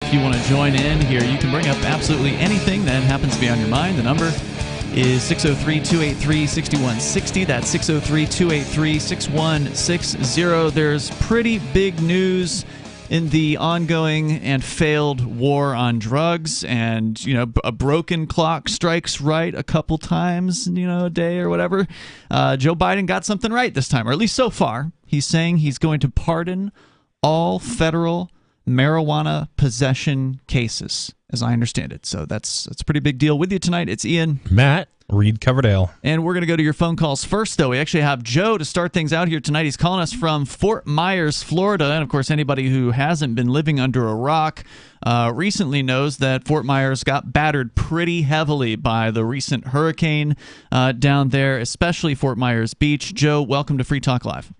if you want to join in here, you can bring up absolutely anything that happens to be on your mind. The number is 603-283-6160. That's 603-283-6160. There's pretty big news in the ongoing and failed war on drugs, and a broken clock strikes right a couple times a day or whatever. Joe Biden got something right this time, or at least so far. He's saying he's going to pardon all federal marijuana possession cases, as I understand it. So that's a pretty big deal. With you tonight, it's Ian, Matt, Reed Coverdale. And we're going to go to your phone calls first, though. We actually have Joe to start things out here tonight. He's calling us from Fort Myers, Florida. And, of course, anybody who hasn't been living under a rock recently knows that Fort Myers got battered pretty heavily by the recent hurricane down there, especially Fort Myers Beach. Joe, welcome to Free Talk Live.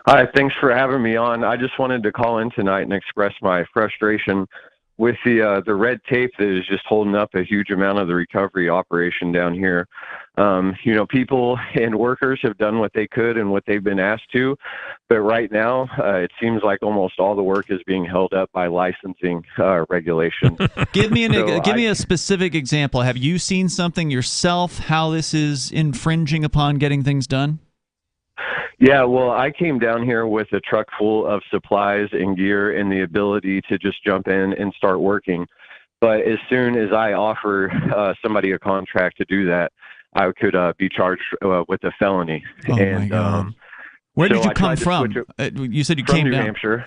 Hi, thanks for having me on. I just wanted to call in tonight and express my frustration with the red tape that is just holding up a huge amount of the recovery operation down here. People and workers have done what they could and what they've been asked to, but right now it seems like almost all the work is being held up by licensing regulations. Give me a specific example. Have you seen something yourself, how this is infringing upon getting things done? Yeah, well, I came down here with a truck full of supplies and gear and the ability to just jump in and start working. But as soon as I offer somebody a contract to do that, I could be charged with a felony. Oh, my God. Where did you come from? You said you came down. From New Hampshire.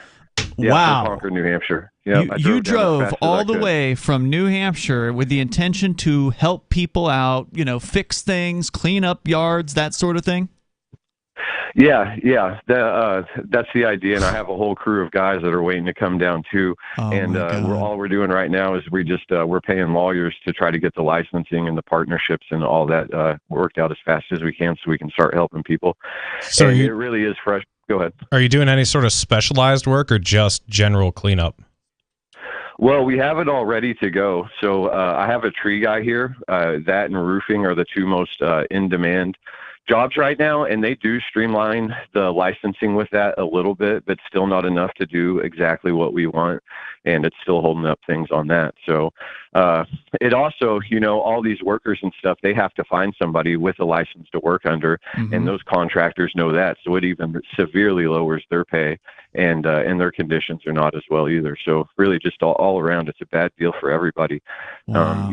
Yeah, wow. From Concord, New Hampshire. Yep, you drove all the way from New Hampshire with the intention to help people out, fix things, clean up yards, that sort of thing? Yeah. That's the idea, and I have a whole crew of guys that are waiting to come down too. All we're doing right now is we're paying lawyers to try to get the licensing and the partnerships and all that worked out as fast as we can, so we can start helping people. So it really is fresh. Go ahead. Are you doing any sort of specialized work or just general cleanup? Well, we have it all ready to go. So I have a tree guy here. That and roofing are the two most in demand jobs right now, and they do streamline the licensing with that a little bit, but still not enough to do exactly what we want, and it's still holding up things on that. So it also, all these workers and stuff, they have to find somebody with a license to work under, and those contractors know that, so it even severely lowers their pay, and their conditions are not as well either. So really just all around, it's a bad deal for everybody. Wow.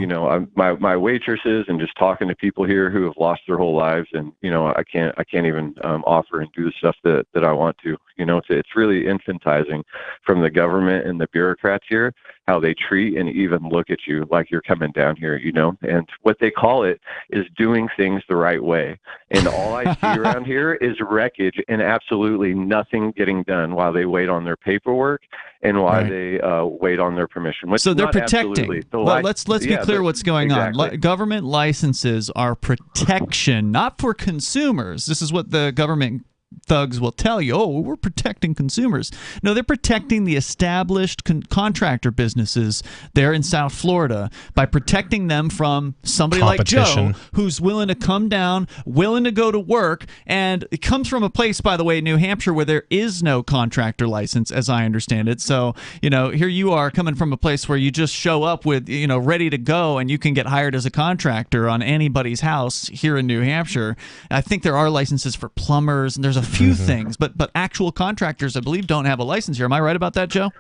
My waitresses and just talking to people here who have lost their whole lives, and I can't even offer and do the stuff that I want to. It's really infantizing from the government and the bureaucrats here, how they treat and even look at you like you're coming down here, and what they call it is doing things the right way. And all I see around here is wreckage and absolutely nothing getting done while they wait on their paperwork and while they wait on their permission. So they're protecting. Let's be clear what's going on. Government licenses are protection, not for consumers. This is what the government thugs will tell you. Oh, we're protecting consumers. No, they're protecting the established contractor businesses there in South Florida by protecting them from somebody like Joe, who's willing to come down, willing to go to work. And it comes from a place, by the way, New Hampshire, where there is no contractor license, as I understand it. So, here you are coming from a place where you just show up with, ready to go, and you can get hired as a contractor on anybody's house here in New Hampshire. I think there are licenses for plumbers, and there's a few things, but actual contractors, I believe, don't have a license here. Am I right about that, Joe?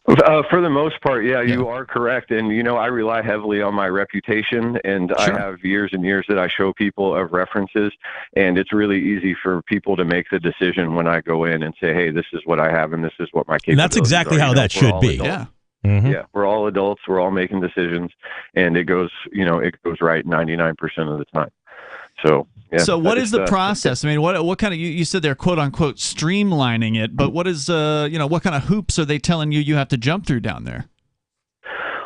For the most part, yeah, you are correct. And, I rely heavily on my reputation, and I have years and years that I show people of references, and it's really easy for people to make the decision when I go in and say, hey, this is what I have and this is what my capabilities are. And that's exactly how that should be. Adults. Yeah. Yeah, we're all adults. We're all making decisions, and it goes right 99% of the time. So, yeah. So what is the process? I mean, what kind of, you said they're quote unquote streamlining it, but what is, what kind of hoops are they telling you have to jump through down there?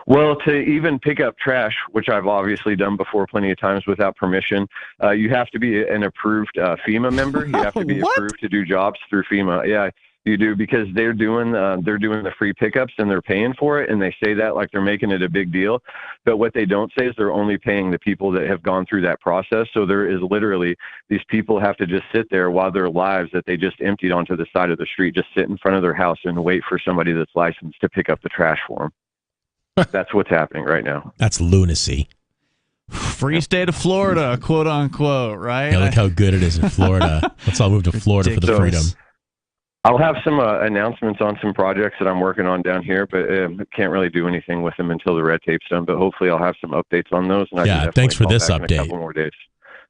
Well, to even pick up trash, which I've obviously done before plenty of times without permission, you have to be an approved FEMA member. You have to be approved to do jobs through FEMA. Yeah. You do, because they're doing the free pickups and they're paying for it, and they say that like they're making it a big deal. But what they don't say is they're only paying the people that have gone through that process. So there is literally, these people have to just sit there while their lives that they just emptied onto the side of the street, just sit in front of their house and wait for somebody that's licensed to pick up the trash for them. That's what's happening right now. That's lunacy. Free state of Florida, quote unquote, right? Yeah, look how good it is in Florida. Let's all move to Florida for the freedom. I'll have some announcements on some projects that I'm working on down here, but can't really do anything with them until the red tape's done. But hopefully I'll have some updates on those. And yeah, thanks for this update. In a couple more days.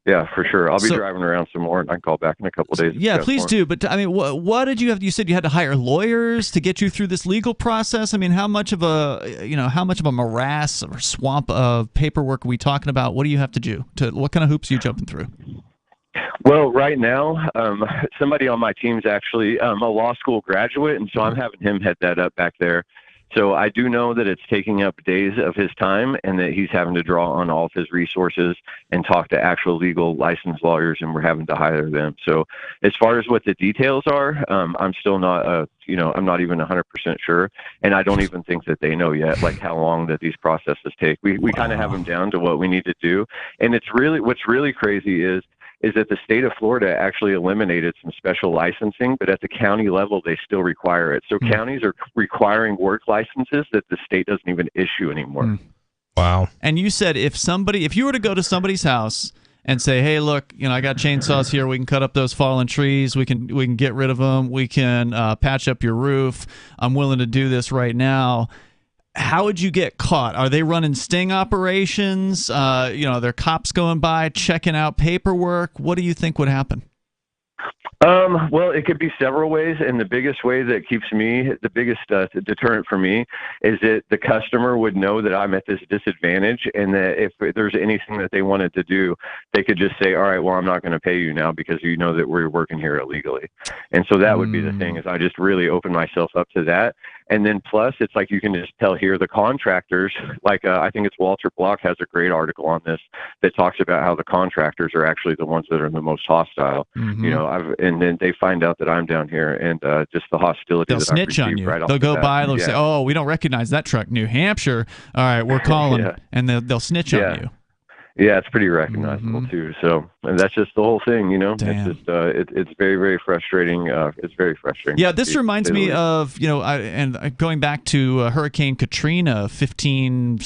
Yeah, for sure. I'll be driving around some more, and I can call back in a couple of days. Yeah, please do. But I mean, what did you have? You said you had to hire lawyers to get you through this legal process. I mean, how much of a morass or swamp of paperwork are we talking about? What do you have to do? What kind of hoops are you jumping through? Well, right now, somebody on my team's actually a law school graduate, and so I'm having him head that up back there. So I do know that it's taking up days of his time, and that he's having to draw on all of his resources and talk to actual legal licensed lawyers, and we're having to hire them. So as far as what the details are, I'm still not, I'm not even 100% sure, and I don't even think that they know yet, like how long that these processes take. We kind of have them down to what we need to do, and what's really crazy is that the state of Florida actually eliminated some special licensing, but at the county level, they still require it. So counties are requiring work licenses that the state doesn't even issue anymore. Wow. And you said if you were to go to somebody's house and say, hey, look, I got chainsaws here. We can cut up those fallen trees. We can get rid of them. We can patch up your roof. I'm willing to do this right now. How would you get caught? Are they running sting operations? There are cops going by checking out paperwork. What do you think would happen? Well, it could be several ways, and the biggest way that keeps me, the biggest deterrent for me, is that the customer would know that I'm at this disadvantage, and that if there's anything that they wanted to do, they could just say, all right, well, I'm not going to pay you now because you know that we're working here illegally. And so that would be the thing, is I just really open myself up to that. And then plus, it's like you can just tell here the contractors, like I think it's Walter Block has a great article on this that talks about how the contractors are actually the ones that are the most hostile. And then they find out that I'm down here, and just the hostility. They'll snitch on you. They'll go by. They'll say, "Oh, we don't recognize that truck, New Hampshire. All right, we're calling," and they'll snitch on you. Yeah, it's pretty recognizable too. So, and that's just the whole thing, Damn. It's just it's very, very frustrating. It's very frustrating. Yeah, this reminds me of going back to Hurricane Katrina 17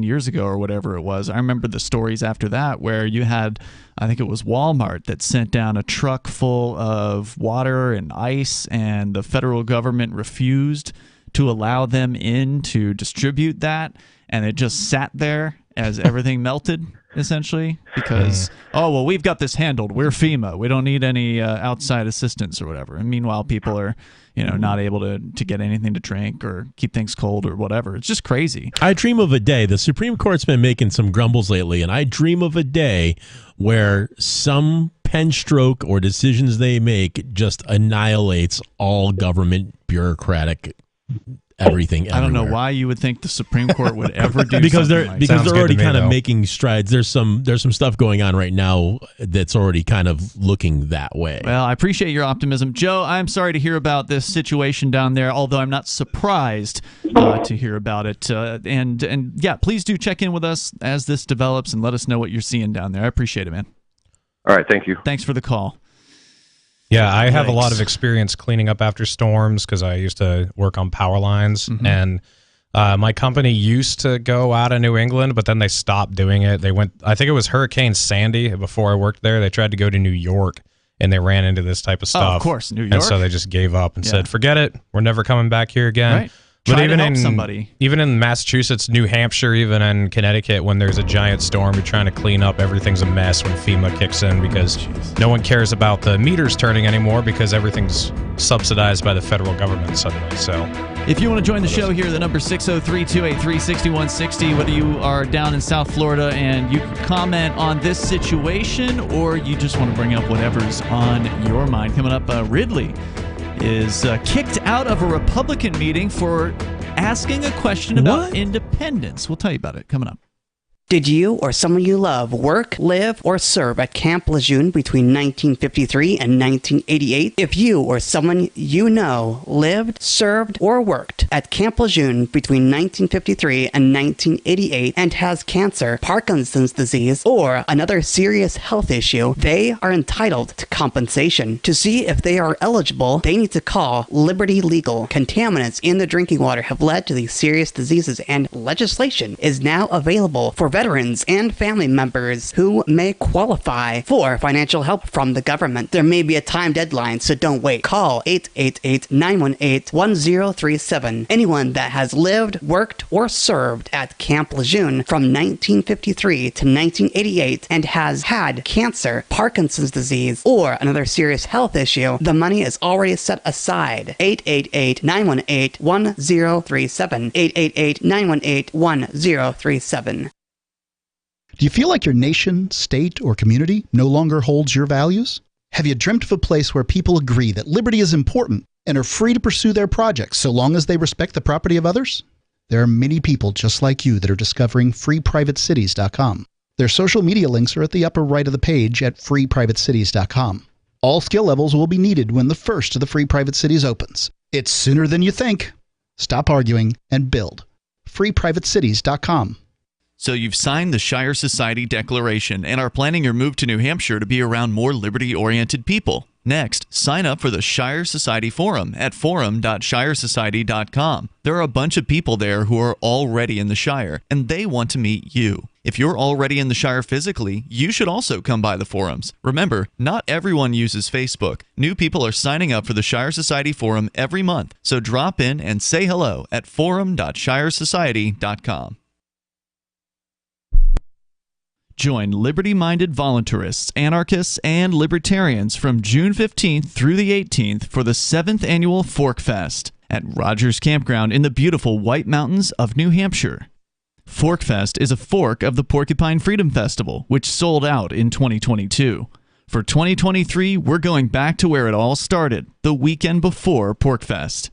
years ago or whatever it was. I remember the stories after that where you had, I think it was Walmart that sent down a truck full of water and ice, and the federal government refused to allow them in to distribute that, and it just sat there as everything melted, essentially, because, we've got this handled. We're FEMA. We don't need any outside assistance or whatever. And meanwhile, people are, not able to get anything to drink or keep things cold or whatever. It's just crazy. I dream of a day. The Supreme Court's been making some grumbles lately, and I dream of a day where some pen stroke or decisions they make just annihilates all government bureaucratic everything everywhere. I don't know why you would think the Supreme Court would ever do because something like they're already kind of though. making strides. There's some stuff going on right now that's already kind of looking that way. Well, I appreciate your optimism, Joe. I'm sorry to hear about this situation down there, although I'm not surprised to hear about it. And yeah, please do check in with us as this develops and let us know what you're seeing down there. I appreciate it, man. All right, thank you. Thanks for the call. Yeah, I have a lot of experience cleaning up after storms because I used to work on power lines, and my company used to go out of New England, but then they stopped doing it. They went, I think it was Hurricane Sandy before I worked there. They tried to go to New York, and they ran into this type of stuff. Oh, of course, New York. And so they just gave up and said, forget it. We're never coming back here again. Right. But even in Massachusetts, New Hampshire, even in Connecticut, when there's a giant storm, you're trying to clean up. Everything's a mess when FEMA kicks in because no one cares about the meters turning anymore because everything's subsidized by the federal government suddenly. So, if you want to join the show here, the number 603-283-6160. Whether you are down in South Florida and you can comment on this situation, or you just want to bring up whatever's on your mind. Coming up, Ridley is kicked out of a Republican meeting for asking a question about independence. We'll tell you about it coming up. Did you or someone you love work, live, or serve at Camp Lejeune between 1953 and 1988? If you or someone you know lived, served, or worked at Camp Lejeune between 1953 and 1988 and has cancer, Parkinson's disease, or another serious health issue, they are entitled to compensation. To see if they are eligible, they need to call Liberty Legal. Contaminants in the drinking water have led to these serious diseases, and legislation is now available for veterans and family members who may qualify for financial help from the government. There may be a time deadline, so don't wait. Call 888-918-1037. Anyone that has lived, worked, or served at Camp Lejeune from 1953 to 1988 and has had cancer, Parkinson's disease, or another serious health issue, the money is already set aside. 888-918-1037. 888-918-1037. Do you feel like your nation, state, or community no longer holds your values? Have you dreamt of a place where people agree that liberty is important and are free to pursue their projects so long as they respect the property of others? There are many people just like you that are discovering freeprivatecities.com. Their social media links are at the upper right of the page at freeprivatecities.com. All skill levels will be needed when the first of the Free Private Cities opens. It's sooner than you think. Stop arguing and build. freeprivatecities.com. So you've signed the Shire Society Declaration and are planning your move to New Hampshire to be around more liberty-oriented people. Next, sign up for the Shire Society Forum at forum.shiresociety.com. There are a bunch of people there who are already in the Shire, and they want to meet you. If you're already in the Shire physically, you should also come by the forums. Remember, not everyone uses Facebook. New people are signing up for the Shire Society Forum every month, so drop in and say hello at forum.shiresociety.com. Join liberty-minded voluntarists, anarchists, and libertarians from June 15th through the 18th for the 7th Annual Fork Fest at Rogers Campground in the beautiful White Mountains of New Hampshire. Fork Fest is a fork of the Porcupine Freedom Festival, which sold out in 2022. For 2023, we're going back to where it all started, the weekend before PorcFest.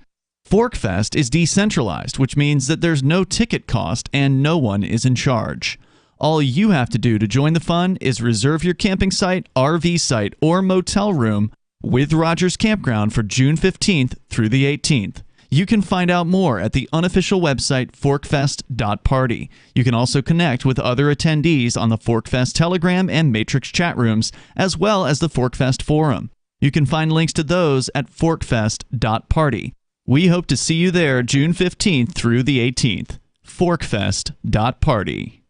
ForkFest is decentralized, which means that there's no ticket cost and no one is in charge. All you have to do to join the fun is reserve your camping site, RV site, or motel room with Rogers Campground for June 15th through the 18th. You can find out more at the unofficial website forkfest.party. You can also connect with other attendees on the ForkFest Telegram and Matrix chat rooms, as well as the ForkFest forum. You can find links to those at forkfest.party. We hope to see you there June 15th through the 18th. forkfest.party.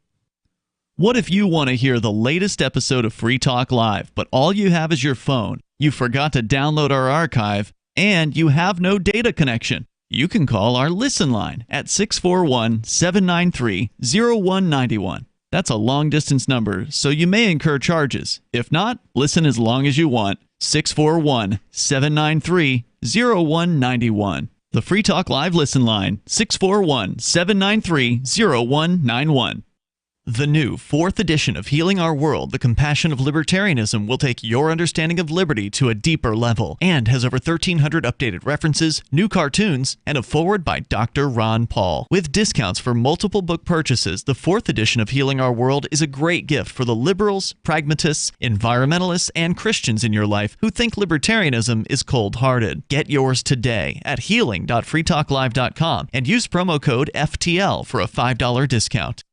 What if you want to hear the latest episode of Free Talk Live, but all you have is your phone, you forgot to download our archive, and you have no data connection? You can call our Listen line at 641-793-0191. That's a long-distance number, so you may incur charges. If not, listen as long as you want. 641-793-0191. The Free Talk Live Listen line, 641-793-0191. The new 4th edition of Healing Our World, The Compassion of Libertarianism, will take your understanding of liberty to a deeper level and has over 1,300 updated references, new cartoons, and a foreword by Dr. Ron Paul. With discounts for multiple book purchases, the 4th edition of Healing Our World is a great gift for the liberals, pragmatists, environmentalists, and Christians in your life who think libertarianism is cold-hearted. Get yours today at healing.freetalklive.com and use promo code FTL for a $5 discount.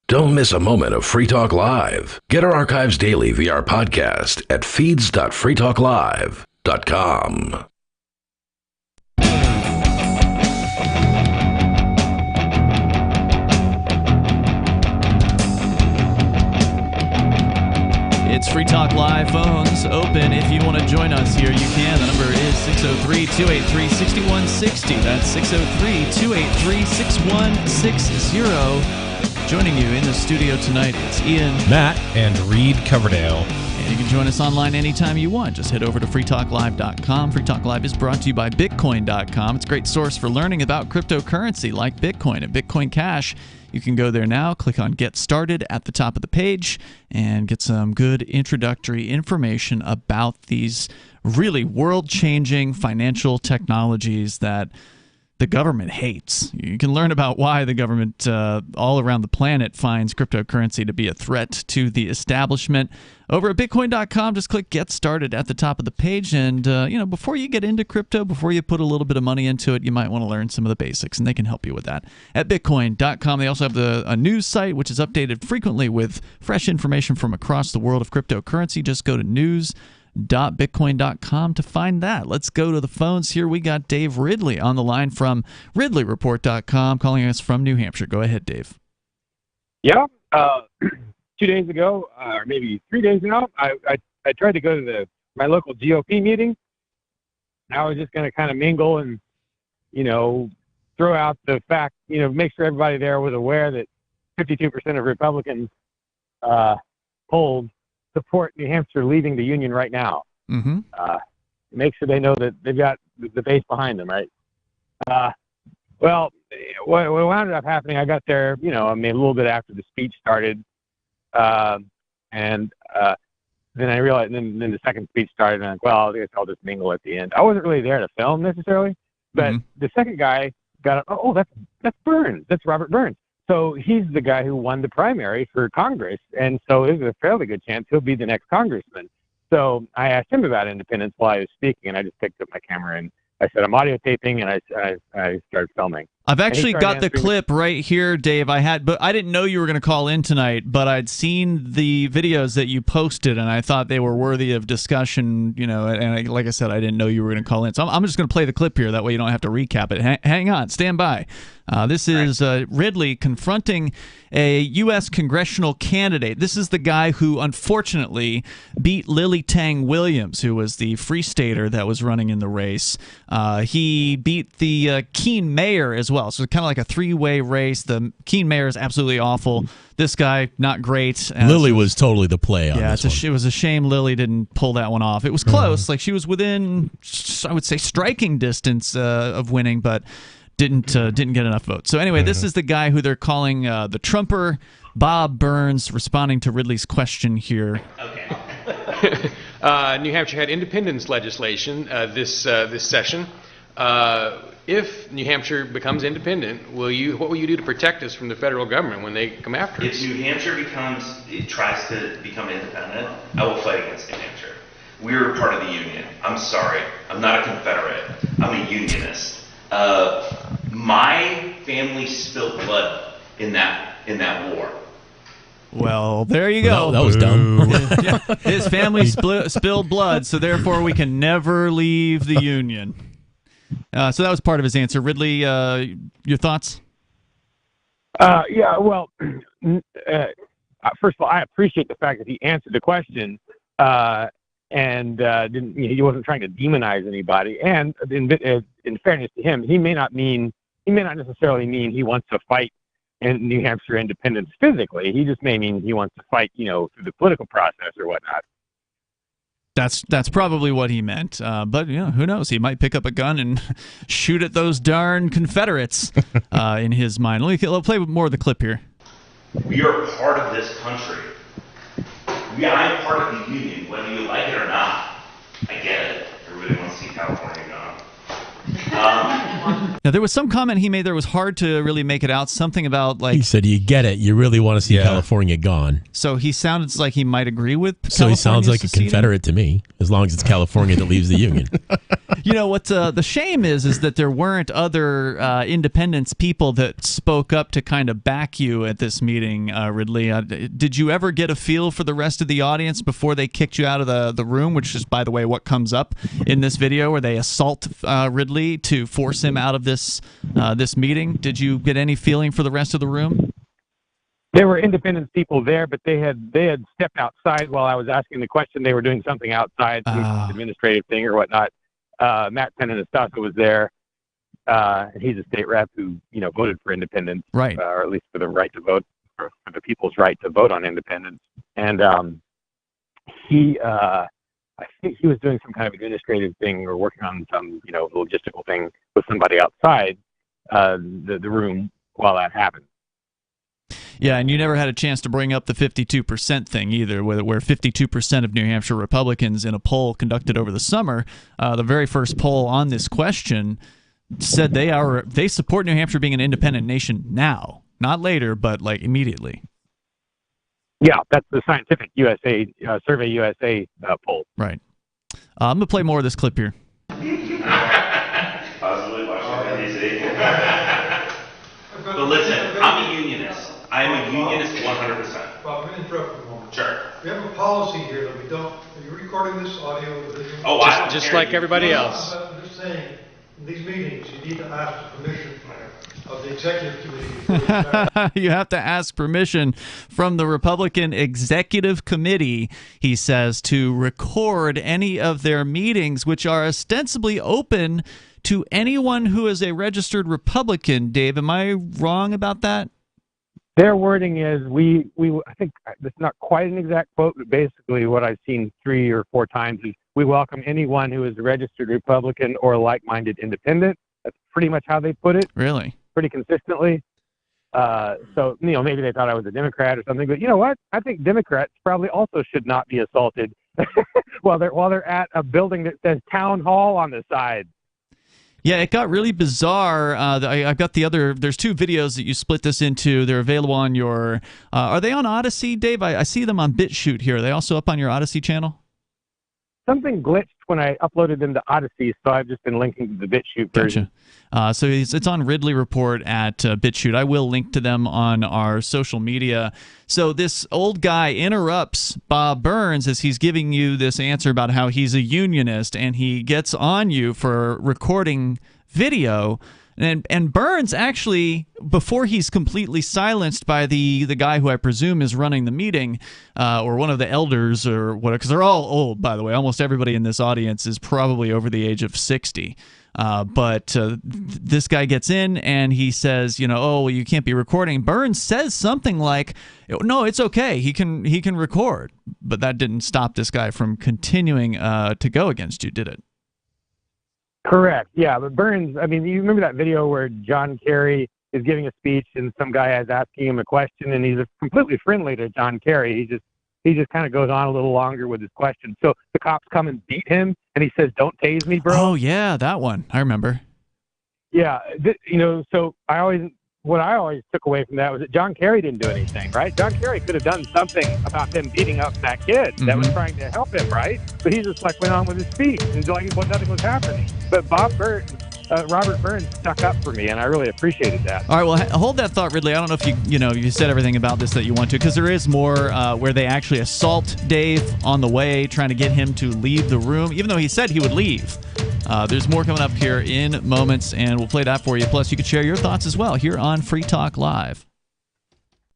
Don't miss a moment of Free Talk Live. Get our archives daily via our podcast at feeds.freetalklive.com. It's Free Talk Live. Phones open. If you want to join us here, you can. The number is 603-283-6160. That's 603-283-6160. Joining you in the studio tonight, it's Ian, Matt, and Reed Coverdale. And you can join us online anytime you want. Just head over to freetalklive.com. Free Talk Live is brought to you by Bitcoin.com. It's a great source for learning about cryptocurrency like Bitcoin and Bitcoin Cash. You can go there now, click on Get Started at the top of the page, and get some good introductory information about these really world-changing financial technologies that the government hates. You can learn about why the government all around the planet finds cryptocurrency to be a threat to the establishment over at Bitcoin.com. Just click Get Started at the top of the page. And, before you get into crypto, before you put a little bit of money into it, you might want to learn some of the basics, and they can help you with that. At Bitcoin.com, they also have a news site, which is updated frequently with fresh information from across the world of cryptocurrency. Just go to news.bitcoin.com to find that. Let's go to the phones here. We got Dave Ridley on the line from RidleyReport.com calling us from New Hampshire. Go ahead, Dave. Yeah. 2 days ago, or maybe 3 days now, I tried to go to my local GOP meeting. I was just going to kind of mingle and, throw out the fact, make sure everybody there was aware that 52% of Republicans polled support New Hampshire leaving the Union right now. Mm-hmm. Make sure they know that they've got the base behind them, right? Well, what wound up happening, I got there, a little bit after the speech started. Then I realized, then the second speech started, and I'm like, well, I guess I'll just mingle at the end. I wasn't really there to film necessarily, but the second guy got, that's Burns. That's Robert Burns. So he's the guy who won the primary for Congress, and so there's a fairly good chance he'll be the next congressman. So I asked him about independence while I was speaking, and I just picked up my camera and I said, I'm audio taping, and I started filming. I've actually got the clip right here, Dave. But I didn't know you were going to call in tonight, but I'd seen the videos that you posted, and I thought they were worthy of discussion, like I said, I didn't know you were going to call in. So I'm just going to play the clip here. That way you don't have to recap it. Hang on. Stand by. This is Ridley confronting a U.S. congressional candidate. This is the guy who, unfortunately, beat Lily Tang Williams, who was the Free Stater that was running in the race. He beat the Keene mayor as well. So it's kind of like a three-way race. The Keene mayor is absolutely awful. This guy, not great. Lily was totally the play on this one. It was a shame Lily didn't pull that one off. It was close. Like, she was within, I would say, striking distance of winning, but didn't get enough votes. So anyway, this is the guy who they're calling the Trumper, Bob Burns, responding to Ridley's question here. Okay. New Hampshire had independence legislation this session. If New Hampshire becomes independent, what will you do to protect us from the federal government when they come after us? If New Hampshire tries to become independent, I will fight against New Hampshire. We're part of the Union. I'm sorry. I'm not a Confederate. I'm a Unionist. My family spilled blood in that war. Well, there you go. That was dumb. His family spilled blood, so therefore we can never leave the Union. So that was part of his answer. Ridley, your thoughts? Yeah, well, first of all, I appreciate the fact that he answered the question and he wasn't trying to demonize anybody. And in fairness to him, he may not necessarily mean he wants to fight in New Hampshire independence physically. He just may mean he wants to fight, through the political process or whatnot. That's probably what he meant. But who knows? He might pick up a gun and shoot at those darn Confederates in his mind. Let's play more of the clip here. We are part of this country. I'm part of the Union, whether you like it or not. I get it. Everybody wants to see California gone. Now, there was some comment he made there was hard to really make it out. Something about, like... He said, you get it. You really want to see California gone. So he sounded like he might agree with California. So he sounds like seceding? A Confederate to me, as long as it's California that leaves the Union. What the shame is that there weren't other independence people that spoke up to kind of back you at this meeting, Ridley. Did you ever get a feel for the rest of the audience before they kicked you out of the room, which is, by the way, what comes up in this video where they assault Ridley to force him out of this meeting? Did you get any feeling for the rest of the room? There were independent people there, but they had stepped outside while I was asking the question. They were doing something outside, some administrative thing or whatnot. Matt Penn-Anastasa was there, and he's a state rep who voted for independence, right? Or at least for the right to vote, or for the people's right to vote on independence. And I think he was doing some kind of administrative thing or working on some logistical thing with somebody outside the room while that happened. Yeah, and you never had a chance to bring up the 52% thing either, where 52% of New Hampshire Republicans in a poll conducted over the summer, the very first poll on this question, said they support New Hampshire being an independent nation now, not later, but like immediately. Yeah, that's the Scientific USA Survey USA poll. Right. I'm gonna play more of this clip here. Possibly Washington, D.C. But listen, I'm a unionist. I am a unionist 100%. Bob, let me interrupt for a moment. Sure. We have a policy here that we don't. Are you recording this audio or video? Oh, just like everybody else. I'm just saying, in these meetings, you need to ask the permission of the executive committee. Before you start. You have to ask permission from the Republican Executive Committee, he says, to record any of their meetings, which are ostensibly open to anyone who is a registered Republican. Dave, am I wrong about that? Their wording is I think it's not quite an exact quote, but basically what I've seen 3 or 4 times is we welcome anyone who is a registered Republican or a like-minded independent. That's pretty much how they put it. Really? Pretty consistently. So, maybe they thought I was a Democrat or something, but you know what? I think Democrats probably also should not be assaulted while they're at a building that says Town Hall on the side. Yeah, it got really bizarre. I've got there's 2 videos that you split this into. They're available on your, are they on Odyssey, Dave? I see them on BitChute here. Are they also up on your Odyssey channel? Something glitched when I uploaded them to Odyssey, so I've just been linking to the BitChute version. Gotcha. So it's on Ridley Report at BitChute. I will link to them on our social media. So this old guy interrupts Bob Burns as he's giving you this answer about how he's a unionist, and he gets on you for recording video. And Burns actually, before he's completely silenced by the guy who I presume is running the meeting, or one of the elders or whatever, because they're all old, by the way. Almost everybody in this audience is probably over the age of 60. But this guy gets in and he says, oh, well, you can't be recording. Burns says something like, no, it's okay. He can record. But that didn't stop this guy from continuing to go against you, did it? Correct. Yeah, but Burns, you remember that video where John Kerry is giving a speech and some guy is asking him a question and he's completely friendly to John Kerry. He just kind of goes on a little longer with his question. So the cops come and beat him and he says, "Don't tase me, bro." Oh, yeah, that one. I remember. Yeah. So what I always took away from that was that John Kerry didn't do anything, right? John Kerry could have done something about him beating up that kid that was trying to help him, right? But he just went on with his speech and nothing was happening. But Robert Burns stuck up for me, and I really appreciated that. All right, well, hold that thought, Ridley. I don't know if you said everything about this that you want to, because there is more where they actually assault Dave on the way, trying to get him to leave the room, even though he said he would leave. There's more coming up here in moments, and we'll play that for you. Plus, you can share your thoughts as well here on Free Talk Live.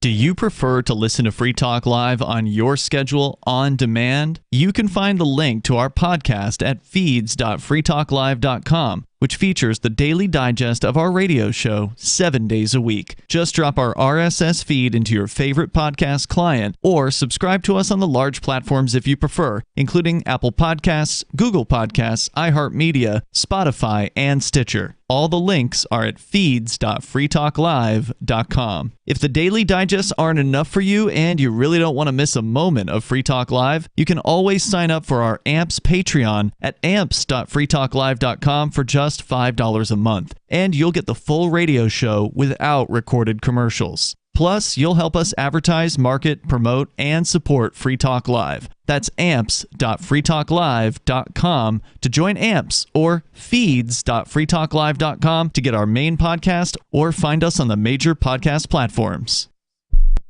Do you prefer to listen to Free Talk Live on your schedule on demand? You can find the link to our podcast at feeds.freetalklive.com, which features the daily digest of our radio show 7 days a week. Just drop our RSS feed into your favorite podcast client or subscribe to us on the large platforms if you prefer, including Apple Podcasts, Google Podcasts, iHeartMedia, Spotify, and Stitcher. All the links are at feeds.freetalklive.com. If the daily digests aren't enough for you and you really don't want to miss a moment of Free Talk Live, you can always sign up for our AMPS Patreon at amps.freetalklive.com for just $5 a month, and you'll get the full radio show without recorded commercials. Plus, you'll help us advertise, market, promote, and support Free Talk Live. That's amps.freetalklive.com to join AMPS, or feeds.freetalklive.com to get our main podcast, or find us on the major podcast platforms.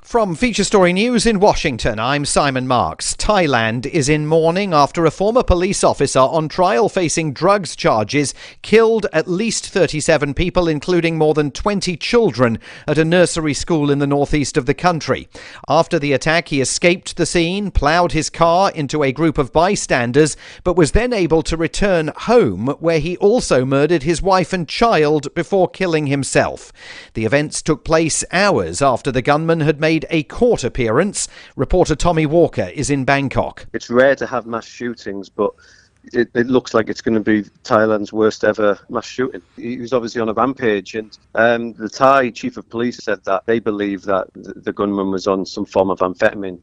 From Feature Story News in Washington, I'm Simon Marks. Thailand is in mourning after a former police officer on trial facing drugs charges killed at least 37 people, including more than 20 children, at a nursery school in the northeast of the country. After the attack, he escaped the scene, ploughed his car into a group of bystanders, but was then able to return home, where he also murdered his wife and child before killing himself. The events took place hours after the gunman had made a court appearance. Reporter Tommy Walker is in Bangkok. It's rare to have mass shootings, but it looks like it's going to be Thailand's worst ever mass shooting. He was obviously on a rampage, and the Thai chief of police said that they believe that the gunman was on some form of amphetamine.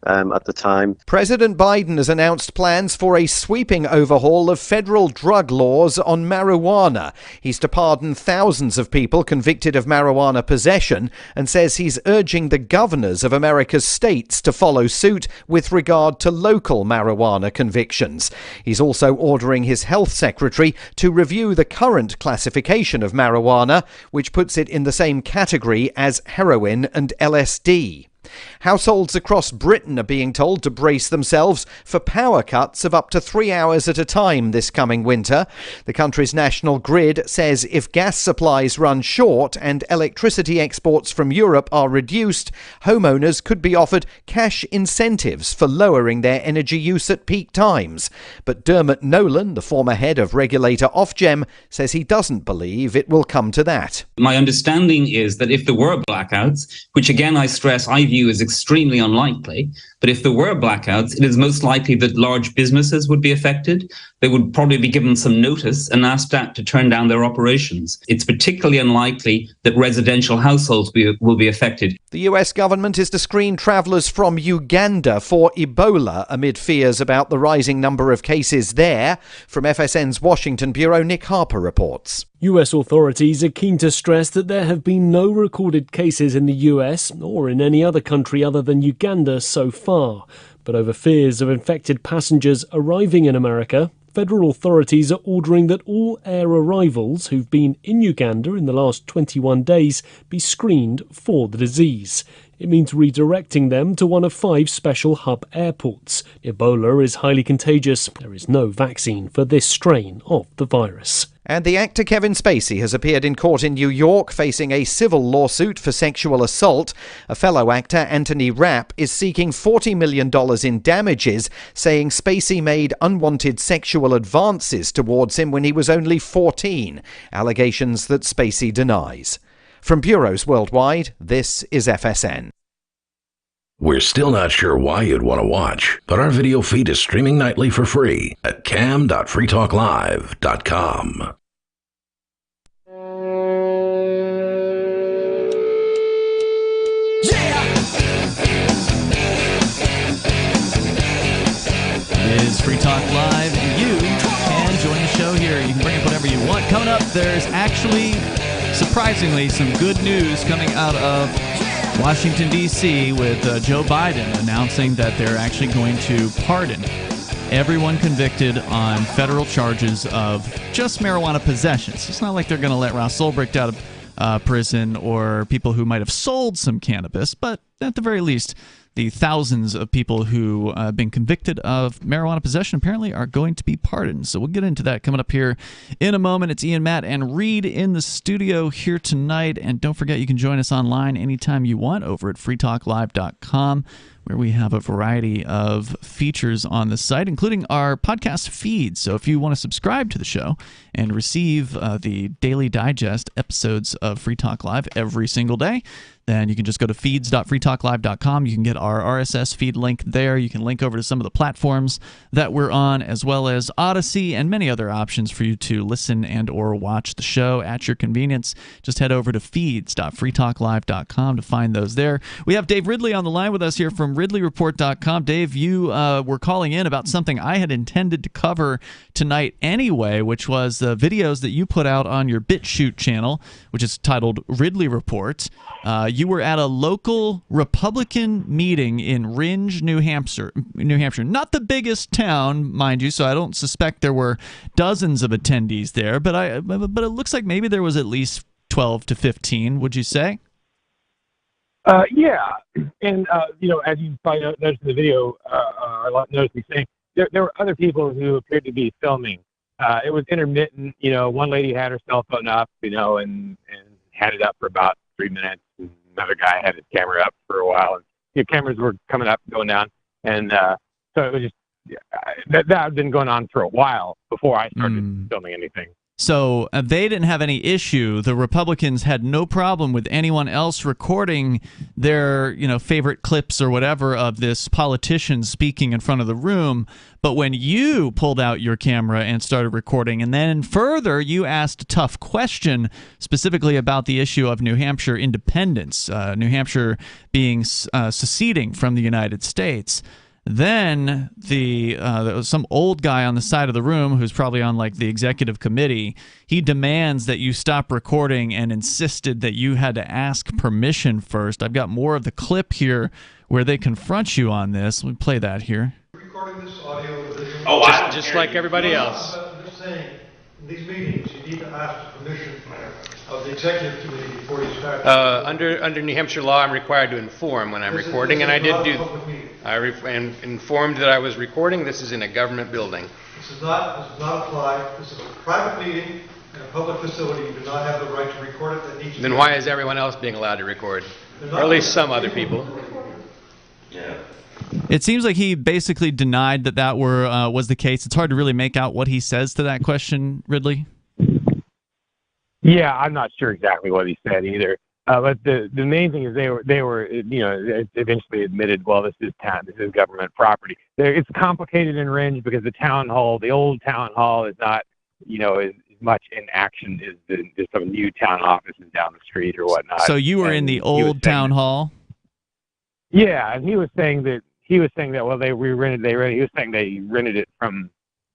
at the time. President Biden has announced plans for a sweeping overhaul of federal drug laws on marijuana. He's to pardon thousands of people convicted of marijuana possession and says he's urging the governors of America's states to follow suit with regard to local marijuana convictions. He's also ordering his health secretary to review the current classification of marijuana, which puts it in the same category as heroin and LSD. Households across Britain are being told to brace themselves for power cuts of up to 3 hours at a time this coming winter. The country's national grid says if gas supplies run short and electricity exports from Europe are reduced, homeowners could be offered cash incentives for lowering their energy use at peak times. But Dermot Nolan, the former head of regulator Ofgem, says he doesn't believe it will come to that. My understanding is that if there were blackouts, which again I stress I view as extremely unlikely, but if there were blackouts, it is most likely that large businesses would be affected. They would probably be given some notice and asked to turn down their operations. It's particularly unlikely that residential households will be affected. The US government is to screen travellers from Uganda for Ebola amid fears about the rising number of cases there. From FSN's Washington Bureau, Nick Harper reports. US authorities are keen to stress that there have been no recorded cases in the US or in any other country other than Uganda so far. But over fears of infected passengers arriving in America, federal authorities are ordering that all air arrivals who've been in Uganda in the last 21 days be screened for the disease. It means redirecting them to one of 5 special hub airports. Ebola is highly contagious. There is no vaccine for this strain of the virus. And the actor Kevin Spacey has appeared in court in New York facing a civil lawsuit for sexual assault. A fellow actor, Anthony Rapp, is seeking $40 million in damages, saying Spacey made unwanted sexual advances towards him when he was only 14, allegations that Spacey denies. From bureaus worldwide, this is FSN. We're still not sure why you'd want to watch, but our video feed is streaming nightly for free at cam.freetalklive.com. It is Free Talk Live. You can join the show here. You can bring up whatever you want. Coming up, there's actually, surprisingly, some good news coming out of Washington, D.C., with Joe Biden announcing that they're actually going to pardon everyone convicted on federal charges of just marijuana possession. It's not like they're going to let Ross Ulbricht out of prison or people who might have sold some cannabis, but at the very least, the thousands of people who have been convicted of marijuana possession apparently are going to be pardoned. So we'll get into that coming up here in a moment. It's Ian, Matt, and Reed in the studio here tonight. And don't forget, you can join us online anytime you want over at freetalklive.com, where we have a variety of features on the site, including our podcast feed. So if you want to subscribe to the show and receive the daily digest episodes of Free Talk Live every single day, then you can just go to feeds.freetalklive.com. You can get our RSS feed link there. You can link over to some of the platforms that we're on, as well as Odyssey and many other options for you to listen and or watch the show at your convenience. Just head over to feeds.freetalklive.com to find those there. We have Dave Ridley on the line with us here from RidleyReport.com. Dave, you were calling in about something I had intended to cover tonight anyway, which was the videos that you put out on your BitChute channel, which is titled Ridley Report. You were at a local Republican meeting in Rindge, New Hampshire. Not the biggest town, mind you, so I don't suspect there were dozens of attendees there, but it looks like maybe there was at least 12 to 15, would you say? Yeah, and as you probably noticed in the video, or noticed me saying, there were other people who appeared to be filming. It was intermittent. One lady had her cell phone up, and had it up for about 3 minutes. And another guy had his camera up for a while. And cameras were coming up, going down, and so it was just that had been going on for a while before I started filming anything. So they didn't have any issue. The Republicans had no problem with anyone else recording their, favorite clips or whatever of this politician speaking in front of the room. But when you pulled out your camera and started recording, and then further, you asked a tough question specifically about the issue of New Hampshire independence, New Hampshire being seceding from the United States. Then there was some old guy on the side of the room who's probably on like the executive committee. He demands that you stop recording and insisted that you had to ask permission first. I've got more of the clip here where they confront you on this. Let me play that here. Recording this audio, just like everybody else. I'm just saying, in these meetings, you need to ask the permission of the executive committee before you start. Under New Hampshire law, I'm required to inform when I'm recording, and I did do. I informed that I was recording. This is in a government building. This does not apply. This is a private meeting in a public facility. You do not have the right to record it. Then why is everyone else being allowed to record, or at least some other people? Yeah. It seems like he basically denied that was the case. It's hard to really make out what he says to that question, Ridley. Yeah, I'm not sure exactly what he said either. But the main thing is they were eventually admitted, well, this is government property. It's complicated in Rindge because the old town hall is not, as much in action as there's some new town offices down the street or whatnot. So you were in the old town hall? Yeah, and he was saying that well he was saying they rented it from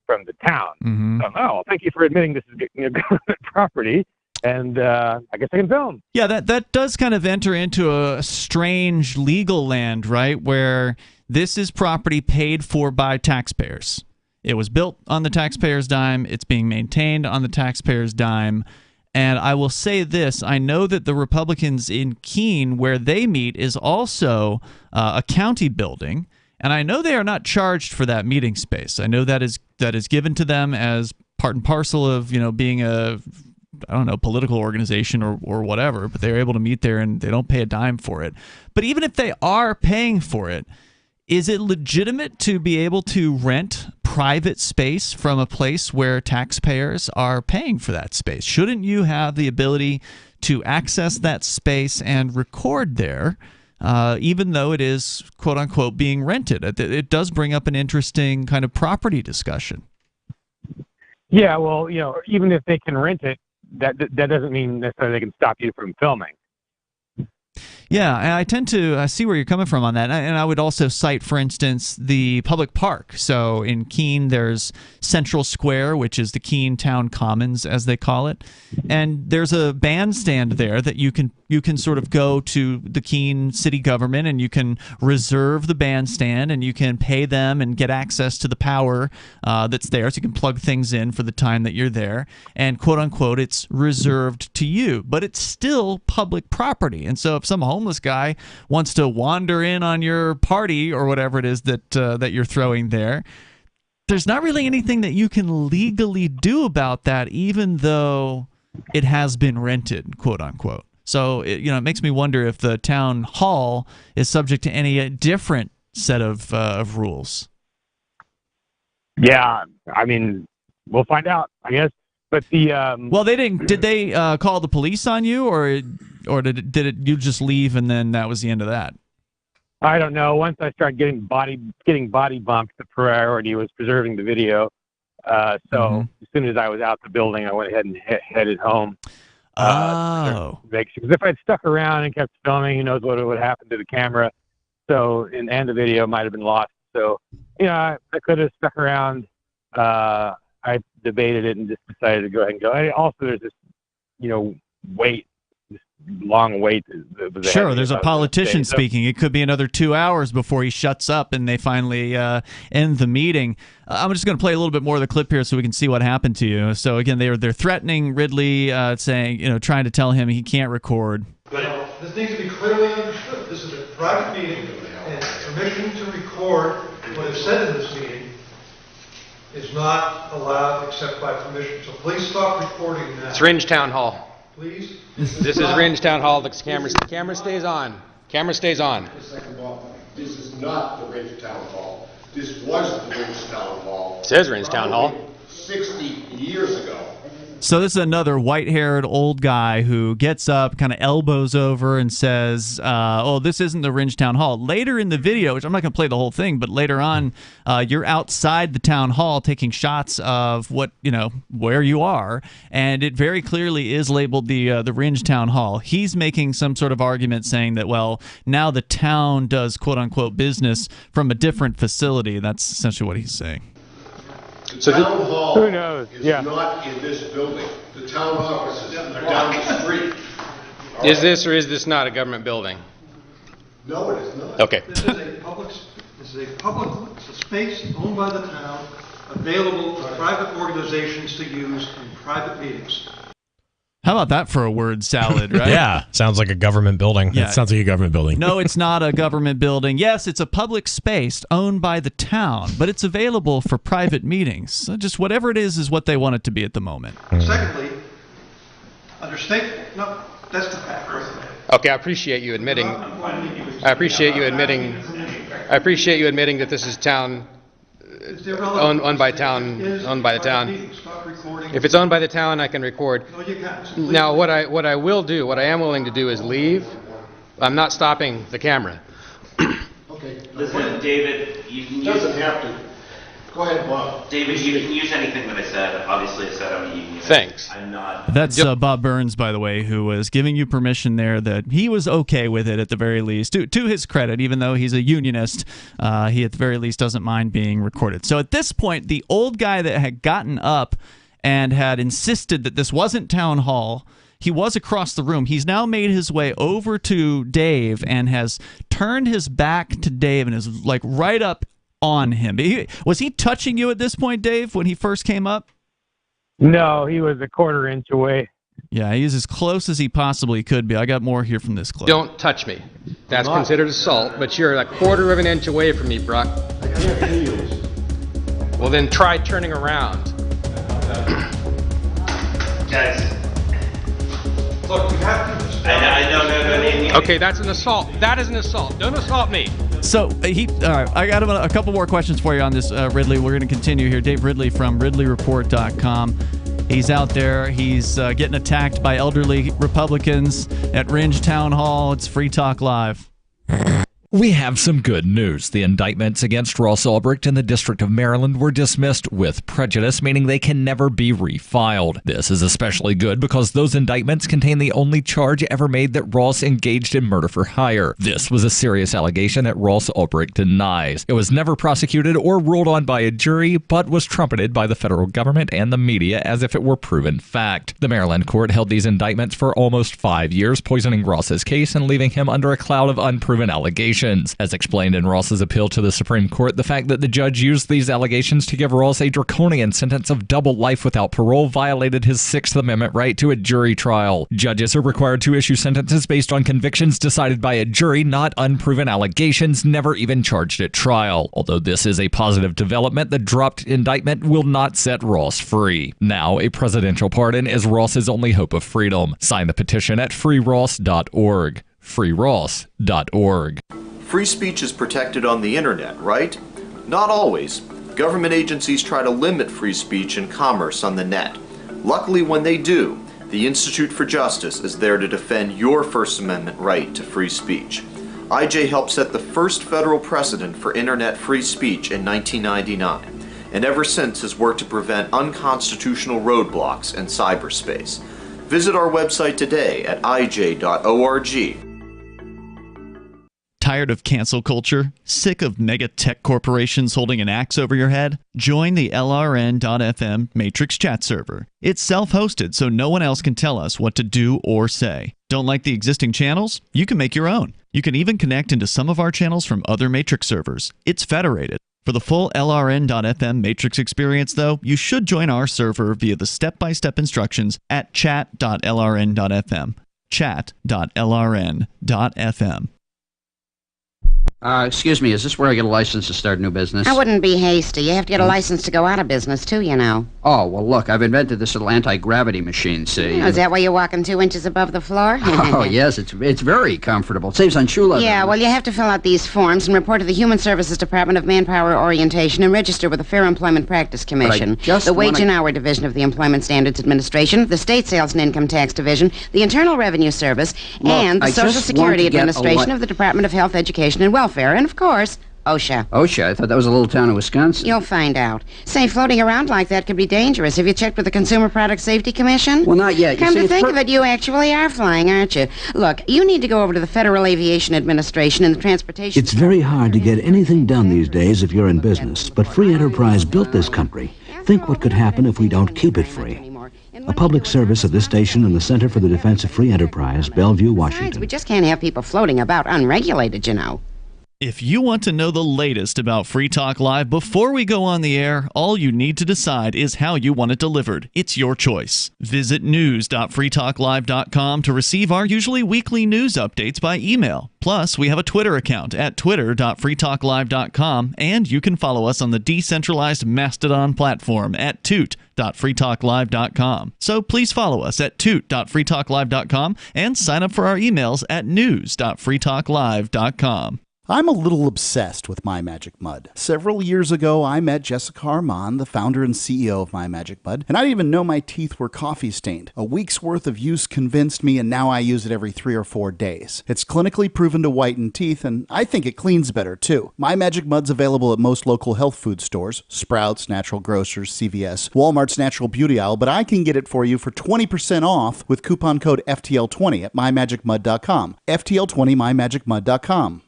the town. Mm-hmm. So, thank you for admitting this is government property. And I guess I can film. Yeah, that does kind of enter into a strange legal land, right, where this is property paid for by taxpayers. It was built on the taxpayer's dime. It's being maintained on the taxpayer's dime. And I will say this. I know that the Republicans in Keene, where they meet, is also a county building. And I know they are not charged for that meeting space. I know that is given to them as part and parcel of, being a political organization or whatever, but they're able to meet there and they don't pay a dime for it. But even if they are paying for it, is it legitimate to be able to rent private space from a place where taxpayers are paying for that space? Shouldn't you have the ability to access that space and record there, even though it is, quote unquote, being rented? It does bring up an interesting kind of property discussion. Yeah, well, even if they can rent it, that doesn't mean necessarily they can stop you from filming. Yeah, I tend to see where you're coming from on that. And I would also cite, for instance, the public park. So in Keene, there's Central Square, which is the Keene Town Commons, as they call it. And there's a bandstand there that you can sort of go to the Keene city government and you can reserve the bandstand and you can pay them and get access to the power that's there. So you can plug things in for the time that you're there. And quote unquote, it's reserved to you. But it's still public property. And so if some homeless guy wants to wander in on your party or whatever it is that you're throwing there, there's not really anything that you can legally do about that, even though it has been rented, quote unquote. So it makes me wonder if the town hall is subject to any different set of rules. Yeah, I mean, we'll find out, I guess. But well, they didn't. Did they call the police on you, or did you just leave and then that was the end of that? I don't know. Once I started getting body bumped, the priority was preserving the video. As soon as I was out the building, I went ahead and headed home. Because if I'd stuck around and kept filming, who knows what would happen to the camera. So and the video might have been lost. So I could have stuck around. I debated it and just decided to go ahead and go. And also, there's this, wait, this long wait. Sure, there's a politician speaking. It could be another 2 hours before he shuts up and they finally end the meeting. I'm just going to play a little bit more of the clip here so we can see what happened to you. So again, they're threatening Ridley, saying, trying to tell him he can't record. This needs to be clearly understood. This is a private meeting, and permission to record what is said in this meeting is not allowed except by permission. So please stop recording now. It's Rindge Town Hall. Please. This is Rindge Town Hall. The camera stays on. Camera stays on. Second of all, this is not the Rindge Town Hall. This was the Rindge Town Hall. It says Rindge Town Hall. 60 years ago. So this is another white-haired old guy who gets up, kind of elbows over, and says, "Oh, this isn't the Ringe Town Hall." Later in the video, which I'm not going to play the whole thing, but later on, you're outside the town hall taking shots of where you are, and it very clearly is labeled the Ringe Town Hall. He's making some sort of argument saying that, well, now the town does quote-unquote business from a different facility. That's essentially what he's saying. The town hall who knows? is not in this building. The town offices are down the street. Is this or is this not a government building? No, it is not. Okay. This is a public space owned by the town, available to private organizations to use in private meetings. How about that for a word salad, right? Yeah. Sounds like a government building. Yeah. It sounds like a government building. No, it's not a government building. Yes, it's a public space owned by the town, but it's available for private meetings. So just whatever it is what they want it to be at the moment. Secondly, under state, no, that's the fact. Okay, I appreciate you admitting. I appreciate you admitting that this is town owned by the town. If it's owned by the town, I can record. No, you can't. Now, what I am willing to do is leave. I'm not stopping the camera. Okay. Listen, David, you can Doesn't have to. Go ahead, Bob. David, you can use anything that I said. Obviously, I said I'm a unionist. Thanks. I'm not. That's Bob Burns, by the way, who was giving you permission there that he was okay with it at the very least. To his credit, even though he's a unionist, he at the very least doesn't mind being recorded. So at this point, the old guy that had gotten up and had insisted that this wasn't town hall, he was across the room. He's now made his way over to Dave and has turned his back to Dave and is like right up on him. Was he touching you at this point, Dave, when he first came up? No, he was a quarter inch away. Yeah, he's as close as he possibly could be. I got more here from this clip. Don't touch me. That's considered assault, but you're a quarter of an inch away from me, Brock. I can't hear you. Well, then try turning around. Guys. Look, you have to. I know. Okay, that's an assault. That is an assault. Don't assault me. So, all right, I got a couple more questions for you on this, Ridley. We're going to continue here. Dave Ridley from RidleyReport.com. He's out there. He's getting attacked by elderly Republicans at Ringe Town Hall. It's Free Talk Live. We have some good news. The indictments against Ross Ulbricht in the District of Maryland were dismissed with prejudice, meaning they can never be refiled. This is especially good because those indictments contain the only charge ever made that Ross engaged in murder for hire. This was a serious allegation that Ross Ulbricht denies. It was never prosecuted or ruled on by a jury, but was trumpeted by the federal government and the media as if it were proven fact. The Maryland court held these indictments for almost 5 years, poisoning Ross's case and leaving him under a cloud of unproven allegations. As explained in Ross's appeal to the Supreme Court, the fact that the judge used these allegations to give Ross a draconian sentence of double life without parole violated his Sixth Amendment right to a jury trial. Judges are required to issue sentences based on convictions decided by a jury, not unproven allegations never even charged at trial. Although this is a positive development, the dropped indictment will not set Ross free. Now, a presidential pardon is Ross's only hope of freedom. Sign the petition at freeross.org. freeross.org. Free speech is protected on the internet, right? Not always. Government agencies try to limit free speech and commerce on the net. Luckily, when they do, the Institute for Justice is there to defend your First Amendment right to free speech. IJ helped set the first federal precedent for internet free speech in 1999, and ever since has worked to prevent unconstitutional roadblocks in cyberspace. Visit our website today at ij.org. Tired of cancel culture? Sick of mega tech corporations holding an axe over your head? Join the LRN.FM Matrix chat server. It's self-hosted, so no one else can tell us what to do or say. Don't like the existing channels? You can make your own. You can even connect into some of our channels from other Matrix servers. It's federated. For the full LRN.FM Matrix experience, though, you should join our server via the step-by-step instructions at chat.lrn.fm. chat.lrn.fm. Excuse me, is this where I get a license to start a new business? I wouldn't be hasty. You have to get a license to go out of business, too, you know. Oh, well, look, I've invented this little anti-gravity machine, see? Oh, is that why you're walking 2 inches above the floor? Oh, yes, it's very comfortable. It saves on shoe leather. Yeah, well, you have to fill out these forms and report to the Human Services Department of Manpower Orientation and register with the Fair Employment Practice Commission, the Wage and Hour Division of the Employment Standards Administration, the State Sales and Income Tax Division, the Internal Revenue Service, and the Social Security Administration of the Department of Health, Education, and Welfare, and, of course, OSHA. OSHA? I thought that was a little town in Wisconsin. You'll find out. Say, floating around like that could be dangerous. Have you checked with the Consumer Product Safety Commission? Well, not yet. Come to think of it, you actually are flying, aren't you? Look, you need to go over to the Federal Aviation Administration and the Transportation... It's very hard to get anything done these days if you're in business, but free enterprise built this country. Think what could happen if we don't keep it free. A public service of this station and the Center for the Defense of Free Enterprise, Bellevue, Washington. Besides, we just can't have people floating about unregulated, you know. If you want to know the latest about Free Talk Live before we go on the air, all you need to decide is how you want it delivered. It's your choice. Visit news.freetalklive.com to receive our usually weekly news updates by email. Plus, we have a Twitter account at twitter.freetalklive.com, and you can follow us on the decentralized Mastodon platform at toot.freetalklive.com. So please follow us at toot.freetalklive.com and sign up for our emails at news.freetalklive.com. I'm a little obsessed with My Magic Mud. Several years ago, I met Jessica Armand, the founder and CEO of My Magic Mud, and I didn't even know my teeth were coffee stained. A week's worth of use convinced me, and now I use it every 3 or 4 days. It's clinically proven to whiten teeth, and I think it cleans better, too. My Magic Mud's available at most local health food stores, Sprouts, Natural Grocers, CVS, Walmart's Natural Beauty Aisle, but I can get it for you for 20% off with coupon code FTL20 at mymagicmud.com. FTL20 mymagicmud.com.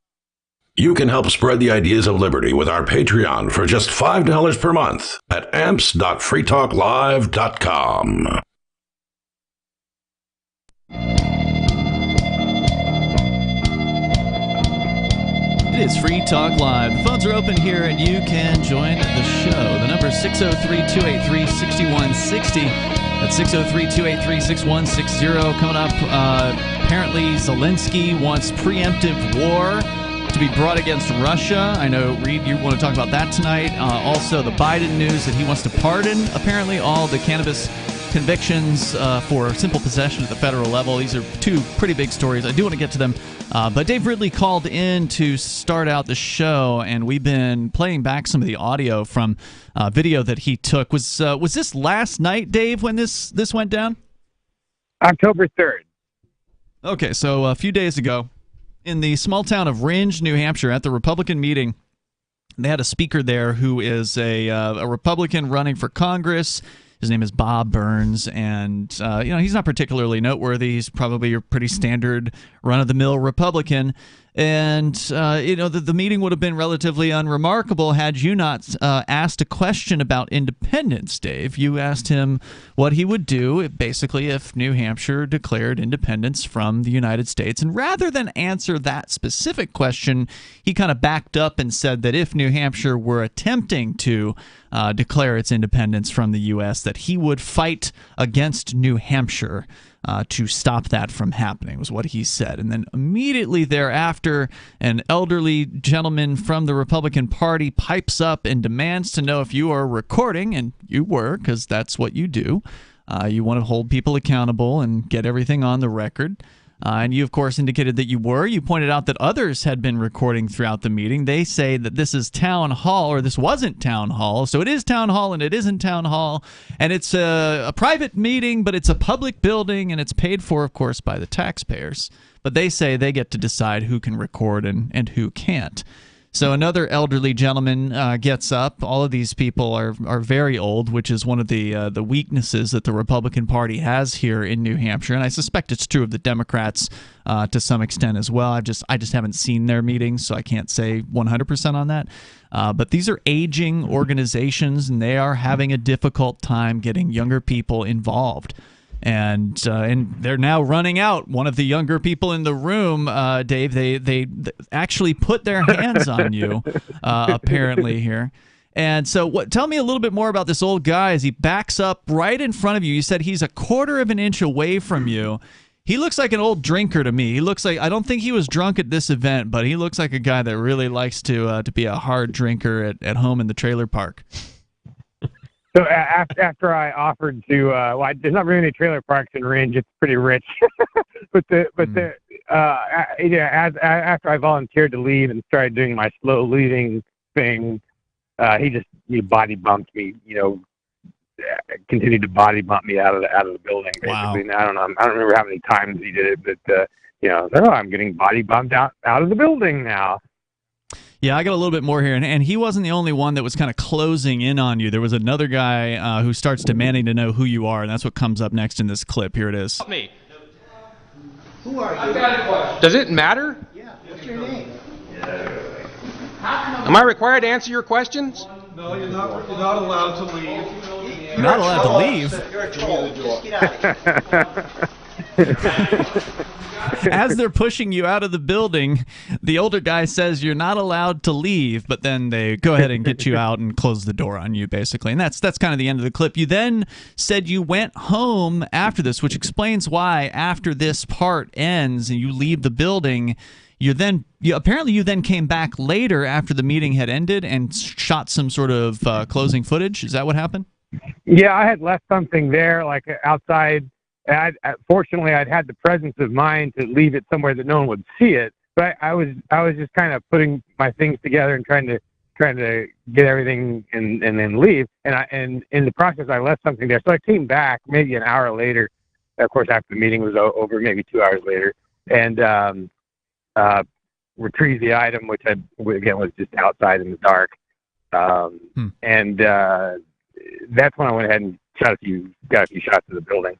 You can help spread the ideas of liberty with our Patreon for just $5 per month at amps.freetalklive.com. It is Free Talk Live. The phones are open here, and you can join the show. The number is 603-283-6160. That's 603-283-6160. Coming up, apparently Zelensky wants preemptive war to be brought against Russia. I know, Reed, you want to talk about that tonight. Also, the Biden news that he wants to pardon, apparently, all the cannabis convictions for simple possession at the federal level. These are 2 pretty big stories. I do want to get to them. But Dave Ridley called in to start out the show, and we've been playing back some of the audio from video that he took. Was this last night, Dave, when this went down? October 3rd. Okay, so a few days ago, in the small town of Ringe, New Hampshire, at the Republican meeting, they had a speaker there who is a Republican running for Congress. His name is Bob Burns, and he's not particularly noteworthy. He's probably a pretty standard run-of-the-mill Republican. And, the meeting would have been relatively unremarkable had you not asked a question about independence, Dave. You asked him what he would do, basically, if New Hampshire declared independence from the United States. And rather than answer that specific question, he kind of backed up and said that if New Hampshire were attempting to declare its independence from the U.S., that he would fight against New Hampshire to stop that from happening, was what he said. And then immediately thereafter, an elderly gentleman from the Republican Party pipes up and demands to know if you are recording, and you were, because that's what you do. You want to hold people accountable and get everything on the record. And you, of course, indicated that you were. You pointed out that others had been recording throughout the meeting. They say that this is town hall, or this wasn't town hall. So it is town hall and it isn't town hall. And it's a private meeting, but it's a public building, and it's paid for, of course, by the taxpayers. But they say they get to decide who can record and who can't. So another elderly gentleman gets up. All of these people are very old, which is one of the weaknesses that the Republican Party has here in New Hampshire, and I suspect it's true of the Democrats to some extent as well. I just haven't seen their meetings, so I can't say 100% on that. But these are aging organizations, and they are having a difficult time getting younger people involved. And they're now running out. One of the younger people in the room, Dave, they actually put their hands on you, apparently here. And so tell me a little bit more about this old guy as he backs up right in front of you. You said he's a quarter of an inch away from you. He looks like an old drinker to me. He looks like, I don't think he was drunk at this event, but he looks like a guy that really likes to be a hard drinker at home in the trailer park. So after I offered to, there's not really any trailer parks in Ringe. It's pretty rich, after I volunteered to leave and started doing my slow leaving thing, he body bumped me. Continued to body bump me out of the building. Basically, wow. I don't remember how many times he did it, but I'm getting body bumped out of the building now. Yeah, I got a little bit more here, and he wasn't the only one that was kind of closing in on you. There was another guy who starts demanding to know who you are, and that's what comes up next in this clip. Here it is. Help me. Who are you? I've got a question. Does it matter? Yeah. What's your name? Am I required to answer your questions? No, you're not allowed to leave. You're not allowed to leave? You're a troll. Just get out of here. As they're pushing you out of the building, the older guy says you're not allowed to leave, but then they go ahead and get you out and close the door on you, basically. And that's kind of the end of the clip. You then said you went home after this, which explains why after this part ends and you leave the building, you then came back later after the meeting had ended and shot some sort of closing footage. Is that what happened? Yeah, I had left something there, like outside. Fortunately, I'd had the presence of mind to leave it somewhere that no one would see it. But I was just kind of putting my things together and trying to get everything and then leave. And in the process, I left something there. So I came back maybe an hour later. Of course, after the meeting was over, maybe 2 hours later, and retrieved the item, which again was just outside in the dark. And that's when I went ahead and got a few shots of the building.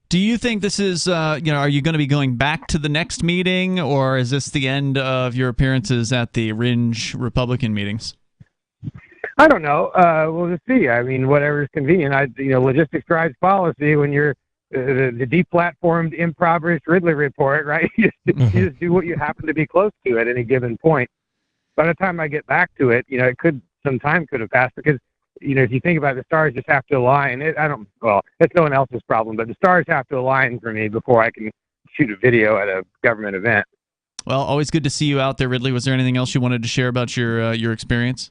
Do you think this is, are you going to be going back to the next meeting, or is this the end of your appearances at the Ringe Republican meetings? I don't know. We'll just see. I mean, whatever is convenient. Logistics drives policy when you're the deplatformed, impoverished Ridley report, right? You just do what you happen to be close to at any given point. By the time I get back to it, some time could have passed because, if you think about it, the stars just have to align. It's no one else's problem, but the stars have to align for me before I can shoot a video at a government event. Well, always good to see you out there, Ridley. Was there anything else you wanted to share about your experience?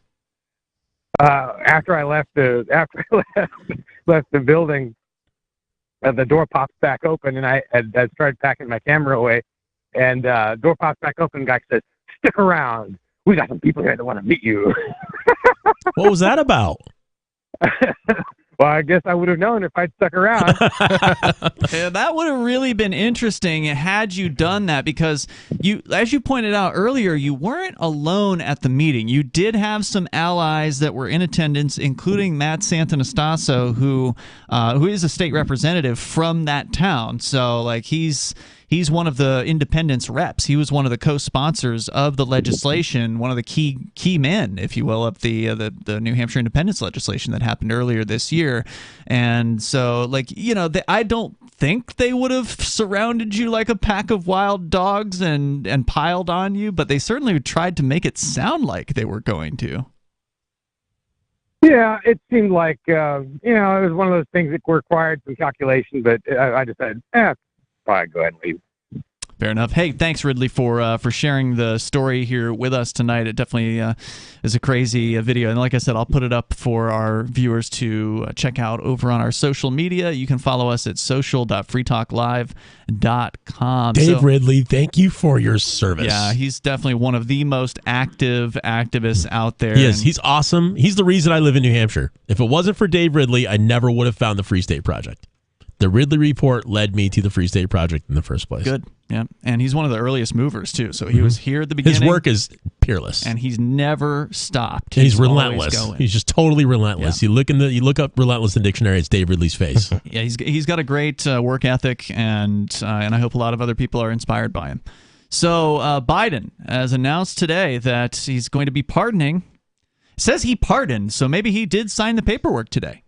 After I left the building, the door pops back open, and I started packing my camera away, and door pops back open, and the guy says, "Stick around. We got some people here that want to meet you." What was that about? Well, I guess I would have known if I'd stuck around. Yeah, that would have really been interesting had you done that, because as you pointed out earlier, you weren't alone at the meeting. You did have some allies that were in attendance, including Matt Santanastasso, who is a state representative from that town. So, he's one of the independence reps. He was one of the co-sponsors of the legislation, one of the key men, if you will, of the New Hampshire independence legislation that happened earlier this year. And so, I don't think they would have surrounded you like a pack of wild dogs and piled on you, but they certainly tried to make it sound like they were going to. Yeah, it seemed like, it was one of those things that required some calculation, but I decided, probably go ahead and leave. Fair enough. Hey, thanks, Ridley, for sharing the story here with us tonight. It definitely is a crazy video. And like I said, I'll put it up for our viewers to check out over on our social media. You can follow us at social.freetalklive.com. Dave Ridley, thank you for your service. Yeah, he's definitely one of the most active activists out there. He is. He's awesome. He's the reason I live in New Hampshire. If it wasn't for Dave Ridley, I never would have found the Free State Project. The Ridley Report led me to the Free State Project in the first place. Good. Yeah. And he's one of the earliest movers, too. So he was here at the beginning. His work is peerless. And he's never stopped. He's relentless. He's just totally relentless. Yeah. You look up relentless in the dictionary, it's Dave Ridley's face. Yeah, he's got a great work ethic, and I hope a lot of other people are inspired by him. So Biden has announced today that he's going to be pardoning. It says he pardoned, so maybe he did sign the paperwork today.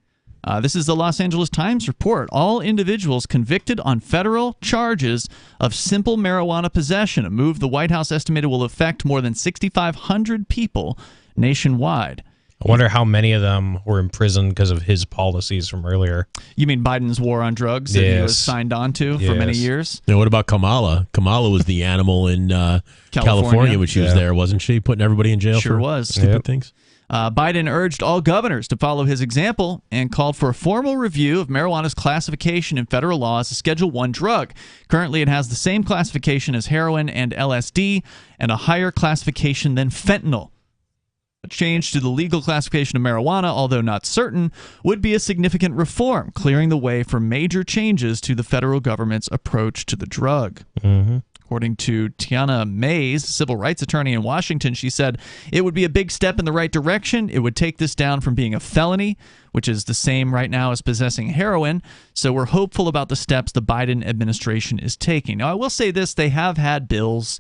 This is the Los Angeles Times report. All individuals convicted on federal charges of simple marijuana possession, a move the White House estimated will affect more than 6,500 people nationwide. I wonder how many of them were imprisoned because of his policies from earlier. You mean Biden's war on drugs that he was signed on to for many years? Now, what about Kamala? Kamala was the animal in California when she was there, wasn't she? Putting everybody in jail for stupid things. Biden urged all governors to follow his example and called for a formal review of marijuana's classification in federal law as a Schedule I drug. Currently, it has the same classification as heroin and LSD and a higher classification than fentanyl. A change to the legal classification of marijuana, although not certain, would be a significant reform, clearing the way for major changes to the federal government's approach to the drug. According to Tiana Mays, civil rights attorney in Washington, she said, it would be a big step in the right direction. It would take this down from being a felony, which is the same right now as possessing heroin. So we're hopeful about the steps the Biden administration is taking. Now, I will say this. They have had bills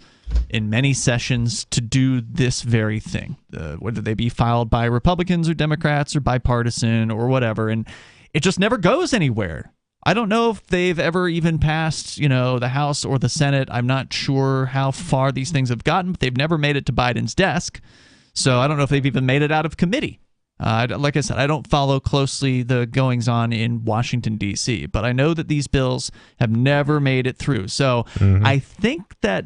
in many sessions to do this very thing, whether they be filed by Republicans or Democrats or bipartisan or whatever. And it just never goes anywhere. I don't know if they've ever even passed, the House or the Senate. I'm not sure how far these things have gotten, but they've never made it to Biden's desk. So I don't know if they've even made it out of committee. Like I said, I don't follow closely the goings-on in Washington, D.C., but I know that these bills have never made it through. So I think that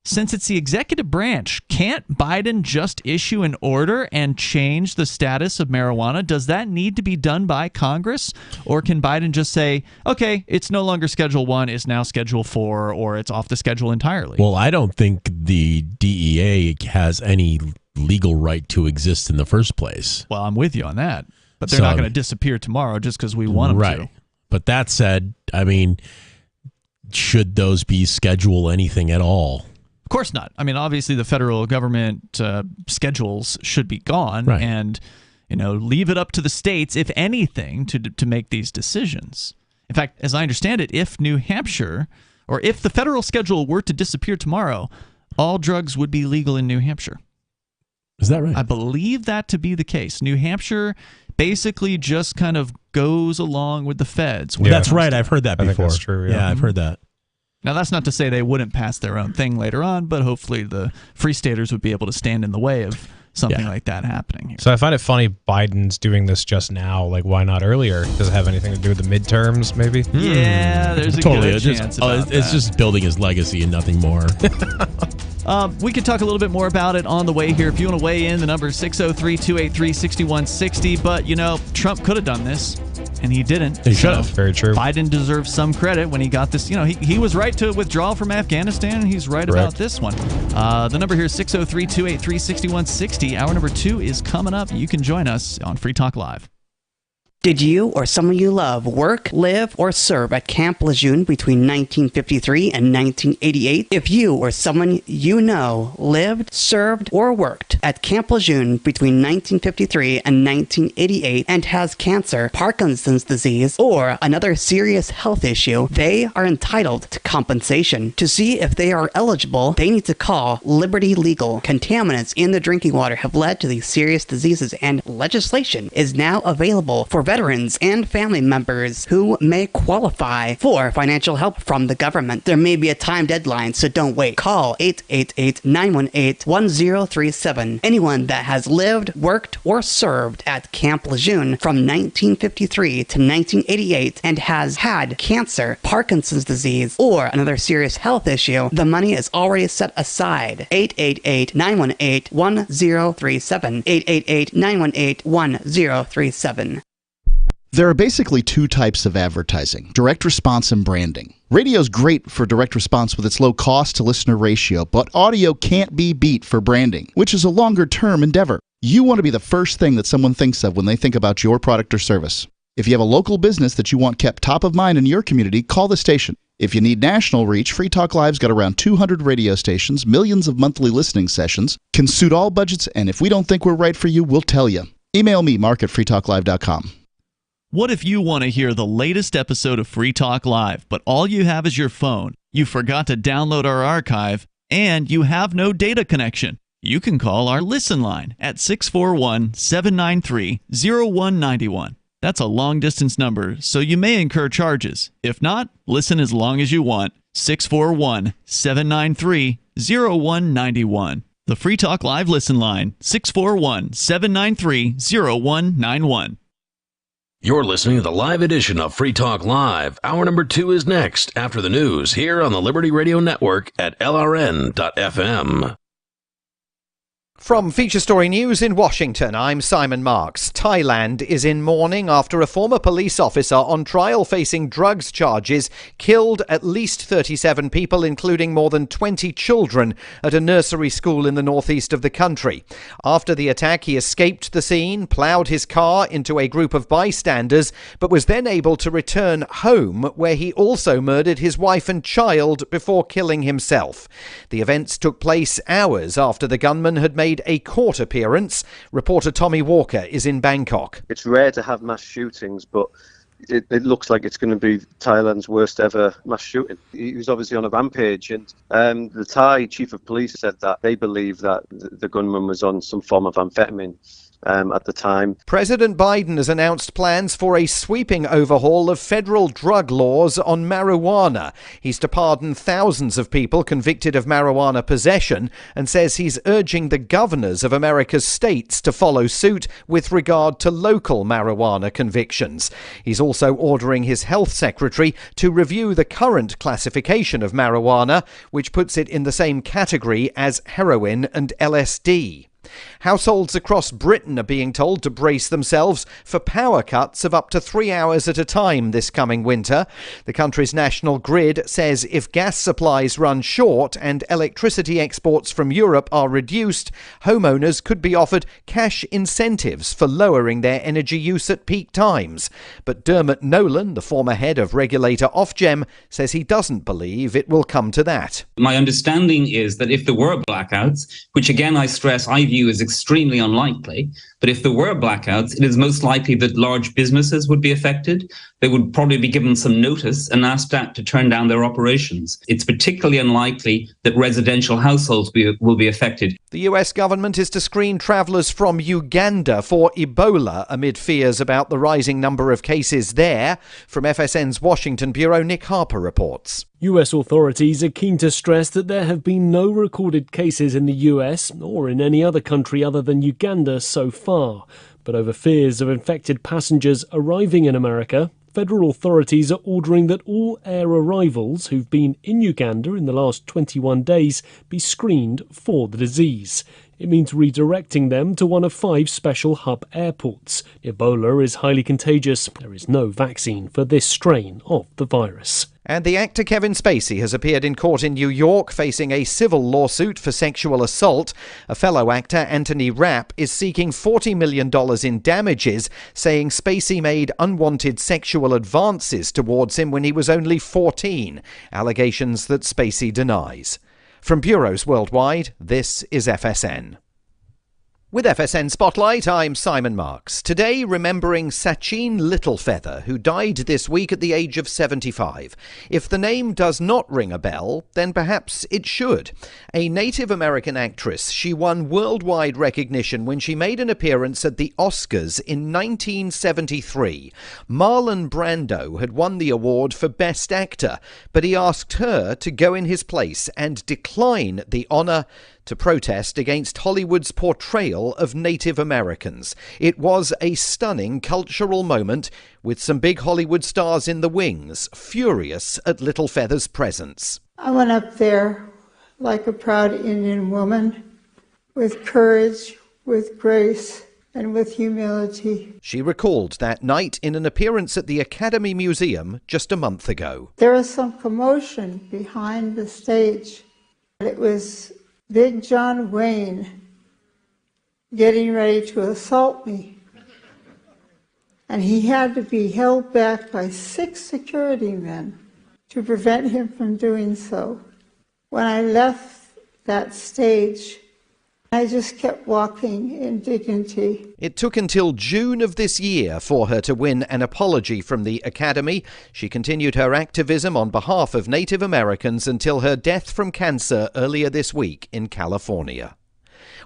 since it's the executive branch, can't Biden just issue an order and change the status of marijuana? Does that need to be done by Congress? Or can Biden just say, okay, it's no longer Schedule I, it's now Schedule 4, or it's off the schedule entirely? Well, I don't think the DEA has any legal right to exist in the first place. Well, I'm with you on that. But they're not going to disappear tomorrow just because we want them to. But that said, I mean, should those be Schedule anything at all? Of course not. I mean, obviously the federal government schedules should be gone, and leave it up to the states, if anything, to make these decisions. In fact, as I understand it, if New Hampshire, or if the federal schedule were to disappear tomorrow, all drugs would be legal in New Hampshire. Is that right? I believe that to be the case. New Hampshire basically just kind of goes along with the feds. That's right. I've heard that before. I think that's true. Yeah, I've heard that. Now, that's not to say they wouldn't pass their own thing later on, but hopefully the Free Staters would be able to stand in the way of something like that happening here. So I find it funny Biden's doing this just now. Like, why not earlier? Does it have anything to do with the midterms, maybe? Yeah, there's a good chance about that. It's just building his legacy and nothing more. We could talk a little bit more about it on the way here. If you want to weigh in, the number is 603-283-6160. But, Trump could have done this, and he didn't. He should have. Very true. Biden deserves some credit when he got this. He was right to withdraw from Afghanistan, and he's right about this one. The number here is 603-283-6160. Hour number 2 is coming up. You can join us on Free Talk Live. Did you or someone you love work, live, or serve at Camp Lejeune between 1953 and 1988? If you or someone you know lived, served, or worked at Camp Lejeune between 1953 and 1988 and has cancer, Parkinson's disease, or another serious health issue, they are entitled to compensation. To see if they are eligible, they need to call Liberty Legal. Contaminants in the drinking water have led to these serious diseases, and legislation is now available for veterans and family members who may qualify for financial help from the government. There may be a time deadline, so don't wait. Call 888-918-1037. Anyone that has lived, worked, or served at Camp Lejeune from 1953 to 1988 and has had cancer, Parkinson's disease, or another serious health issue, the money is already set aside. 888-918-1037. 888-918-1037. There are basically two types of advertising, direct response and branding. Radio's great for direct response with its low cost to listener ratio, but audio can't be beat for branding, which is a longer term endeavor. You want to be the first thing that someone thinks of when they think about your product or service. If you have a local business that you want kept top of mind in your community, call the station. If you need national reach, Free Talk Live's got around 200 radio stations, millions of monthly listening sessions, can suit all budgets, and if we don't think we're right for you, we'll tell you. Email me, mark@freetalklive.com. What if you want to hear the latest episode of Free Talk Live, but all you have is your phone, you forgot to download our archive, and you have no data connection? You can call our Listen line at 641-793-0191. That's a long-distance number, so you may incur charges. If not, listen as long as you want. 641-793-0191. The Free Talk Live listen line, 641-793-0191. You're listening to the live edition of Free Talk Live. Hour number 2 is next after the news here on the Liberty Radio Network at LRN.FM. From Feature Story News in Washington, I'm Simon Marks. Thailand is in mourning after a former police officer on trial facing drugs charges killed at least 37 people, including more than 20 children, at a nursery school in the northeast of the country. After the attack, he escaped the scene, ploughed his car into a group of bystanders, but was then able to return home, where he also murdered his wife and child before killing himself. The events took place hours after the gunman had made a court appearance. Reporter Tommy Walker is in Bangkok. It's rare to have mass shootings, but it looks like it's going to be Thailand's worst ever mass shooting. He was obviously on a rampage, and the Thai chief of police said that they believe that the gunman was on some form of amphetamine at the time. President Biden has announced plans for a sweeping overhaul of federal drug laws on marijuana. He's to pardon thousands of people convicted of marijuana possession, and says he's urging the governors of America's states to follow suit with regard to local marijuana convictions. He's also ordering his health secretary to review the current classification of marijuana, which puts it in the same category as heroin and LSD. Households across Britain are being told to brace themselves for power cuts of up to 3 hours at a time this coming winter. The country's national grid says if gas supplies run short and electricity exports from Europe are reduced, homeowners could be offered cash incentives for lowering their energy use at peak times. But Dermot Nolan, the former head of regulator Ofgem, says he doesn't believe it will come to that. My understanding is that if there were blackouts, which again I stress I view as extremely unlikely, but if there were blackouts, it is most likely that large businesses would be affected. They would probably be given some notice and asked to turn down their operations. It's particularly unlikely that residential households will be affected. The US government is to screen travellers from Uganda for Ebola amid fears about the rising number of cases there. From FSN's Washington Bureau, Nick Harper reports. US authorities are keen to stress that there have been no recorded cases in the US or in any other country other than Uganda so far. But over fears of infected passengers arriving in America, federal authorities are ordering that all air arrivals who've been in Uganda in the last 21 days be screened for the disease. It means redirecting them to one of 5 special hub airports. Ebola is highly contagious. There is no vaccine for this strain of the virus. And the actor Kevin Spacey has appeared in court in New York facing a civil lawsuit for sexual assault. A fellow actor, Anthony Rapp, is seeking $40 million in damages, saying Spacey made unwanted sexual advances towards him when he was only 14, allegations that Spacey denies. From bureaus worldwide, this is FSN. With FSN Spotlight, I'm Simon Marks. Today, remembering Sachin Littlefeather, who died this week at the age of 75. If the name does not ring a bell, then perhaps it should. A Native American actress, she won worldwide recognition when she made an appearance at the Oscars in 1973. Marlon Brando had won the award for Best Actor, but he asked her to go in his place and decline the honour to protest against Hollywood's portrayal of Native Americans. It was a stunning cultural moment, with some big Hollywood stars in the wings, furious at Littlefeather's presence. I went up there like a proud Indian woman, with courage, with grace, and with humility. She recalled that night in an appearance at the Academy Museum just a month ago. There was some commotion behind the stage. It was Big John Wayne getting ready to assault me. And he had to be held back by 6 security men to prevent him from doing so. When I left that stage, I just kept walking in dignity. It took until June of this year for her to win an apology from the Academy. She continued her activism on behalf of Native Americans until her death from cancer earlier this week in California.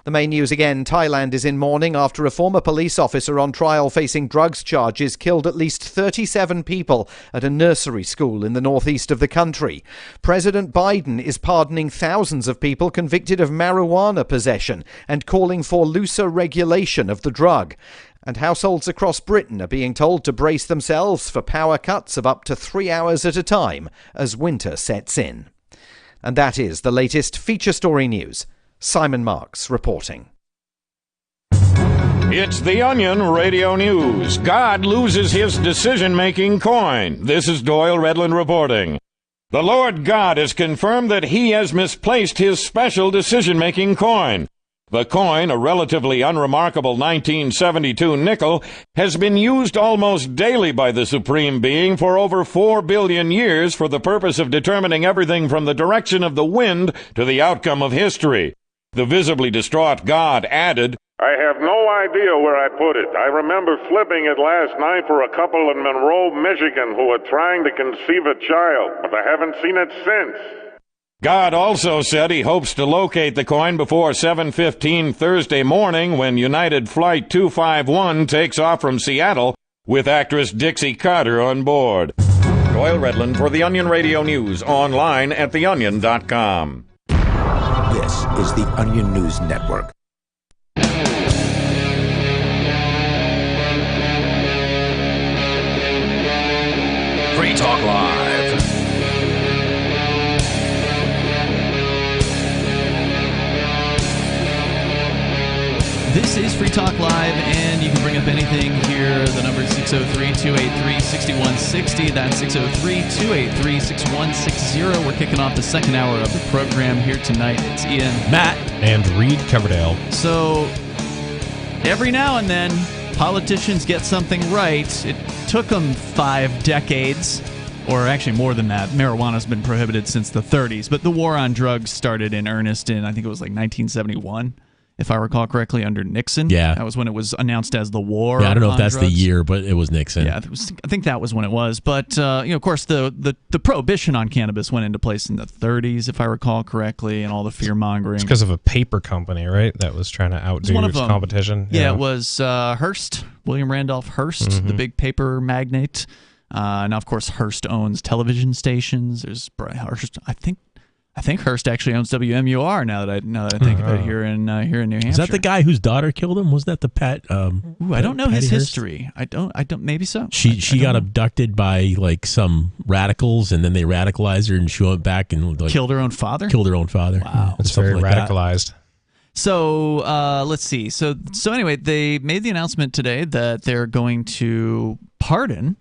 The main news again, Thailand is in mourning after a former police officer on trial facing drugs charges killed at least 37 people at a nursery school in the northeast of the country. President Biden is pardoning thousands of people convicted of marijuana possession and calling for looser regulation of the drug. And households across Britain are being told to brace themselves for power cuts of up to 3 hours at a time as winter sets in. And that is the latest feature story news. Simon Marks reporting. It's The Onion Radio News. God loses his decision-making coin. This is Doyle Redland reporting. The Lord God has confirmed that he has misplaced his special decision-making coin. The coin, a relatively unremarkable 1972 nickel, has been used almost daily by the Supreme Being for over 4 billion years for the purpose of determining everything from the direction of the wind to the outcome of history. The visibly distraught God added, I have no idea where I put it. I remember flipping it last night for a couple in Monroe, Michigan who were trying to conceive a child, but I haven't seen it since. God also said he hopes to locate the coin before 7:15 Thursday morning when United Flight 251 takes off from Seattle with actress Dixie Carter on board. Doyle Redland for The Onion Radio News, online at theonion.com. This is the Onion News Network. Free Talk Live. This is Free Talk Live, and you can bring up anything here. The number is 603-283-6160. That's 603-283-6160. We're kicking off the second hour of the program here tonight. It's Ian, Matt, and Reed Coverdale. So every now and then, politicians get something right. It took them 5 decades, or actually more than that. Marijuana's been prohibited since the 30s, but the war on drugs started in earnest in, I think it was like 1971. If I recall correctly, under Nixon. Yeah. That was when it was announced as the war. Yeah, I don't know if that's drugs. the year, but it was Nixon. Yeah, I think that was when it was. But, of course, the prohibition on cannabis went into place in the 30s, if I recall correctly, and all the fear-mongering. It's because of a paper company, right, that was trying to outdo its competition? Yeah, it was Hearst, William Randolph Hearst, the big paper magnate. Now, of course, Hearst owns television stations. There's Hearst, I think Hearst actually owns WMUR. Now that I think of it, here in New Hampshire. Is that the guy whose daughter killed him? Was that the Pat? Ooh, I don't know his history. I don't. Maybe so. She got abducted by like some radicals, and then they radicalized her, and she went back and like killed her own father. Wow, that's very radicalized. So let's see. So anyway, they made the announcement today that they're going to pardon.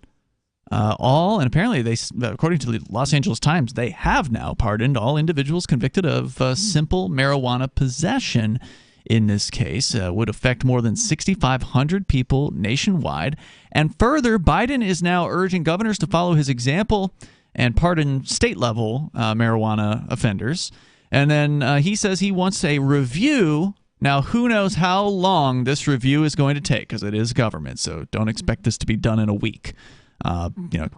And apparently, according to the Los Angeles Times, they have now pardoned all individuals convicted of simple marijuana possession. In this case, would affect more than 6,500 people nationwide. And further, Biden is now urging governors to follow his example and pardon state-level marijuana offenders. And then he says he wants a review. Now, who knows how long this review is going to take, because it is government, so don't expect this to be done in a week.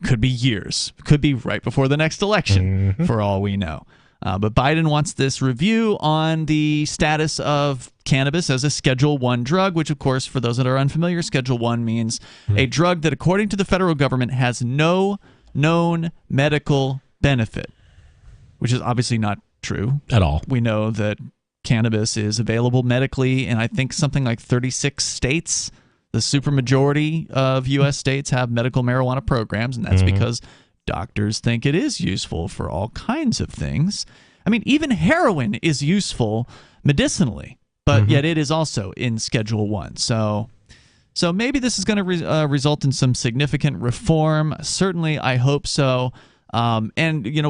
Could be years. Could be right before the next election, for all we know. But Biden wants this review on the status of cannabis as a Schedule I drug, which, of course, for those that are unfamiliar, Schedule I means a drug that, according to the federal government, has no known medical benefit, which is obviously not true at all. We know that cannabis is available medically in, I think, something like 36 states. The supermajority of U.S. states have medical marijuana programs, and that's because doctors think it is useful for all kinds of things. I mean, even heroin is useful medicinally, but yet it is also in Schedule I. So maybe this is going to result in some significant reform. Certainly, I hope so. And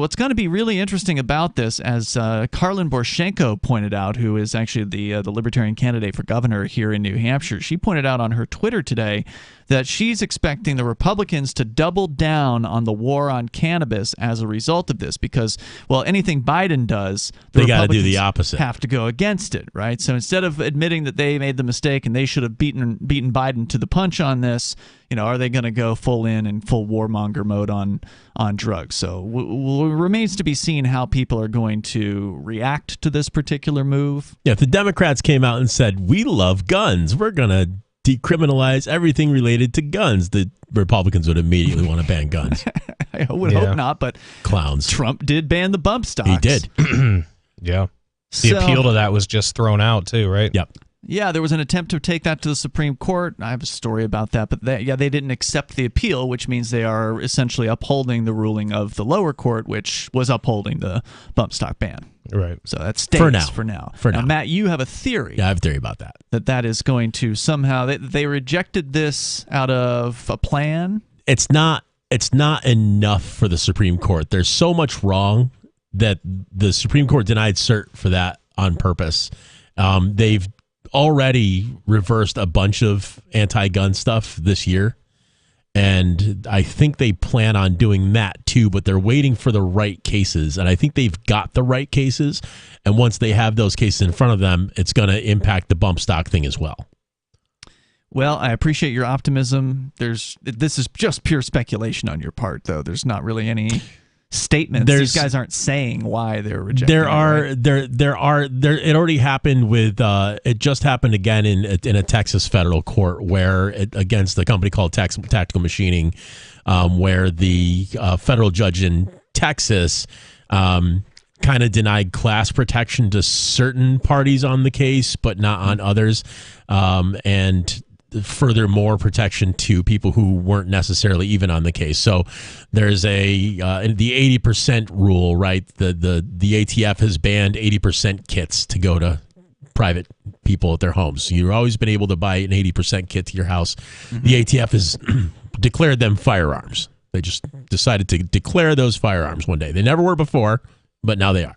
what's going to be really interesting about this, as Karlin Borchenko pointed out, who is actually the Libertarian candidate for governor here in New Hampshire, she pointed out on her Twitter today that she's expecting the Republicans to double down on the war on cannabis as a result of this because, well, anything Biden does, they got to do the opposite. Have to go against it, right? So instead of admitting that they made the mistake and they should have beaten Biden to the punch on this, are they going to go full warmonger mode on drugs? So it remains to be seen how people are going to react to this particular move. Yeah, if the Democrats came out and said, we love guns, we're going to decriminalize everything related to guns, the Republicans would immediately want to ban guns. I would hope not, but clowns. Trump did ban the bump stocks. He did. Yeah. The appeal to that was just thrown out too, right? Yep. Yeah, there was an attempt to take that to the Supreme Court. I have a story about that, but they didn't accept the appeal, which means they are essentially upholding the ruling of the lower court, which was upholding the bump stock ban. Right. So that stays for now. Now, Matt, you have a theory. Yeah, I have a theory about that. That is going to somehow they rejected this out of a plan. It's not enough for the Supreme Court. There's so much wrong that the Supreme Court denied cert for that on purpose. They've already reversed a bunch of anti-gun stuff this year, and I think they plan on doing that too, but they're waiting for the right cases, and I think they've got the right cases, and once they have those cases in front of them, it's going to impact the bump stock thing as well. Well, I appreciate your optimism. This is just pure speculation on your part, though. There's not really any statements. These guys aren't saying why they're rejecting. There are. It already happened with. It just happened again in a Texas federal court where against a company called Tactical Machining, where the federal judge in Texas kind of denied class protection to certain parties on the case, but not on others, and furthermore protection to people who weren't necessarily even on the case. So there's the 80% rule, right? The ATF has banned 80% kits to go to private people at their homes. You've always been able to buy an 80% kit to your house. Mm-hmm. The ATF has declared them firearms. They just decided to declare those firearms one day. They never were before, but now they are.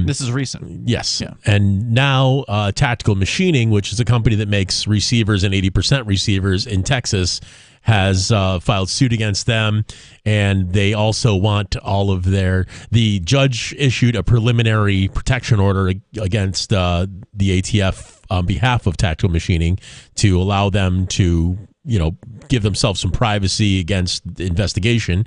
This is recent. Yes. Yeah. And now Tactical Machining, which is a company that makes receivers and 80% receivers in Texas, has filed suit against them. And they also want all of the judge issued a preliminary protection order against the ATF on behalf of Tactical Machining to allow them to give themselves some privacy against the investigation.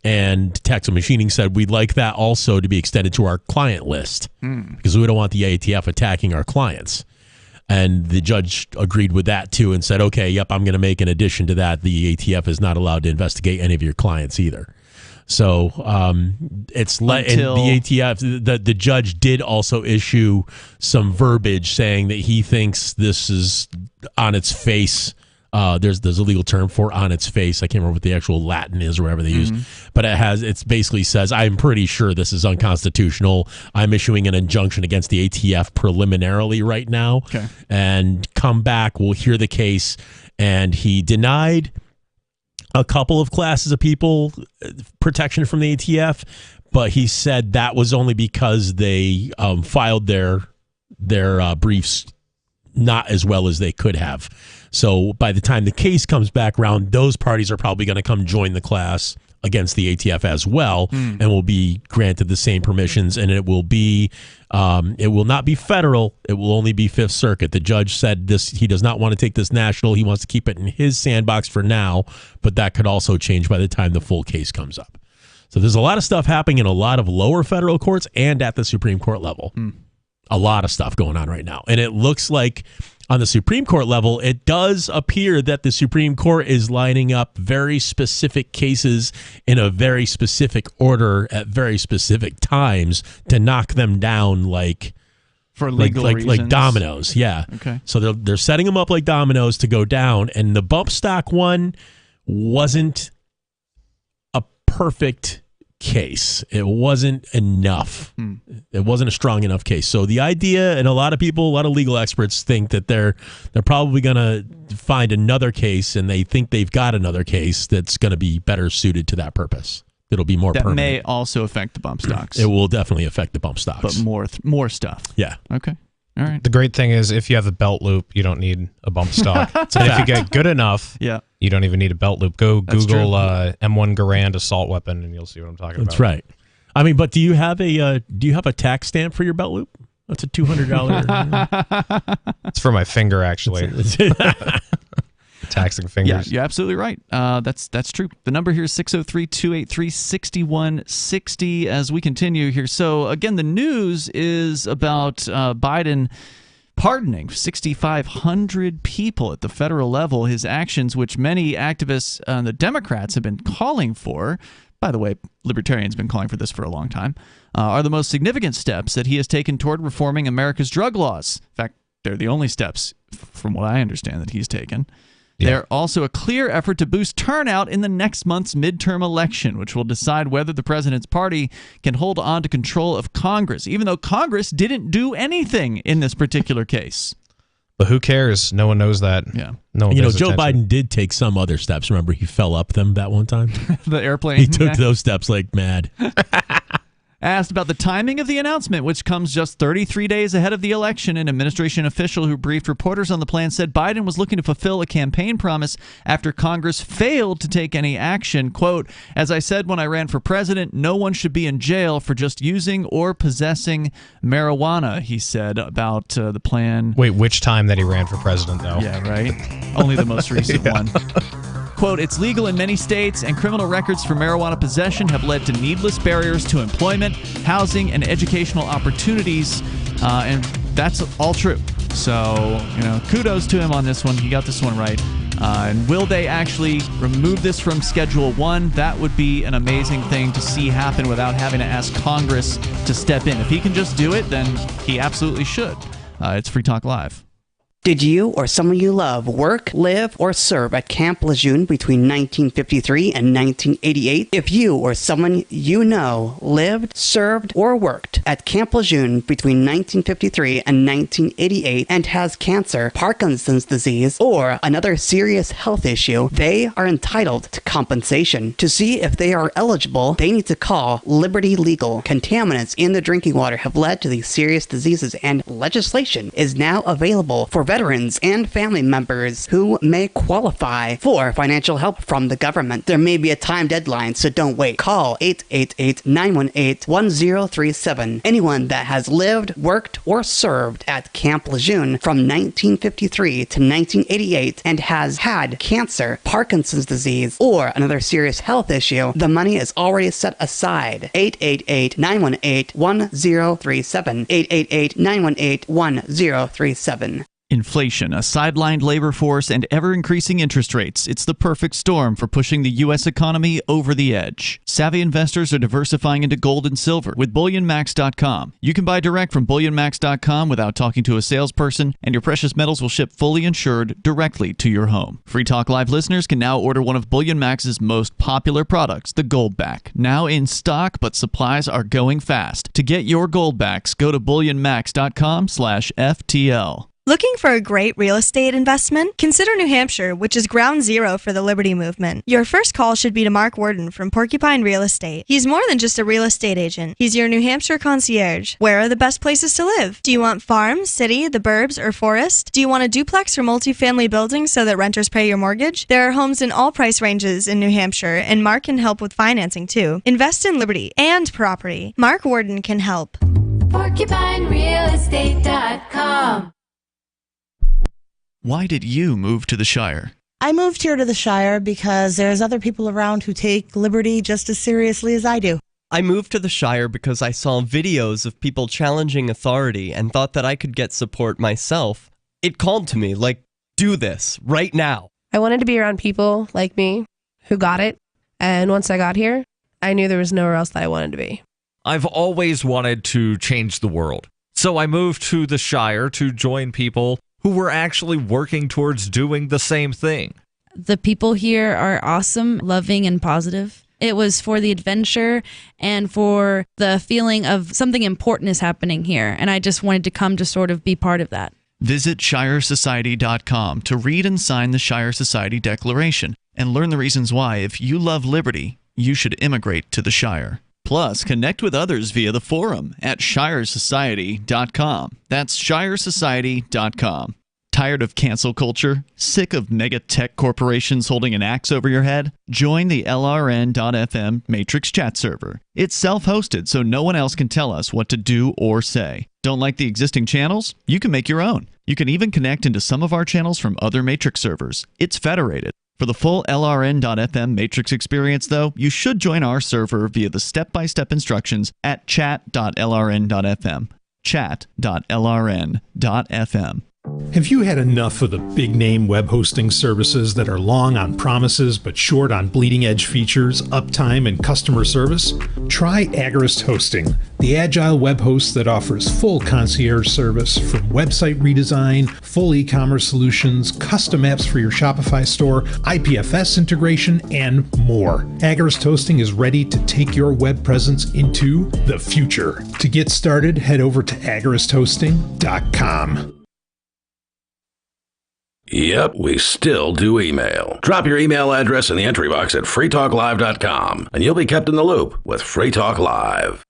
And Tactical Machining said, we'd like that also to be extended to our client list because we don't want the ATF attacking our clients. And the judge agreed with that too and said, okay, yep, I'm going to make an addition to that. The ATF is not allowed to investigate any of your clients either. So it's and the ATF, the judge did also issue some verbiage saying that he thinks this is on its face. There's a legal term for on its face. I can't remember what the actual Latin is or whatever they use, but it basically says, I'm pretty sure this is unconstitutional. I'm issuing an injunction against the ATF preliminarily right now, and come back. We'll hear the case. And he denied a couple of classes of people protection from the ATF, but he said that was only because they filed their briefs not as well as they could have. So by the time the case comes back around, those parties are probably going to come join the class against the ATF as well, and will be granted the same permissions. And it will not be federal. It will only be Fifth Circuit. The judge said he does not want to take this national. He wants to keep it in his sandbox for now, but that could also change by the time the full case comes up. So there's a lot of stuff happening in a lot of lower federal courts and at the Supreme Court level. A lot of stuff going on right now. And it looks like on the Supreme Court level, it does appear that the Supreme Court is lining up very specific cases in a very specific order at very specific times to knock them down for legal reasons. Like dominoes. Yeah. Okay. So they're setting them up like dominoes to go down. And the bump stock one wasn't a perfect case. It wasn't enough. It wasn't a strong enough case. So the idea, and a lot of legal experts think that they're probably going to find another case, and they think they've got another case that's going to be better suited to that purpose. It'll be more permanent. That may also affect the bump stocks. It will definitely affect the bump stocks. But more stuff. Yeah. Okay. All right. The great thing is if you have a belt loop, you don't need a bump stock. And if you get good enough, you don't even need a belt loop. Go Google M1 Garand assault weapon, and you'll see what I'm talking about. That's right. I mean, but do you have a tax stamp for your belt loop? That's a $200. It's for my finger, actually. Taxing fingers. Yeah, you're absolutely right. That's true. The number here is 603-283-6160 as we continue here. So, again, the news is about Biden pardoning 6,500 people at the federal level. His actions, which many activists and the Democrats have been calling for, by the way, libertarians have been calling for this for a long time, are the most significant steps that he has taken toward reforming America's drug laws. In fact, they're the only steps, from what I understand, that he's taken. They're also a clear effort to boost turnout in the next month's midterm election, which will decide whether the president's party can hold on to control of Congress, even though Congress didn't do anything in this particular case. But who cares? No one knows that. Yeah. No one Joe Biden did take some other steps. Remember, he fell up them that one time? The airplane. He took those steps like mad. Asked about the timing of the announcement, which comes just 33 days ahead of the election, an administration official who briefed reporters on the plan said Biden was looking to fulfill a campaign promise after Congress failed to take any action. Quote, "As I said when I ran for president, no one should be in jail for just using or possessing marijuana," he said about the plan. Wait, which time that he ran for president, though? Yeah, right? Only the most recent one. Quote, "It's legal in many states, and criminal records for marijuana possession have led to needless barriers to employment, housing, and educational opportunities." And that's all true. So, kudos to him on this one. He got this one right. And will they actually remove this from Schedule 1? That would be an amazing thing to see happen without having to ask Congress to step in. If he can just do it, then he absolutely should. It's Free Talk Live. Did you or someone you love work, live, or serve at Camp Lejeune between 1953 and 1988? If you or someone you know lived, served, or worked at Camp Lejeune between 1953 and 1988 and has cancer, Parkinson's disease, or another serious health issue, they are entitled to compensation. To see if they are eligible, they need to call Liberty Legal. Contaminants in the drinking water have led to these serious diseases, and legislation is now available for veterans and family members who may qualify for financial help from the government. There may be a time deadline, so don't wait. Call 888-918-1037. Anyone that has lived, worked, or served at Camp Lejeune from 1953 to 1988 and has had cancer, Parkinson's disease, or another serious health issue, the money is already set aside. 888-918-1037. 888-918-1037. Inflation, a sidelined labor force, and ever-increasing interest rates. It's the perfect storm for pushing the U.S. economy over the edge. Savvy investors are diversifying into gold and silver with BullionMax.com. You can buy direct from BullionMax.com without talking to a salesperson, and your precious metals will ship fully insured directly to your home. Free Talk Live listeners can now order one of BullionMax's most popular products, the Goldback. Now in stock, but supplies are going fast. To get your Goldbacks, go to BullionMax.com/FTL. Looking for a great real estate investment? Consider New Hampshire, which is ground zero for the Liberty Movement. Your first call should be to Mark Worden from Porcupine Real Estate. He's more than just a real estate agent. He's your New Hampshire concierge. Where are the best places to live? Do you want farm, city, the burbs, or forest? Do you want a duplex or multifamily building so that renters pay your mortgage? There are homes in all price ranges in New Hampshire, and Mark can help with financing too. Invest in liberty and property. Mark Worden can help. PorcupineRealEstate.com. Why did you move to the Shire? I moved here to the Shire because there's other people around who take liberty just as seriously as I do. I moved to the Shire because I saw videos of people challenging authority and thought that I could get support myself. It called to me, like, do this, right now. I wanted to be around people like me who got it, and once I got here, I knew there was nowhere else that I wanted to be. I've always wanted to change the world, so I moved to the Shire to join people who were actually working towards doing the same thing. The people here are awesome, loving, and positive. It was for the adventure and for the feeling of something important is happening here, and I just wanted to come to sort of be part of that. Visit ShireSociety.com to read and sign the Shire Society Declaration and learn the reasons why, if you love liberty, you should immigrate to the Shire. Plus, connect with others via the forum at shiresociety.com. That's shiresociety.com. Tired of cancel culture? Sick of mega tech corporations holding an axe over your head? Join the LRN.FM Matrix chat server. It's self-hosted, so no one else can tell us what to do or say. Don't like the existing channels? You can make your own. You can even connect into some of our channels from other Matrix servers. It's federated. For the full LRN.FM Matrix experience, though, you should join our server via the step-by-step instructions at chat.lrn.fm. Chat.lrn.fm. Have you had enough of the big-name web hosting services that are long on promises but short on bleeding-edge features, uptime, and customer service? Try Agorist Hosting, the agile web host that offers full concierge service from website redesign, full e-commerce solutions, custom apps for your Shopify store, IPFS integration, and more. Agorist Hosting is ready to take your web presence into the future. To get started, head over to agoristhosting.com. Yep, we still do email. Drop your email address in the entry box at freetalklive.com, and you'll be kept in the loop with Free Talk Live.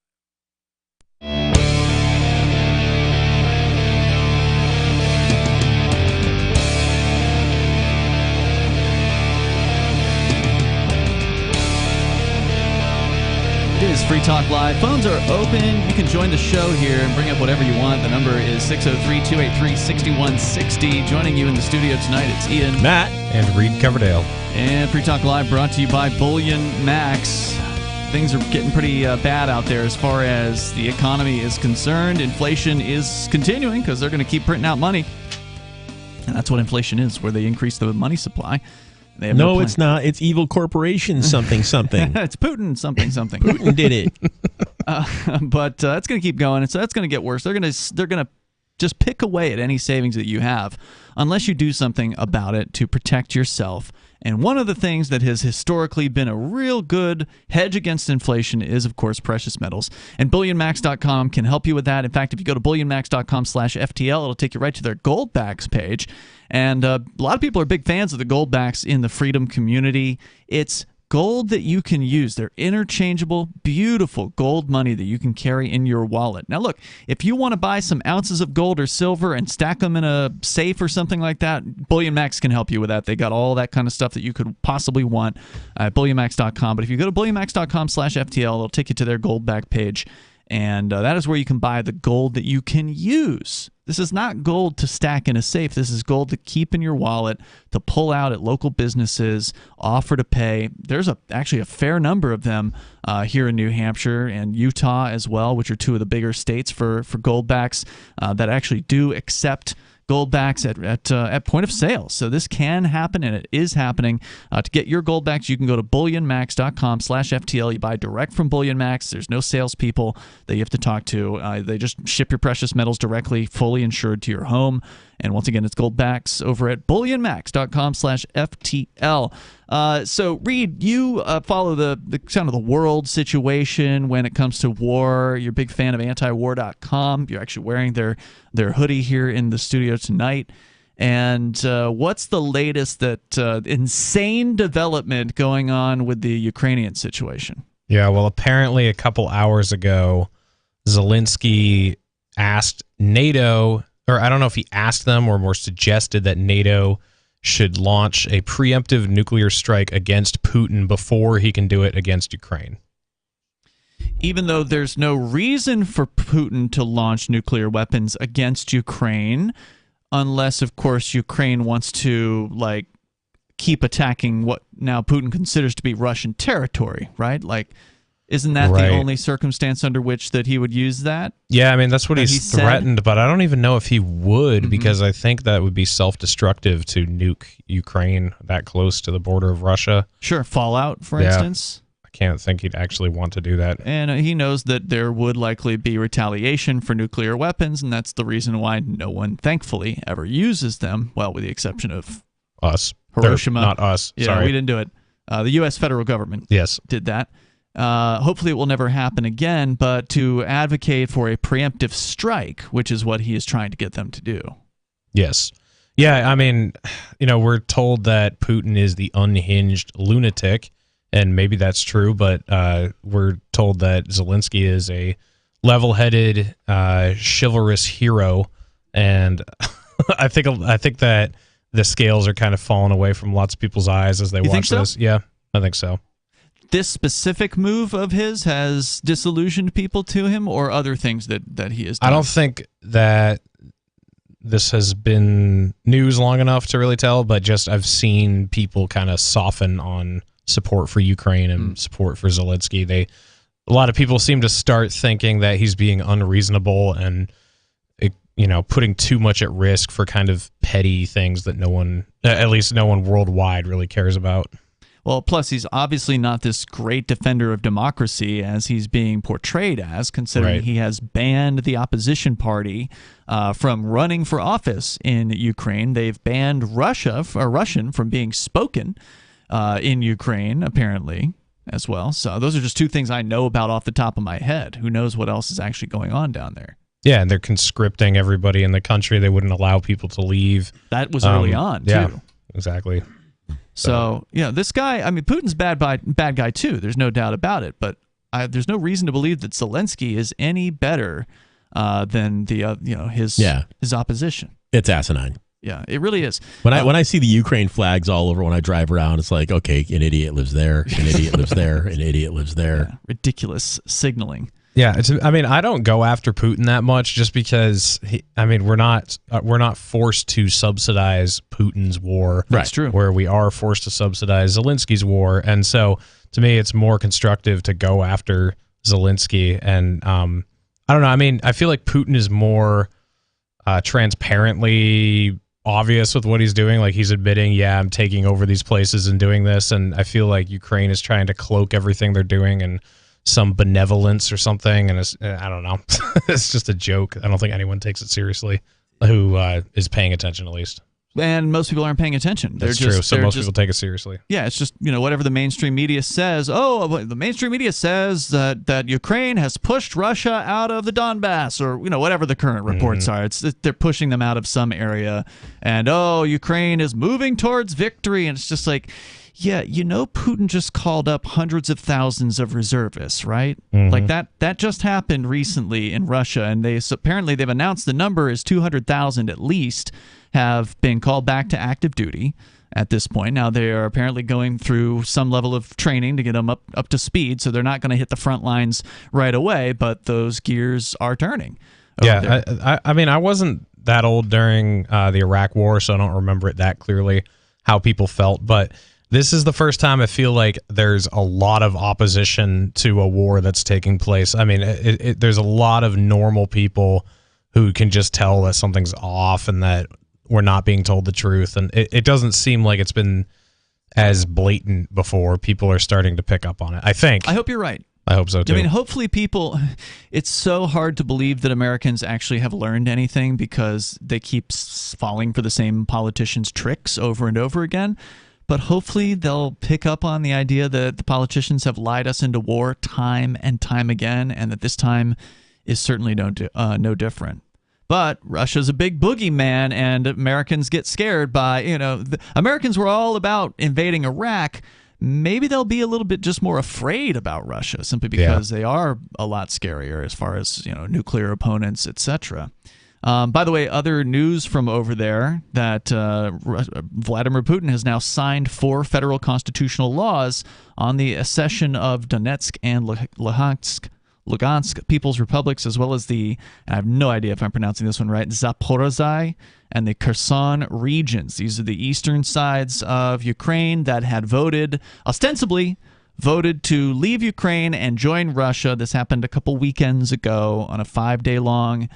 It is Free Talk Live. Phones are open. You can join the show here and bring up whatever you want. The number is 603-283-6160. Joining you in the studio tonight, it's Ian, Matt, and Reed Coverdale. And Free Talk Live brought to you by Bullion Max. Things are getting pretty bad out there as far as the economy is concerned. Inflation is continuing because they're going to keep printing out money. And that's what inflation is, where they increase the money supply. No, it's not. It's evil corporation something something. It's Putin something something. Putin did it. But that's going to keep going, and so that's going to get worse. They're going to just pick away at any savings that you have unless you do something about it to protect yourself. And one of the things that has historically been a real good hedge against inflation is, of course, precious metals. And BullionMax.com can help you with that. In fact, if you go to BullionMax.com/FTL, it'll take you right to their Goldbacks page. And a lot of people are big fans of the Goldbacks in the Freedom community. It's gold that you can use. They're interchangeable, beautiful gold money that you can carry in your wallet. Now, look, if you want to buy some ounces of gold or silver and stack them in a safe or something like that, Bullion Max can help you with that. They got all that kind of stuff that you could possibly want at BullionMax.com. But if you go to BullionMax.com/FTL, it'll take you to their Goldback page. And that is where you can buy the gold that you can use. This is not gold to stack in a safe. This is gold to keep in your wallet, to pull out at local businesses, offer to pay. There's actually a fair number of them here in New Hampshire and Utah as well, which are two of the bigger states for Goldbacks that actually do accept Goldbacks at point of sale. So this can happen, and it is happening. To get your Goldbacks, you can go to BullionMax.com/FTL. You buy direct from Bullion Max. There's no salespeople that you have to talk to. They just ship your precious metals directly, fully insured to your home. And once again, it's Goldbacks over at BullionMax.com/FTL. So, Reed, you follow the kind of the world situation when it comes to war. You're a big fan of antiwar.com. You're actually wearing their hoodie here in the studio tonight. And what's the latest insane development going on with the Ukrainian situation? Yeah, well, apparently a couple hours ago, Zelensky asked NATO, or I don't know if he asked them or more suggested that NATO should launch a preemptive nuclear strike against Putin before he can do it against Ukraine. Even though there's no reason for Putin to launch nuclear weapons against Ukraine, unless, of course, Ukraine wants to, keep attacking what now Putin considers to be Russian territory, right? Isn't that the only circumstance under which that he would use that? Yeah, I mean, that's what he's threatened, but I don't even know if he would, because I think that would be self-destructive to nuke Ukraine that close to the border of Russia. Sure, Fallout, for instance. I can't think he'd actually want to do that. And he knows that there would likely be retaliation for nuclear weapons, and that's the reason why no one, thankfully, ever uses them, well, with the exception of us. Hiroshima. Not us, yeah, sorry. We didn't do it. The U.S. federal government did that. Hopefully it will never happen again, but to advocate for a preemptive strike, which is what he is trying to get them to do. Yes. Yeah, I mean, we're told that Putin is the unhinged lunatic, and maybe that's true, but we're told that Zelensky is a level-headed, chivalrous hero, and I think that the scales are kind of falling away from lots of people's eyes as they watch this. Yeah, I think so. This specific move of his has disillusioned people to him, or other things that he has done? I don't think that this has been news long enough to really tell, but just I've seen people kind of soften on support for Ukraine and support for Zelensky. A lot of people seem to start thinking that he's being unreasonable and putting too much at risk for kind of petty things that at least no one worldwide really cares about. Well, plus he's obviously not this great defender of democracy as he's being portrayed as, considering he has banned the opposition party from running for office in Ukraine. They've banned Russian from being spoken in Ukraine, apparently, as well. So those are just two things I know about off the top of my head. Who knows what else is actually going on down there? Yeah, and they're conscripting everybody in the country. They wouldn't allow people to leave. That was early on, too. Yeah, exactly. So, this guy, I mean, Putin's bad guy, too. There's no doubt about it. But there's no reason to believe that Zelensky is any better than his opposition. It's asinine. Yeah, it really is. When I see the Ukraine flags all over when I drive around, it's like, okay, an idiot lives there, an idiot lives there, an idiot lives there. Yeah, ridiculous signaling. Yeah, I don't go after Putin that much just because we're not forced to subsidize Putin's war. That's true. Where we are forced to subsidize Zelensky's war, and so to me, it's more constructive to go after Zelensky. And I don't know. I mean, I feel like Putin is more transparently obvious with what he's doing. Like he's admitting, yeah, I'm taking over these places and doing this, and I feel like Ukraine is trying to cloak everything they're doing and some benevolence or something, and I don't know. It's just a joke. I don't think anyone takes it seriously who is paying attention, at least. And most people aren't paying attention. That's true. So most people take it seriously. Yeah, it's just, whatever the mainstream media says. Oh, the mainstream media says that Ukraine has pushed Russia out of the Donbass, or whatever the current reports are. They're pushing them out of some area, and Ukraine is moving towards victory, and it's just like, yeah, Putin just called up hundreds of thousands of reservists, right? Like that just happened recently in Russia, and apparently they've announced the number is 200,000 at least have been called back to active duty at this point. Now they are apparently going through some level of training to get them up to speed, so they're not going to hit the front lines right away, but those gears are turning. Yeah, I wasn't that old during the Iraq War, so I don't remember it that clearly how people felt, but this is the first time I feel like there's a lot of opposition to a war that's taking place. I mean, there's a lot of normal people who can just tell that something's off and that we're not being told the truth. And it doesn't seem like it's been as blatant before. People are starting to pick up on it, I think. I hope you're right. I hope so, too. I mean, hopefully it's so hard to believe that Americans actually have learned anything because they keep falling for the same politicians' tricks over and over again. But hopefully they'll pick up on the idea that the politicians have lied us into war time and time again, and that this time is certainly no different. But Russia's a big boogeyman, and Americans get scared by, Americans were all about invading Iraq. Maybe they'll be a little bit just more afraid about Russia simply because they are a lot scarier as far as, nuclear opponents, etc. By the way, other news from over there that Vladimir Putin has now signed 4 federal constitutional laws on the accession of Donetsk and Lugansk People's Republics, as well as and I have no idea if I'm pronouncing this one right, Zaporozhye and the Kherson regions. These are the eastern sides of Ukraine that had ostensibly voted to leave Ukraine and join Russia. This happened a couple weekends ago on a 5-day-long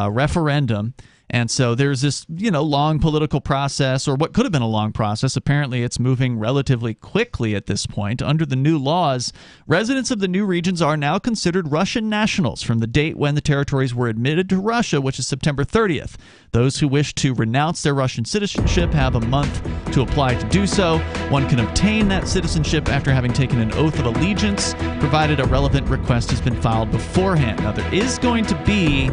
referendum. And so there's this, long political process, or what could have been a long process. Apparently, it's moving relatively quickly at this point. Under the new laws, residents of the new regions are now considered Russian nationals from the date when the territories were admitted to Russia, which is September 30th. Those who wish to renounce their Russian citizenship have a month to apply to do so. One can obtain that citizenship after having taken an oath of allegiance, provided a relevant request has been filed beforehand. Now, there is going to be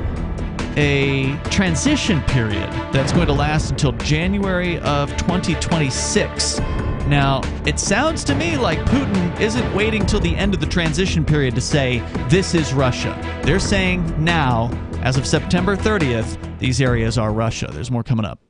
a transition period that's going to last until January of 2026. Now, it sounds to me like Putin isn't waiting till the end of the transition period to say, this is Russia. They're saying now, as of September 30th, these areas are Russia. There's more coming up.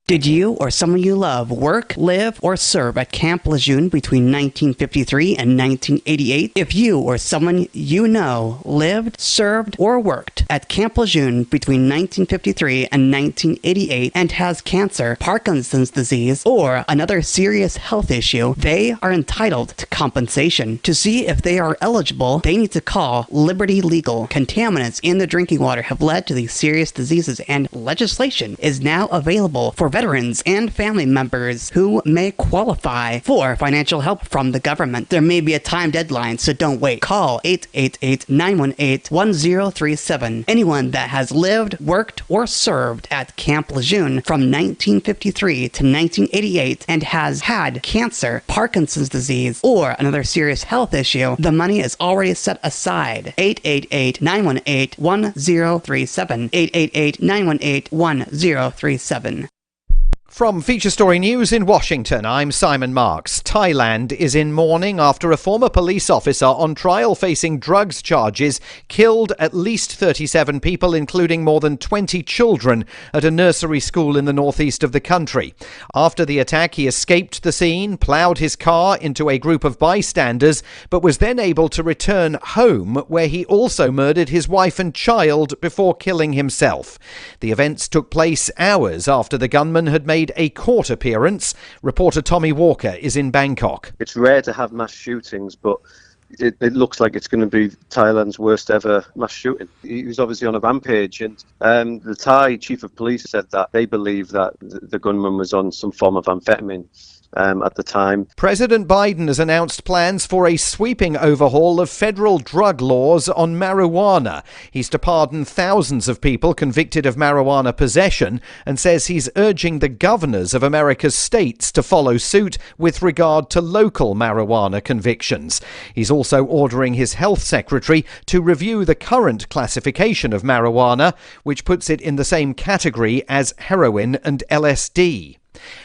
Did you or someone you love work, live, or serve at Camp Lejeune between 1953 and 1988? If you or someone you know lived, served, or worked at Camp Lejeune between 1953 and 1988 and has cancer, Parkinson's disease, or another serious health issue, they are entitled to compensation. To see if they are eligible, they need to call Liberty Legal. Contaminants in the drinking water have led to these serious diseases, and legislation is now available for veterans and family members who may qualify for financial help from the government. There may be a time deadline, so don't wait. Call 888-918-1037. Anyone that has lived, worked, or served at Camp Lejeune from 1953 to 1988 and has had cancer, Parkinson's disease, or another serious health issue, the money is already set aside. 888-918-1037. 888-918-1037. From Feature Story News in Washington, I'm Simon Marks. Thailand is in mourning after a former police officer on trial facing drugs charges killed at least 37 people, including more than 20 children, at a nursery school in the northeast of the country. After the attack, he escaped the scene, ploughed his car into a group of bystanders, but was then able to return home, where he also murdered his wife and child before killing himself. The events took place hours after the gunman had made a court appearance. Reporter Tommy Walker is in Bangkok. It's rare to have mass shootings, but it looks like it's going to be Thailand's worst ever mass shooting. He was obviously on a rampage, and the Thai chief of police said that they believe that the gunman was on some form of amphetamine at the time. President Biden has announced plans for a sweeping overhaul of federal drug laws on marijuana. He's to pardon thousands of people convicted of marijuana possession, and says he's urging the governors of America's states to follow suit with regard to local marijuana convictions. He's also ordering his health secretary to review the current classification of marijuana, which puts it in the same category as heroin and LSD.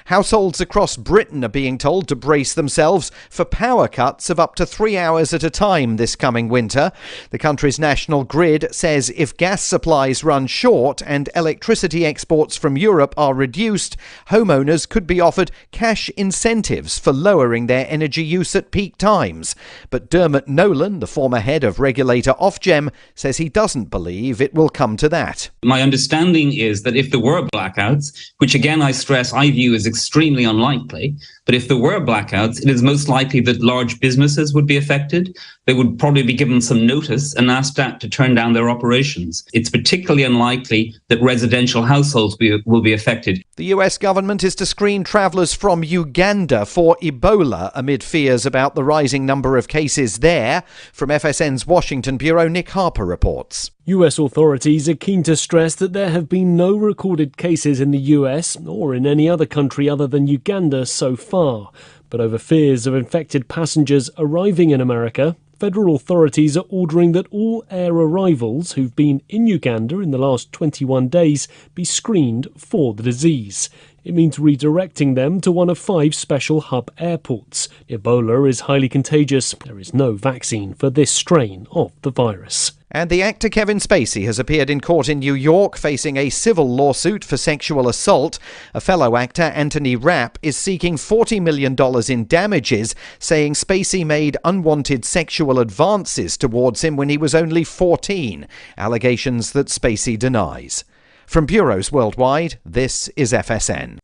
Households across Britain are being told to brace themselves for power cuts of up to 3 hours at a time this coming winter. The country's national grid says if gas supplies run short and electricity exports from Europe are reduced, homeowners could be offered cash incentives for lowering their energy use at peak times. But Dermot Nolan, the former head of regulator Ofgem, says he doesn't believe it will come to that. My understanding is that if there were blackouts, which again I stress I view as extremely unlikely, but if there were blackouts, it is most likely that large businesses would be affected. They would probably be given some notice and asked to turn down their operations. It's particularly unlikely that residential households will be affected. The US government is to screen travellers from Uganda for Ebola amid fears about the rising number of cases there. From FSN's Washington Bureau, Nick Harper reports. US authorities are keen to stress that there have been no recorded cases in the US or in any other country other than Uganda so far. But over fears of infected passengers arriving in America, federal authorities are ordering that all air arrivals who've been in Uganda in the last 21 days be screened for the disease. It means redirecting them to one of 5 special hub airports. Ebola is highly contagious. There is no vaccine for this strain of the virus. And the actor Kevin Spacey has appeared in court in New York facing a civil lawsuit for sexual assault. A fellow actor, Anthony Rapp, is seeking $40 million in damages, saying Spacey made unwanted sexual advances towards him when he was only 14, allegations that Spacey denies. From bureaus worldwide, this is FSN.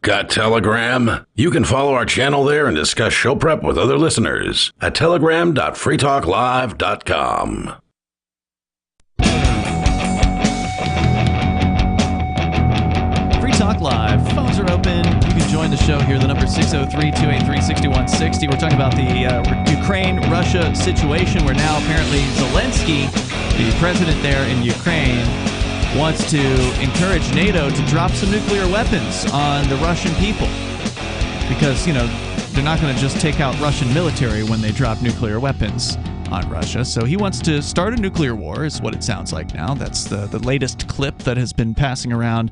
Got Telegram? You can follow our channel there and discuss show prep with other listeners at telegram.freetalklive.com. Free Talk Live. Phones are open. You can join the show here. The number is 603-283-6160. We're talking about the Ukraine-Russia situation, where now apparently Zelensky, the president there in Ukraine, wants to encourage NATO to drop some nuclear weapons on the Russian people. Because, they're not going to just take out Russian military when they drop nuclear weapons. on Russia. So he wants to start a nuclear war, is what it sounds like now. That's the latest clip that has been passing around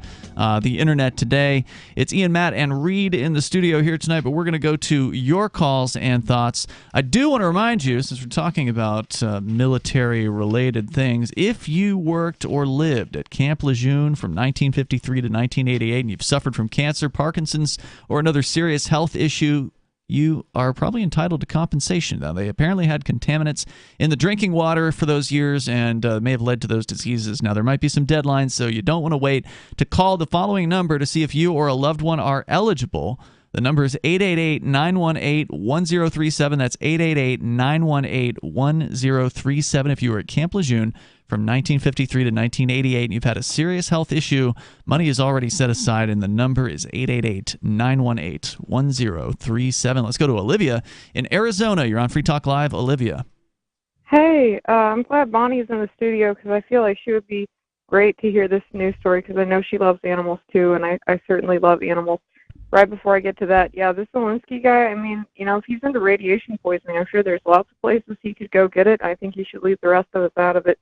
the internet today. It's Ian, Matt, and Reed in the studio here tonight, but we're going to go to your calls and thoughts. I do want to remind you, since we're talking about military-related things, if you worked or lived at Camp Lejeune from 1953 to 1988 and you've suffered from cancer, Parkinson's, or another serious health issue, you are probably entitled to compensation. Now, they apparently had contaminants in the drinking water for those years and may have led to those diseases. Now, there might be some deadlines, so you don't want to wait to call the following number to see if you or a loved one are eligible. The number is 888-918-1037. That's 888-918-1037. If you were at Camp Lejeune from 1953 to 1988 and you've had a serious health issue, money is already set aside, and the number is 888-918-1037. Let's go to Olivia in Arizona. You're on Free Talk Live. Olivia. Hey, I'm glad Bonnie's in the studio because I feel like she would be great to hear this news story because I know she loves animals too, and I certainly love animals. Right before I get to that, yeah, this Zelensky guy, I mean, you know, if he's into radiation poisoning, I'm sure there's lots of places he could go get it. I think he should leave the rest of us out of it.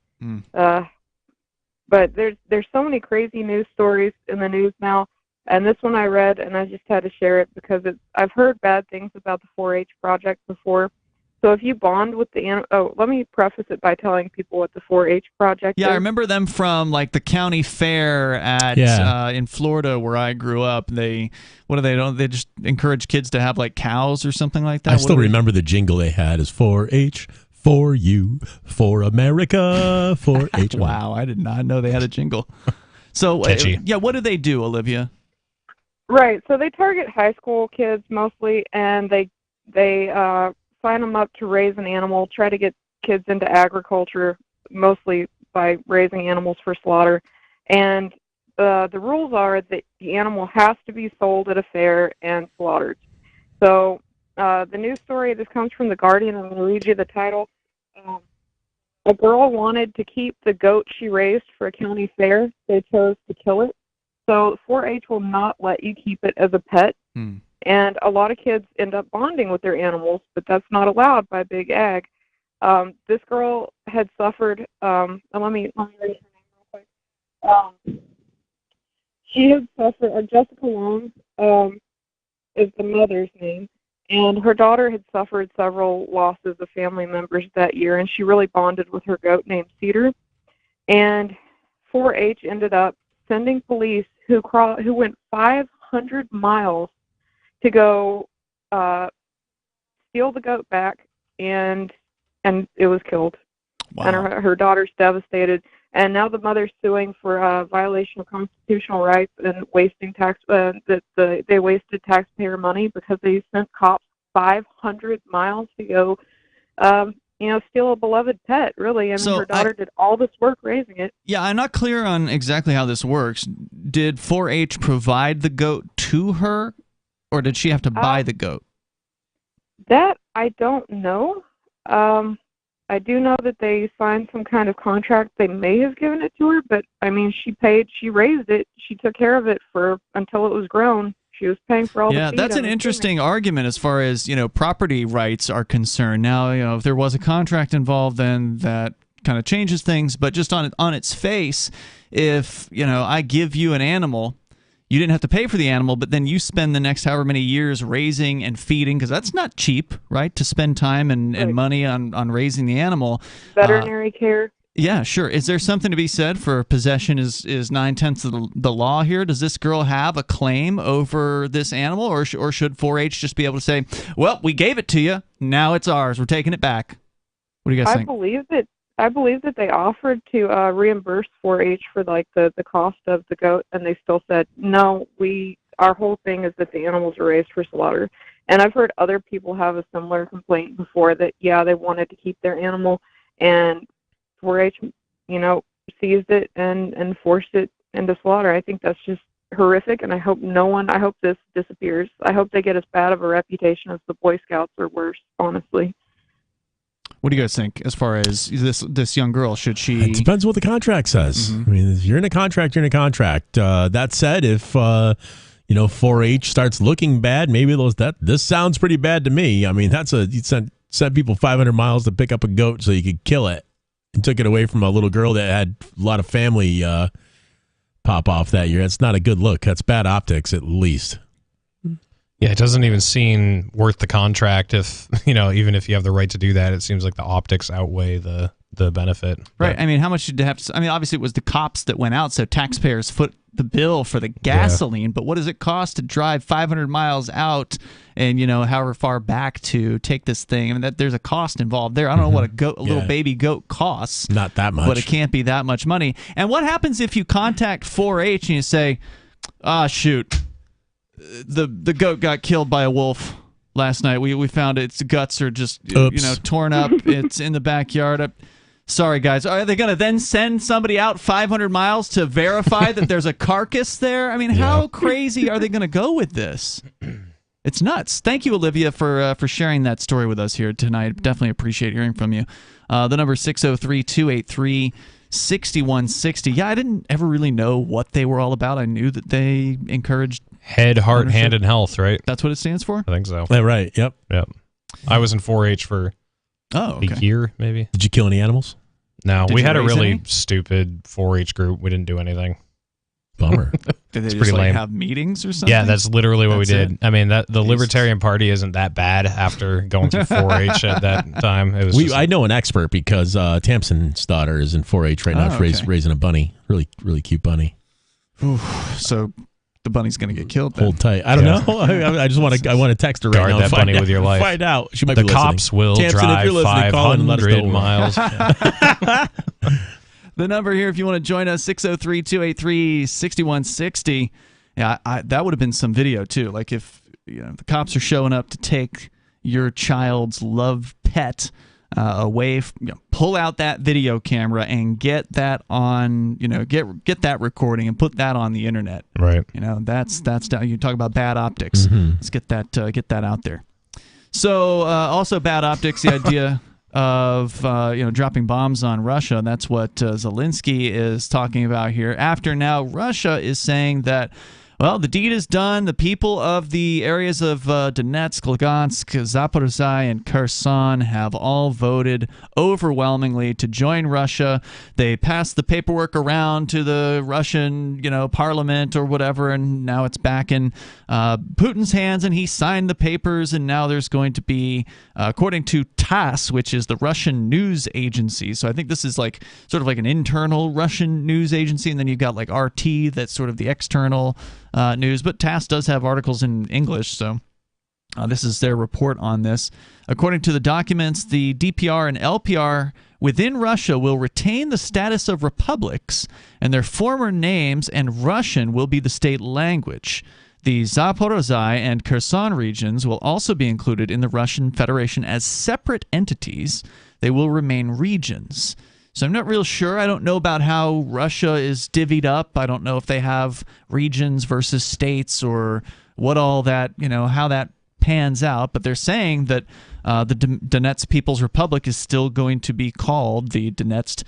But there's so many crazy news stories in the news now, and this one I read, and I just had to share it because I've heard bad things about the 4-H project before. So if you bond with the let me preface it by telling people what the 4-H project is. Yeah, I remember them from like the county fair at in Florida where I grew up. They just encourage kids to have like cows or something like that. I still remember the jingle they had is 4-H for you, for America, 4-H. Wow, I did not know they had a jingle. So what do they do, Olivia? Right, so they target high school kids mostly, and they sign them up to raise an animal, try to get kids into agriculture, mostly by raising animals for slaughter. And the rules are that the animal has to be sold at a fair and slaughtered. So the news story, this comes from The Guardian. I'm going to read you the title. A girl wanted to keep the goat she raised for a county fair. They chose to kill it. So 4-H will not let you keep it as a pet. And a lot of kids end up bonding with their animals, but that's not allowed by Big Ag. This girl had suffered, let me read her name real quick. She had suffered, Jessica Long is the mother's name, and her daughter had suffered several losses of family members that year, and she really bonded with her goat named Cedar. And 4-H ended up sending police who went 500 miles to go steal the goat back, and it was killed. Wow. And her daughter's devastated. And now the mother's suing for violation of constitutional rights and wasting they wasted taxpayer money because they sent cops 500 miles to go, steal a beloved pet. Really, her daughter did all this work raising it. Yeah, I'm not clear on exactly how this works. Did 4-H provide the goat to her? Or did she have to buy the goat? That I don't know. I do know that they signed some kind of contract. They may have given it to her, but I mean, she raised it, she took care of it until it was grown. She was paying for all the feed. Yeah, that's an interesting argument as far as property rights are concerned. Now, if there was a contract involved, then that kind of changes things. But just on its face, if I give you an animal. You didn't have to pay for the animal, but then you spend the next however many years raising and feeding, because that's not cheap, right, to spend time and money on raising the animal. Veterinary care. Yeah, sure. Is there something to be said for possession is 9/10 of the law here? Does this girl have a claim over this animal, or should 4-H just be able to say, well, we gave it to you, now it's ours, we're taking it back? What do you guys think? I believe that they offered to reimburse 4-H for like the cost of the goat, and they still said no. Our whole thing is that the animals are raised for slaughter. And I've heard other people have a similar complaint before that they wanted to keep their animal, and 4-H seized it and forced it into slaughter. I think that's just horrific, and I hope this disappears. I hope they get as bad of a reputation as the Boy Scouts or worse. Honestly. What do you guys think as far as this young girl? Should she? It depends what the contract says. I mean, if you're in a contract, you're in a contract. That said, if 4-H starts looking bad, maybe this sounds pretty bad to me. I mean, you sent sent people 500 miles to pick up a goat so you could kill it, and took it away from a little girl that had a lot of family pop off that year. That's not a good look. That's bad optics, at least. Yeah, it doesn't even seem worth the contract if, even if you have the right to do that. It seems like the optics outweigh the benefit. Right. I mean, how much did you have to... I mean, obviously it was the cops that went out, so taxpayers foot the bill for the gasoline, but what does it cost to drive 500 miles out and, however far back to take this thing? I mean, there's a cost involved there. I don't know what a little baby goat costs. Not that much. But it can't be that much money. And what happens if you contact 4-H and you say, shoot, the goat got killed by a wolf last night. We found its guts are just torn up. It's in the backyard. Sorry, guys. Are they going to then send somebody out 500 miles to verify that there's a carcass there? I mean, how crazy are they going to go with this? It's nuts. Thank you, Olivia, for sharing that story with us here tonight. Definitely appreciate hearing from you. The number is 603-283-6160. Yeah, I didn't ever really know what they were all about. I knew that they encouraged Head, Heart, ownership. Hand, and Health, right? That's what it stands for? I think so. Yeah, right. Yep. I was in 4-H for a year, maybe. Did you kill any animals? No, we had a really stupid 4-H group. We didn't do anything. Bummer. Did they it's just pretty lame. Have meetings or something? Yeah, that's literally what we did. I mean, the Libertarian Party isn't that bad after going through 4-H at that time. It was I know an expert because Tamsin's daughter is in 4-H right now. She's raising a bunny. Really, really cute bunny. So the bunny's going to get killed then. Hold tight. I don't know. I just want to. I want to text her right Guard now. That bunny with your life. Find out. She might the be cops will Tamsin, drive 500 miles. The number here, if you want to join us, 603-283-6160. Yeah, that would have been some video too. Like if the cops are showing up to take your child's love pet away, pull out that video camera and get that on, get that recording and put that on the internet. Right. That's you talk about bad optics. Let's get that out there. So also bad optics, the idea of dropping bombs on Russia. That's what Zelensky is talking about here. After now, Russia is saying that, well, the deed is done. The people of the areas of Donetsk, Lugansk, Zaporizhzhia, and Kherson have all voted overwhelmingly to join Russia. They passed the paperwork around to the Russian, parliament or whatever, and now it's back in Putin's hands, and he signed the papers, and now there's going to be, according to TASS, which is the Russian news agency. So I think this is sort of like an internal Russian news agency, and then you've got like RT, that's sort of the external news, but TASS does have articles in English, so this is their report on this. According to the documents, the DPR and LPR within Russia will retain the status of republics, and their former names and Russian will be the state language. The Zaporizhzhia and Kherson regions will also be included in the Russian Federation as separate entities. They will remain regions. So I'm not real sure. I don't know about how Russia is divvied up. I don't know if they have regions versus states or what all that, how that pans out. But they're saying that the Donetsk People's Republic is still going to be called the Donetsk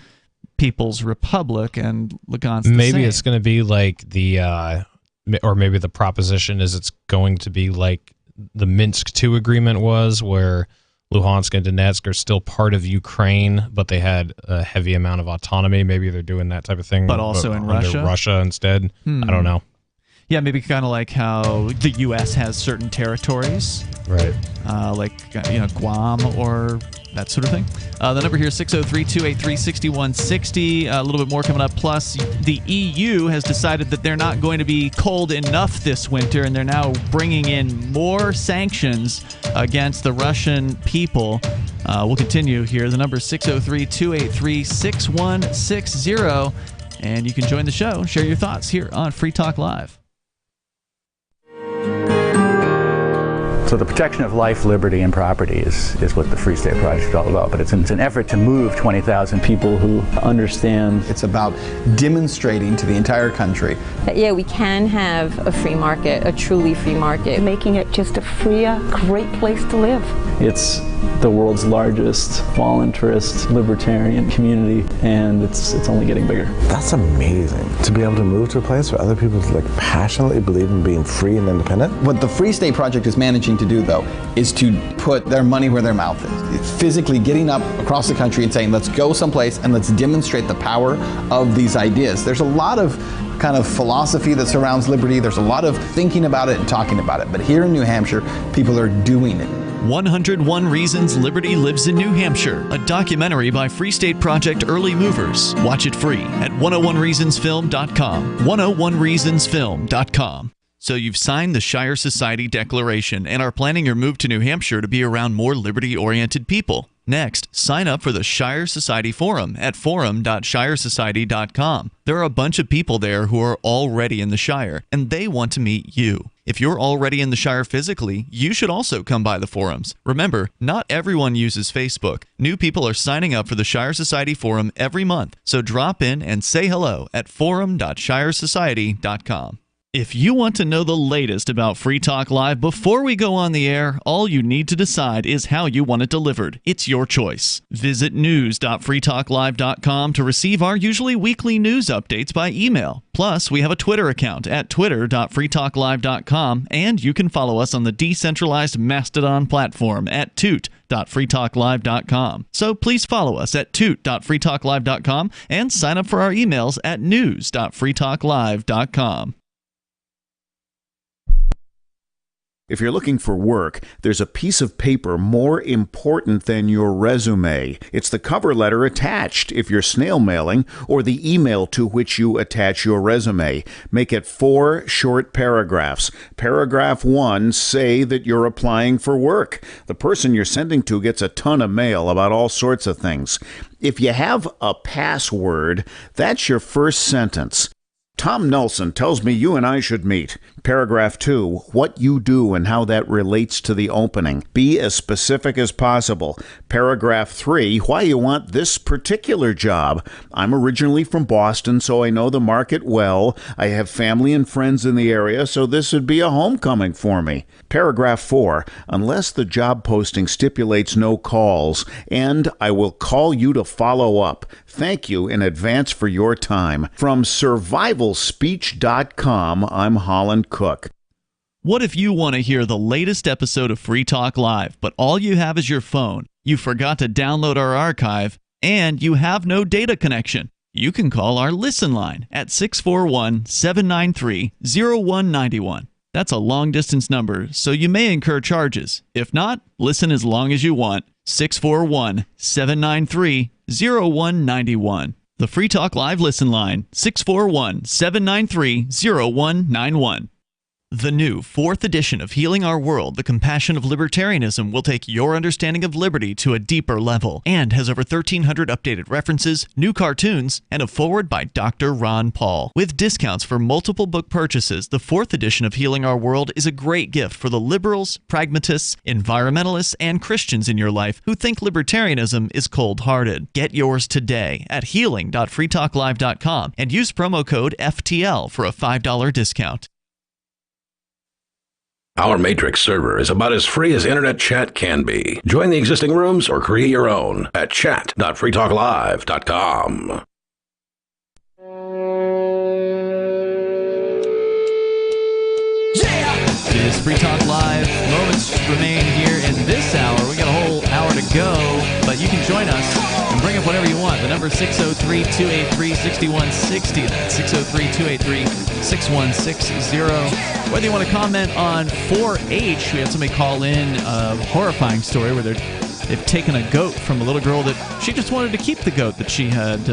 People's Republic, and Lugansk the Maybe same. It's going to be like or maybe the proposition is it's going to be like the Minsk II agreement was, where Luhansk and Donetsk are still part of Ukraine, but they had a heavy amount of autonomy. Maybe they're doing that type of thing, but also in Russia? Russia instead. I don't know. Yeah, maybe kind of like how the U.S. has certain territories, right? Like Guam or that sort of thing. The number here is 603-283-6160. A little bit more coming up. Plus, the EU has decided that they're not going to be cold enough this winter, and they're now bringing in more sanctions against the Russian people. We'll continue here. The number is 603-283-6160, and you can join the show. Share your thoughts here on Free Talk Live. So the protection of life, liberty, and property is what the Free State Project is all about. But it's an effort to move 20,000 people who understand. It's about demonstrating to the entire country that, yeah, we can have a free market, a truly free market. Making it just a freer, great place to live. It's the world's largest voluntarist libertarian community, and it's only getting bigger. That's amazing, to be able to move to a place where other people passionately believe in being free and independent. What the Free State Project is managing to do, though, is to put their money where their mouth is. It's physically getting up across the country and saying, let's go someplace and let's demonstrate the power of these ideas. There's a lot of kind of philosophy that surrounds liberty. There's a lot of thinking about it and talking about it. But here in New Hampshire, people are doing it. 101 Reasons Liberty Lives in New Hampshire, a documentary by Free State Project Early Movers. Watch it free at 101reasonsfilm.com. 101reasonsfilm.com. So you've signed the Shire Society Declaration and are planning your move to New Hampshire to be around more liberty-oriented people. Next, sign up for the Shire Society Forum at forum.shiresociety.com. There are a bunch of people there who are already in the Shire, and they want to meet you. If you're already in the Shire physically, you should also come by the forums. Remember, not everyone uses Facebook. New people are signing up for the Shire Society Forum every month, so drop in and say hello at forum.shiresociety.com. If you want to know the latest about Free Talk Live before we go on the air, all you need to decide is how you want it delivered. It's your choice. Visit news.freetalklive.com to receive our usually weekly news updates by email. Plus, we have a Twitter account at twitter.freetalklive.com, and you can follow us on the decentralized Mastodon platform at toot.freetalklive.com. So please follow us at toot.freetalklive.com and sign up for our emails at news.freetalklive.com. If you're looking for work, there's a piece of paper more important than your resume. It's the cover letter attached if you're snail mailing, or the email to which you attach your resume. Make it 4 short paragraphs. Paragraph 1, say that you're applying for work. The person you're sending to gets a ton of mail about all sorts of things. If you have a password, that's your first sentence. Tom Nelson tells me you and I should meet. Paragraph 2, what you do and how that relates to the opening. Be as specific as possible. Paragraph 3, why you want this particular job. I'm originally from Boston, so I know the market well. I have family and friends in the area, so this would be a homecoming for me. Paragraph 4, unless the job posting stipulates no calls, and I will call you to follow up. Thank you in advance for your time. From survivalspeech.com, I'm Holland Cook. What if you want to hear the latest episode of Free Talk Live, but all you have is your phone, you forgot to download our archive, and you have no data connection? You can call our Listen line at 641-793-0191. That's a long-distance number, so you may incur charges. If not, listen as long as you want. 641-793-0191. The Free Talk Live Listen line, 641-793-0191. The new 4th edition of Healing Our World, The Compassion of Libertarianism, will take your understanding of liberty to a deeper level and has over 1,300 updated references, new cartoons, and a foreword by Dr. Ron Paul. With discounts for multiple book purchases, the 4th edition of Healing Our World is a great gift for the liberals, pragmatists, environmentalists, and Christians in your life who think libertarianism is cold-hearted. Get yours today at healing.freetalklive.com and use promo code FTL for a $5 discount. Our Matrix server is about as free as internet chat can be. Join the existing rooms or create your own at chat.freetalklive.com. It is Free Talk Live. Moments remain here in this hour. We got a whole hour to go, but you can join us and bring up whatever you want. The number is 603-283-6160. That's 603-283-6160. Whether you want to comment on 4-H, we had somebody call in a horrifying story where they've taken a goat from a little girl that she just wanted to keep the goat that she had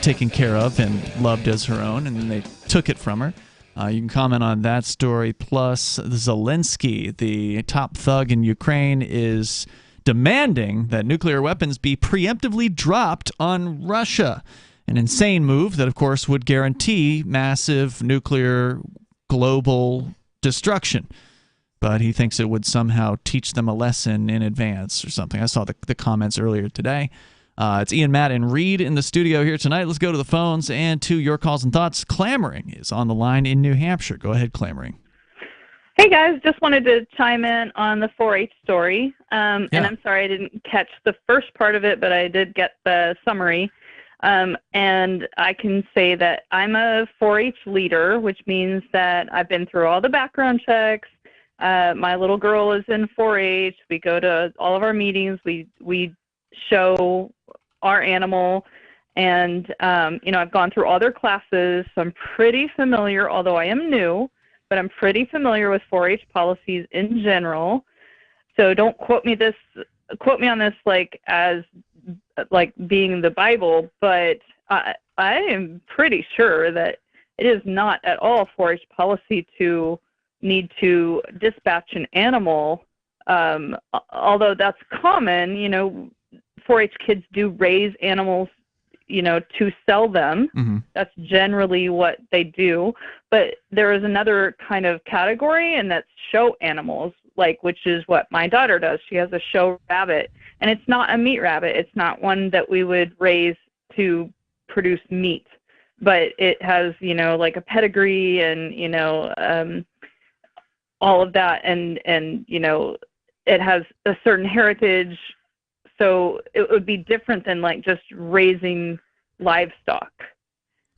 taken care of and loved as her own, and then they took it from her. You can comment on that story. Plus, Zelensky, the top thug in Ukraine, is demanding that nuclear weapons be preemptively dropped on Russia. An insane move that, of course, would guarantee massive nuclear global destruction. But he thinks it would somehow teach them a lesson in advance or something. I saw the comments earlier today. It's Ian, Matt, and Reed in the studio here tonight. Let's go to the phones and to your calls and thoughts. Clamoring is on the line in New Hampshire. Go ahead, Clamoring. Hey guys, just wanted to chime in on the 4-H story. And I'm sorry I didn't catch the first part of it, but I did get the summary. And I can say that I'm a 4-H leader, which means that I've been through all the background checks. My little girl is in 4-H. We go to all of our meetings. We show our animal. And, I've gone through all their classes, so I'm pretty familiar, although I am new, but I'm pretty familiar with 4-H policies in general. So don't quote me on this as being the Bible, but I am pretty sure that it is not at all 4-H policy to need to dispatch an animal, although that's common. 4-H kids do raise animals to sell them. Mm-hmm. That's generally what they do. But there is another kind of category, and that's show animals, which is what my daughter does. She has a show rabbit, and it's not a meat rabbit. It's not one that we would raise to produce meat, but it has, a pedigree and, all of that. And, it has a certain heritage. So it would be different than just raising livestock.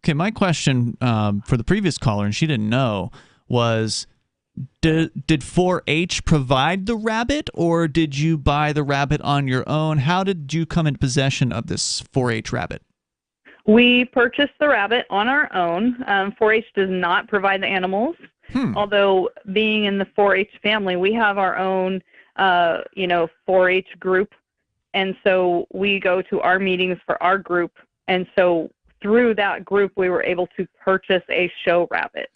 Okay, my question for the previous caller, and she didn't know, was did 4-H provide the rabbit, or did you buy the rabbit on your own? How did you come in possession of this 4-H rabbit? We purchased the rabbit on our own. 4-H does not provide the animals, although being in the 4-H family, we have our own 4-H group. And so we go to our meetings for our group. And so through that group, we were able to purchase a show rabbit.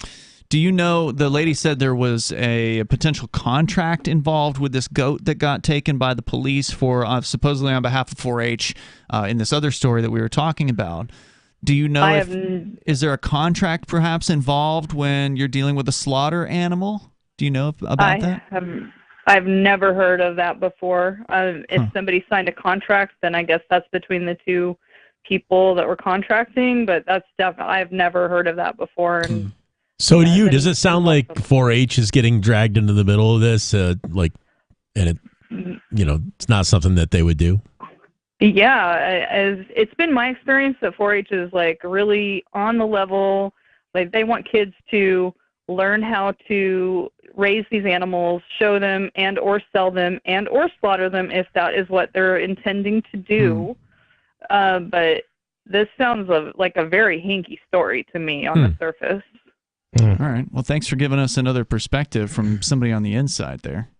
Do you know, the lady said there was a potential contract involved with this goat that got taken by the police for supposedly on behalf of 4-H in this other story that we were talking about. Do you know is there a contract perhaps involved when you're dealing with a slaughter animal? Do you know about that? I've never heard of that before. If somebody signed a contract, then I guess that's between the two people that were contracting, but that's definitely, I've never heard of that before. And so to you, does it sound like 4-H is getting dragged into the middle of this? And it's not something that they would do? Yeah, it's been my experience that 4-H is really on the level. They want kids to learn how to raise these animals, show them and or sell them and or slaughter them if that is what they're intending to do. But this sounds like a very hinky story to me on the surface. All right. Well, thanks for giving us another perspective from somebody on the inside there.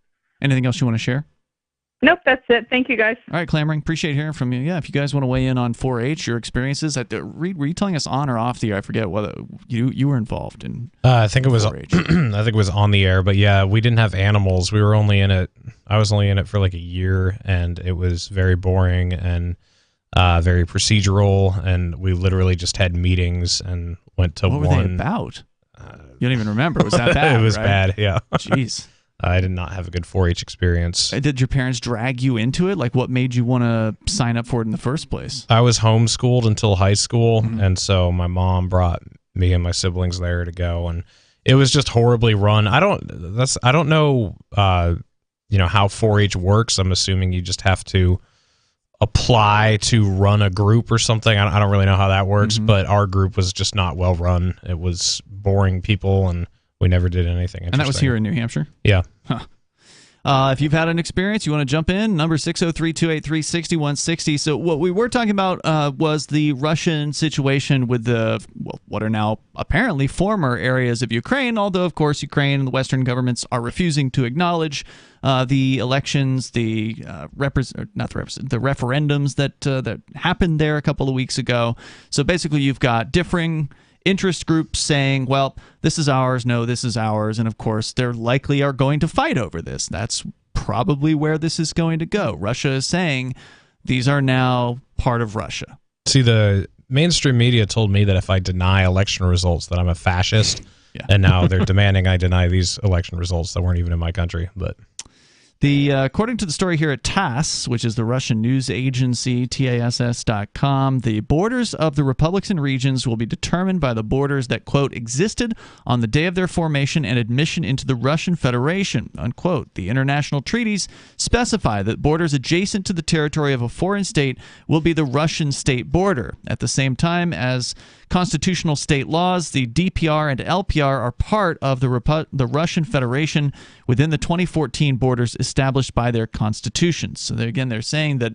Anything else you want to share? Nope, that's it. Thank you, guys. All right, Clamoring, appreciate hearing from you. Yeah, if you guys want to weigh in on 4-H, your experiences, were you telling us on or off the air? I forget whether you were involved in. I think it was. I think it was on the air, but yeah, we didn't have animals. We were only in it. I was only in it for a year, and it was very boring and very procedural. And we literally just had meetings and went to what one. What were they about? You don't even remember. It was that bad. It was right? bad. Yeah. Jeez. I did not have a good 4-H experience. Did your parents drag you into it? What made you want to sign up for it in the first place? I was homeschooled until high school, and so my mom brought me and my siblings there to go, and it was just horribly run. I don't know, how 4-H works. I'm assuming you just have to apply to run a group or something. I don't really know how that works, but our group was just not well run. It was boring people, and we never did anything interesting. And that was here in New Hampshire? Yeah. Huh. If you've had an experience, you want to jump in, number 603-283-6160. So what we were talking about was the Russian situation with what are now apparently former areas of Ukraine, although, of course, Ukraine and the Western governments are refusing to acknowledge the elections, the referendums that happened there a couple of weeks ago. So basically you've got differing interest groups saying, well, this is ours, no, this is ours, and of course they're likely are going to fight over this. That's probably where this is going to go. Russia is saying these are now part of Russia. See, the mainstream media told me that if I deny election results that I'm a fascist, and now they're demanding I deny these election results that weren't even in my country. But According to the story here at TASS, which is the Russian news agency, TASS.com, the borders of the republics and regions will be determined by the borders that, quote, existed on the day of their formation and admission into the Russian Federation, unquote. The international treaties specify that borders adjacent to the territory of a foreign state will be the Russian state border. At the same time as constitutional state laws, the DPR and LPR are part of the Russian Federation within the 2014 borders established by their constitutions. So they're saying that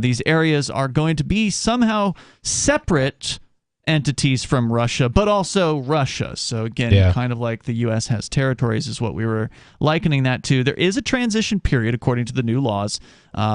these areas are going to be somehow separate entities from Russia, but also Russia. So again, kind of like the U.S. has territories is what we were likening that to. There is a transition period, according to the new laws,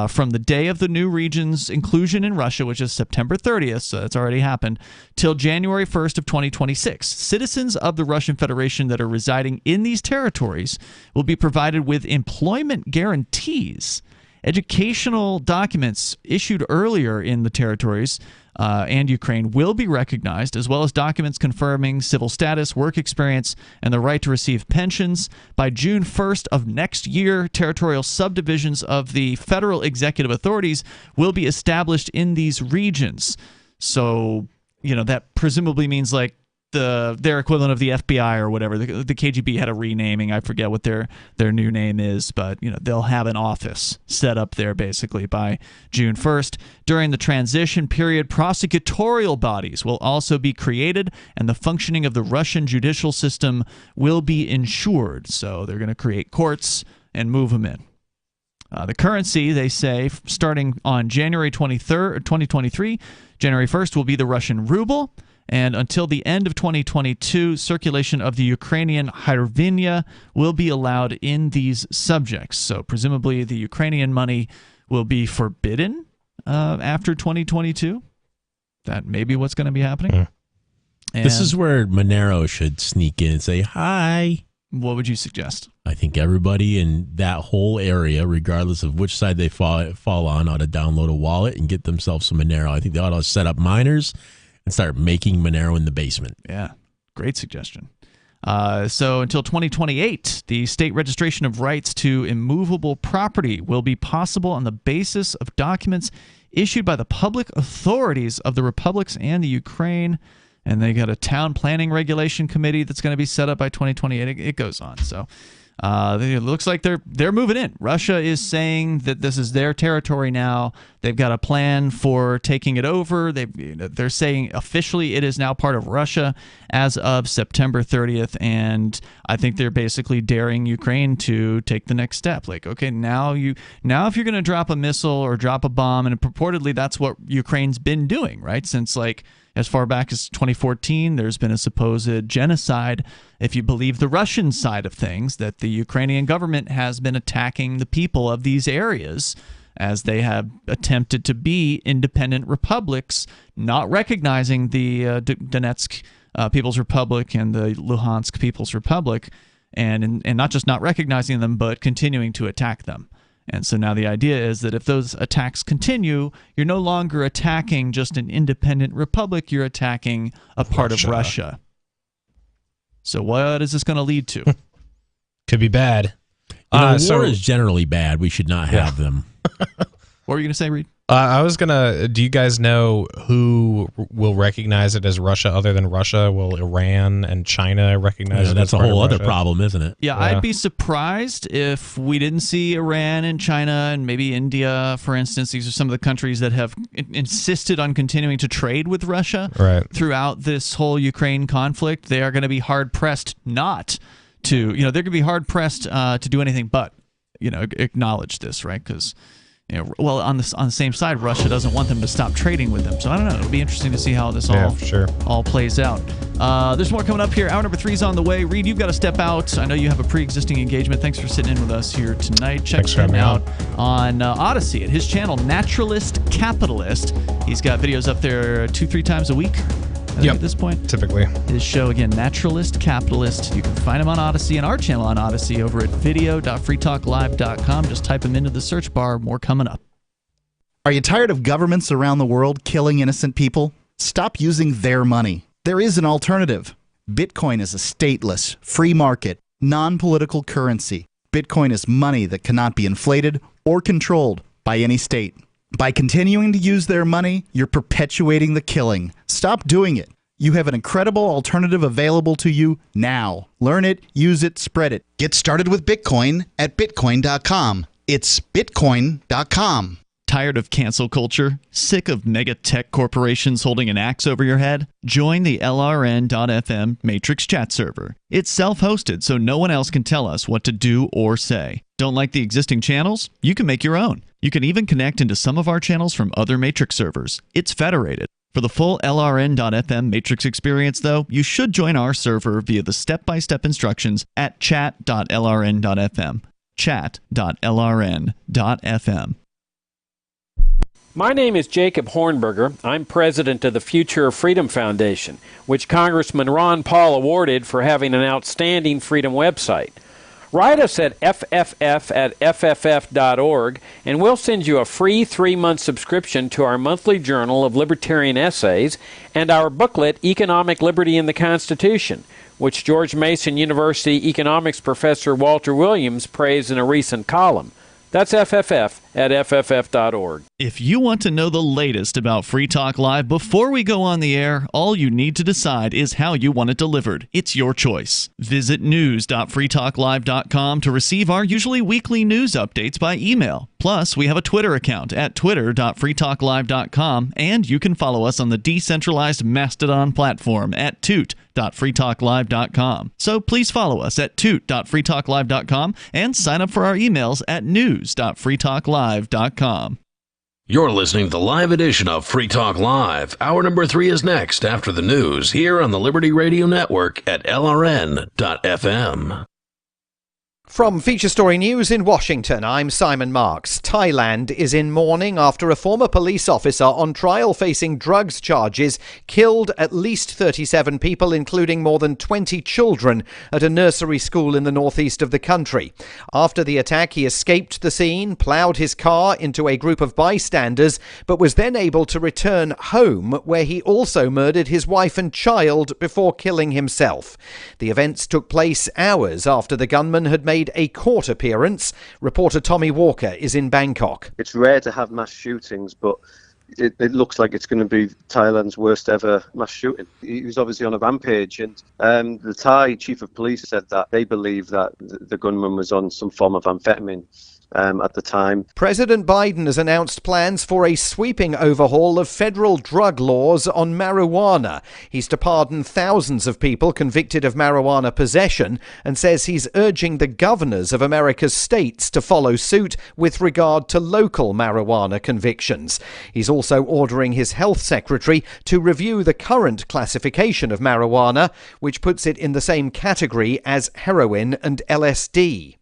from the day of the new region's inclusion in Russia, which is September 30th, so that's already happened, till January 1st of 2026. Citizens of the Russian Federation that are residing in these territories will be provided with employment guarantees. Educational documents issued earlier in the territories and Ukraine will be recognized, as well as documents confirming civil status, work experience, and the right to receive pensions. By June 1st of next year, territorial subdivisions of the federal executive authorities will be established in these regions. So, that presumably means like their equivalent of the FBI or whatever. The KGB had a renaming. I forget what their new name is, but they'll have an office set up there basically by June 1st. During the transition period, prosecutorial bodies will also be created, and the functioning of the Russian judicial system will be ensured. So they're going to create courts and move them in. The currency, they say, starting on January 23rd, 2023, January 1st, will be the Russian ruble. And until the end of 2022, circulation of the Ukrainian hryvnia will be allowed in these subjects. So presumably the Ukrainian money will be forbidden after 2022. That may be what's going to be happening. This is where Monero should sneak in and say, hi. What would you suggest? I think everybody in that whole area, regardless of which side they fall on, ought to download a wallet and get themselves some Monero. I think they ought to set up miners and start making Monero in the basement. Yeah, great suggestion. So until 2028, the state registration of rights to immovable property will be possible on the basis of documents issued by the public authorities of the republics and the Ukraine. And they got a town planning regulation committee that's going to be set up by 2028. It goes on. So it looks like they're moving in. Russia is saying that this is their territory now. They've got a plan for taking it over. They're saying officially it is now part of Russia as of September 30th. And I think they're basically daring Ukraine to take the next step. Like, okay, now if you're going to drop a missile or drop a bomb, and purportedly that's what Ukraine's been doing, right? Since as far back as 2014, there's been a supposed genocide, if you believe the Russian side of things, that the Ukrainian government has been attacking the people of these areas as they have attempted to be independent republics, not recognizing the Donetsk People's Republic and the Luhansk People's Republic, and not just not recognizing them, but continuing to attack them. And so now the idea is that if those attacks continue, you're no longer attacking just an independent republic, you're attacking a part of Russia. So what is this going to lead to? Could be bad. War is generally bad. We should not have them. What were you going to say, Reed? Do you guys know who will recognize it as Russia other than Russia? Will Iran and China recognize it? That's a whole other problem, isn't it? Yeah, I'd be surprised if we didn't see Iran and China and maybe India, for instance. These are some of the countries that have insisted on continuing to trade with Russia throughout this whole Ukraine conflict. They are going to be hard-pressed not to, they're going to be hard-pressed to do anything but, acknowledge this, right? Because on the same side, Russia doesn't want them to stop trading with them. So I don't know. It'll be interesting to see how this all plays out. There's more coming up here. Hour number 3 is on the way. Reed, you've got to step out. I know you have a pre-existing engagement. Thanks for sitting in with us here tonight. Check him out on Odyssey at his channel, Naturalist Capitalist. He's got videos up there 2-3 times a week. At this point, typically. His show, again, Naturalist Capitalist. You can find him on Odyssey and our channel on Odyssey over at video.freetalklive.com. Just type him into the search bar. More coming up. Are you tired of governments around the world killing innocent people? Stop using their money. There is an alternative. Bitcoin is a stateless, free market, non-political currency. Bitcoin is money that cannot be inflated or controlled by any state. By continuing to use their money, you're perpetuating the killing. Stop doing it. You have an incredible alternative available to you now. Learn it, use it, spread it. Get started with Bitcoin at Bitcoin.com. It's Bitcoin.com. Tired of cancel culture? Sick of mega tech corporations holding an axe over your head? Join the LRN.FM Matrix chat server. It's self-hosted, so no one else can tell us what to do or say. Don't like the existing channels? You can make your own. You can even connect into some of our channels from other Matrix servers. It's federated. For the full LRN.FM Matrix experience, though, you should join our server via the step-by-step instructions at chat.lrn.fm. Chat.lrn.fm. My name is Jacob Hornberger. I'm president of the Future of Freedom Foundation, which Congressman Ron Paul awarded for having an outstanding freedom website. Write us at fff@fff.org, and we'll send you a free 3-month subscription to our monthly journal of libertarian essays and our booklet, Economic Liberty in the Constitution, which George Mason University economics professor Walter Williams praised in a recent column. That's fff@fff.org. If you want to know the latest about Free Talk Live before we go on the air, all you need to decide is how you want it delivered. It's your choice. Visit news.freetalklive.com to receive our usually weekly news updates by email. Plus, we have a Twitter account at twitter.freetalklive.com, and you can follow us on the decentralized Mastodon platform at toot.freetalklive.com. So please follow us at toot.freetalklive.com and sign up for our emails at news.freetalklive.com. You're listening to the live edition of Free Talk Live. Hour number 3 is next after the news here on the Liberty Radio Network at LRN.FM. From Feature Story News in Washington, I'm Simon Marks. Thailand is in mourning after a former police officer on trial facing drugs charges killed at least 37 people, including more than 20 children, at a nursery school in the northeast of the country. After the attack, he escaped the scene, ploughed his car into a group of bystanders, but was then able to return home, where he also murdered his wife and child before killing himself. The events took place hours after the gunman had made a court appearance. Reporter Tommy Walker is in Bangkok. It's rare to have mass shootings, but it looks like it's going to be Thailand's worst ever mass shooting. He was obviously on a rampage, and the Thai chief of police said that they believe that the gunman was on some form of amphetamine at the time. President Biden has announced plans for a sweeping overhaul of federal drug laws on marijuana. He's to pardon thousands of people convicted of marijuana possession, and says he's urging the governors of America's states to follow suit with regard to local marijuana convictions. He's also ordering his health secretary to review the current classification of marijuana, which puts it in the same category as heroin and LSD.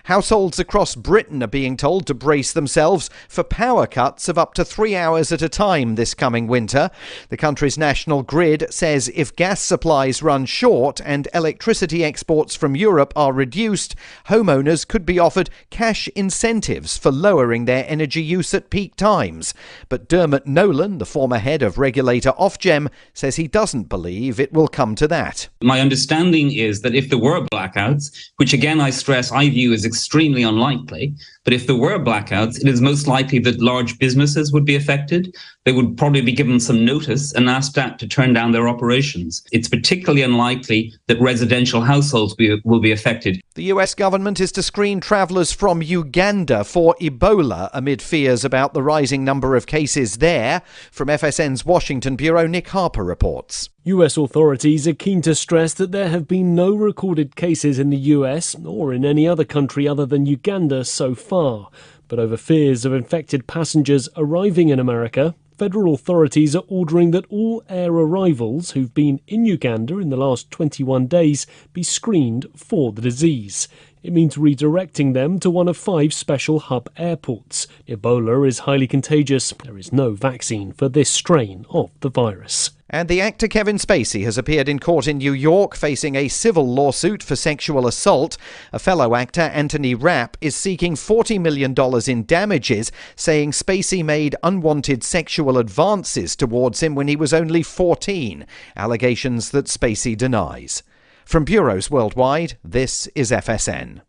Households across Britain are being told to brace themselves for power cuts of up to 3 hours at a time this coming winter. The country's national grid says if gas supplies run short and electricity exports from Europe are reduced, homeowners could be offered cash incentives for lowering their energy use at peak times. But Dermot Nolan, the former head of regulator Ofgem, says he doesn't believe it will come to that. My understanding is that if there were blackouts, which again I stress I view as extremely unlikely, but if there were blackouts, it is most likely that large businesses would be affected. They would probably be given some notice and asked to turn down their operations. It's particularly unlikely that residential households will be affected. The US government is to screen travellers from Uganda for Ebola amid fears about the rising number of cases there. From FSN's Washington Bureau, Nick Harper reports. US authorities are keen to stress that there have been no recorded cases in the US or in any other country other than Uganda so far. But over fears of infected passengers arriving in America, federal authorities are ordering that all air arrivals who've been in Uganda in the last 21 days be screened for the disease. It means redirecting them to one of 5 special hub airports. Ebola is highly contagious. There is no vaccine for this strain of the virus. And the actor Kevin Spacey has appeared in court in New York facing a civil lawsuit for sexual assault. A fellow actor, Anthony Rapp, is seeking $40 million in damages, saying Spacey made unwanted sexual advances towards him when he was only 14, allegations that Spacey denies. From bureaus worldwide, this is FSN.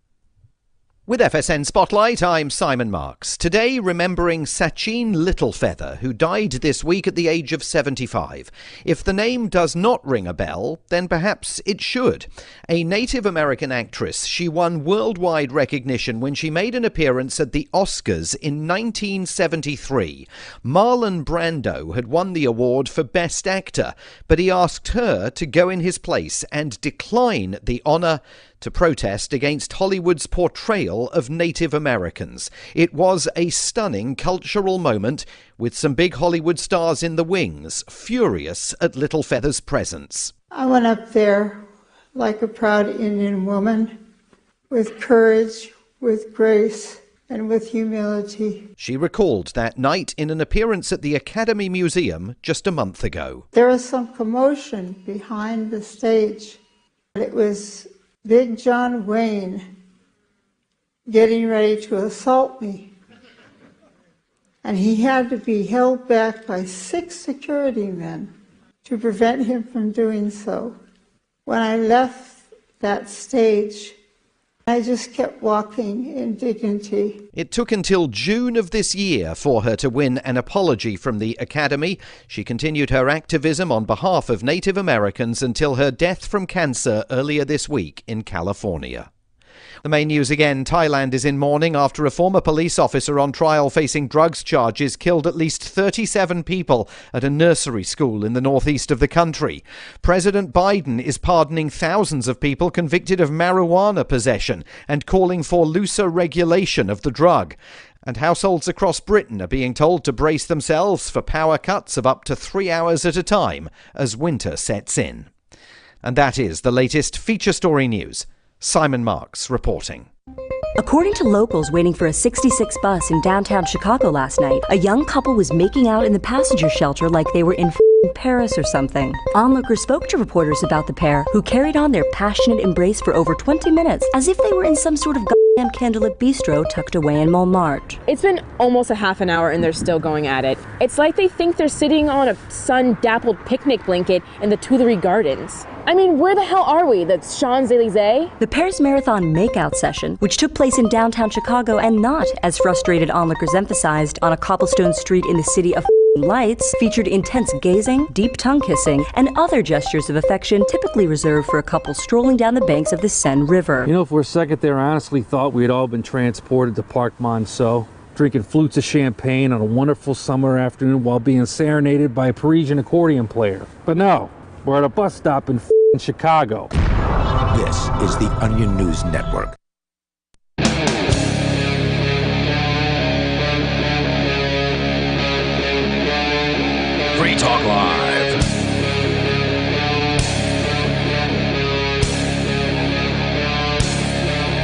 With FSN Spotlight, I'm Simon Marks. Today, remembering Sachin Littlefeather, who died this week at the age of 75. If the name does not ring a bell, then perhaps it should. A Native American actress, she won worldwide recognition when she made an appearance at the Oscars in 1973. Marlon Brando had won the award for Best Actor, but he asked her to go in his place and decline the honour to protest against Hollywood's portrayal of Native Americans. It was a stunning cultural moment, with some big Hollywood stars in the wings, furious at Littlefeather's presence. I went up there like a proud Indian woman, with courage, with grace, and with humility. She recalled that night in an appearance at the Academy Museum just a month ago. There was some commotion behind the stage. It was Big John Wayne getting ready to assault me. And he had to be held back by 6 security men to prevent him from doing so. When I left that stage, I just kept walking in dignity. It took until June of this year for her to win an apology from the Academy. She continued her activism on behalf of Native Americans until her death from cancer earlier this week in California. The main news again, Thailand is in mourning after a former police officer on trial facing drugs charges killed at least 37 people at a nursery school in the northeast of the country. President Biden is pardoning thousands of people convicted of marijuana possession and calling for looser regulation of the drug. And households across Britain are being told to brace themselves for power cuts of up to 3 hours at a time as winter sets in. And that is the latest feature story news. Simon Marks reporting. According to locals waiting for a 66 bus in downtown Chicago last night, a young couple was making out in the passenger shelter like they were in Paris or something. Onlookers spoke to reporters about the pair, who carried on their passionate embrace for over 20 minutes, as if they were in some sort of goddamn candlelit bistro tucked away in Montmartre. It's been almost a half an hour and they're still going at it. It's like they think they're sitting on a sun-dappled picnic blanket in the Tuileries Gardens. I mean, where the hell are we? The Champs-Élysées? The pair's marathon makeout session, which took place in downtown Chicago and not, as frustrated onlookers emphasized, on a cobblestone street in the city of lights, featured intense gazing, deep tongue kissing, and other gestures of affection typically reserved for a couple strolling down the banks of the Seine River. You know, for a second there, I honestly thought we had all been transported to Parc Monceau, drinking flutes of champagne on a wonderful summer afternoon while being serenaded by a Parisian accordion player. But no, we're at a bus stop in Chicago. This is the Onion News Network. Free Talk Live.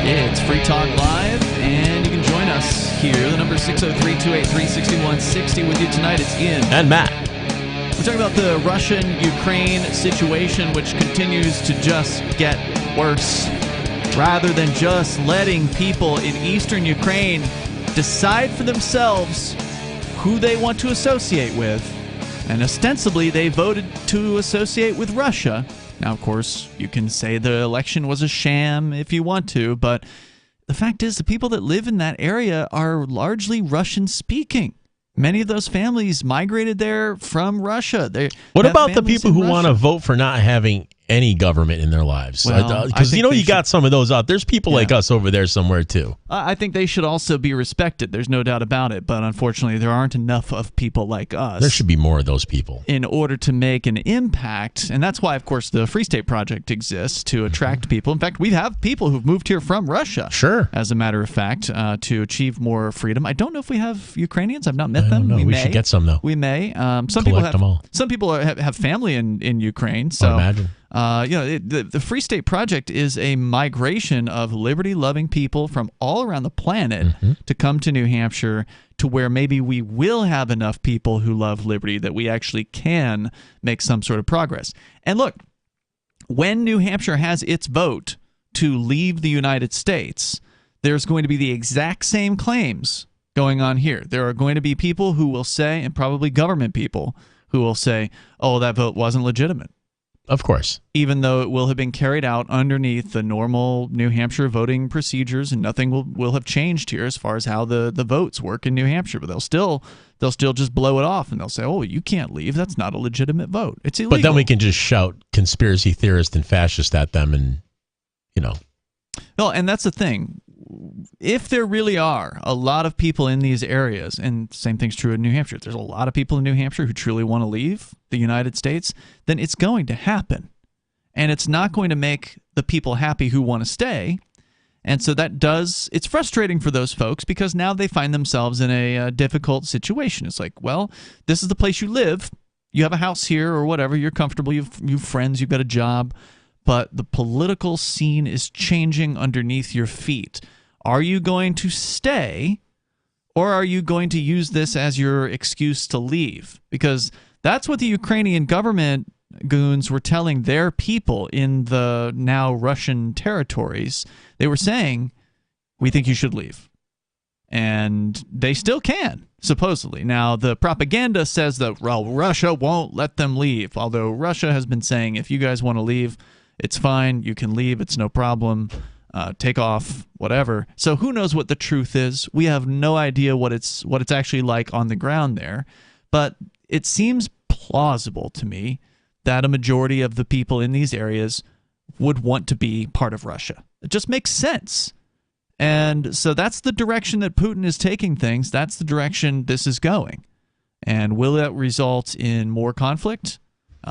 It's Free Talk Live, and you can join us here. The number is 603-283-6160. With you tonight, it's Ian. And Matt. We're talking about the Russian-Ukraine situation, which continues to just get worse. Rather than just letting people in eastern Ukraine decide for themselves who they want to associate with, and ostensibly they voted to associate with Russia. Now, of course, you can say the election was a sham if you want to, but the fact is the people that live in that area are largely Russian-speaking. Many of those families migrated there from Russia. What about the people who want to vote for not having any government in their lives? Because you got some of those out. There's people like us over there somewhere too. I think they should also be respected. There's no doubt about it. But unfortunately, there aren't enough of people like us. There should be more of those people in order to make an impact. And that's why, of course, the Free State Project exists, to attract people. In fact, we have people who've moved here from Russia. Sure. As a matter of fact, to achieve more freedom. I don't know if we have Ukrainians. I've not met them. We should get some though. We may. Some Collect them all. Some people have family in Ukraine. So I imagine. The Free State Project is a migration of liberty-loving people from all around the planet to come to New Hampshire, to where maybe we will have enough people who love liberty that we actually can make some sort of progress. And look, when New Hampshire has its vote to leave the United States, there's going to be the exact same claims going on here. There are going to be people who will say, and probably government people, who will say, oh, that vote wasn't legitimate. Of course. Even though it will have been carried out underneath the normal New Hampshire voting procedures, and nothing will have changed here as far as how the votes work in New Hampshire. But they'll still just blow it off, and they'll say, "Oh, you can't leave. That's not a legitimate vote. It's illegal." But then we can just shout conspiracy theorist and fascist at them, and Well, and that's the thing. If there really are a lot of people in these areas, and same thing's true in New Hampshire, if there's a lot of people in New Hampshire who truly want to leave the United States, then it's going to happen. And it's not going to make the people happy who want to stay. And so it's frustrating for those folks because now they find themselves in a difficult situation. It's like, well, this is the place you live. You have a house here or whatever. You're comfortable. You've friends. You've got a job. But the political scene is changing underneath your feet. Are you going to stay, or are you going to use this as your excuse to leave? Because that's what the Ukrainian government goons were telling their people in the now Russian territories. They were saying, we think you should leave. And they still can, supposedly. Now, the propaganda says that, well, Russia won't let them leave, although Russia has been saying, if you guys want to leave, it's fine. You can leave. It's no problem. Take off, whatever. So who knows what the truth is? We have no idea what it's actually like on the ground there. But it seems plausible to me that a majority of the people in these areas would want to be part of Russia. It just makes sense. And so that's the direction that Putin is taking things. That's the direction this is going. And will it result in more conflict?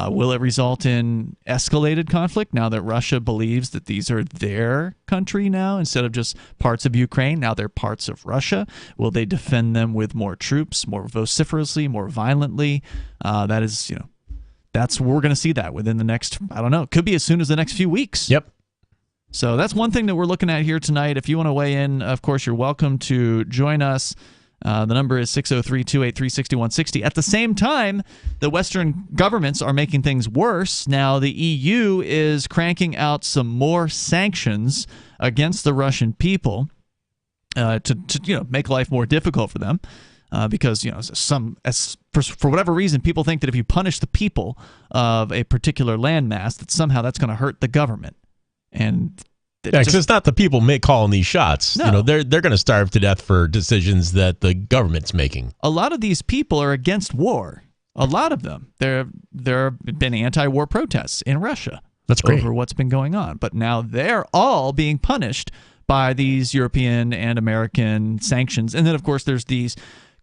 Will it result in escalated conflict now that Russia believes that these are their country now instead of just parts of Ukraine? Now they're parts of Russia. Will they defend them with more troops, more vociferously, more violently? That's we're going to see that within the next, I don't know, it could be as soon as the next few weeks. Yep. So that's one thing that we're looking at here tonight. If you want to weigh in, of course, you're welcome to join us. The number is 603-283-6160. At the same time, the Western governments are making things worse. Now, the EU is cranking out some more sanctions against the Russian people to make life more difficult for them. Because for whatever reason, people think that if you punish the people of a particular landmass, that somehow that's going to hurt the government. And because it's not the people calling these shots. No. They're going to starve to death for decisions that the government's making. A lot of these people are against war. A lot of them. There have been anti-war protests in Russia. That's great. Over what's been going on. But now they're all being punished by these European and American sanctions. And then, of course, there's these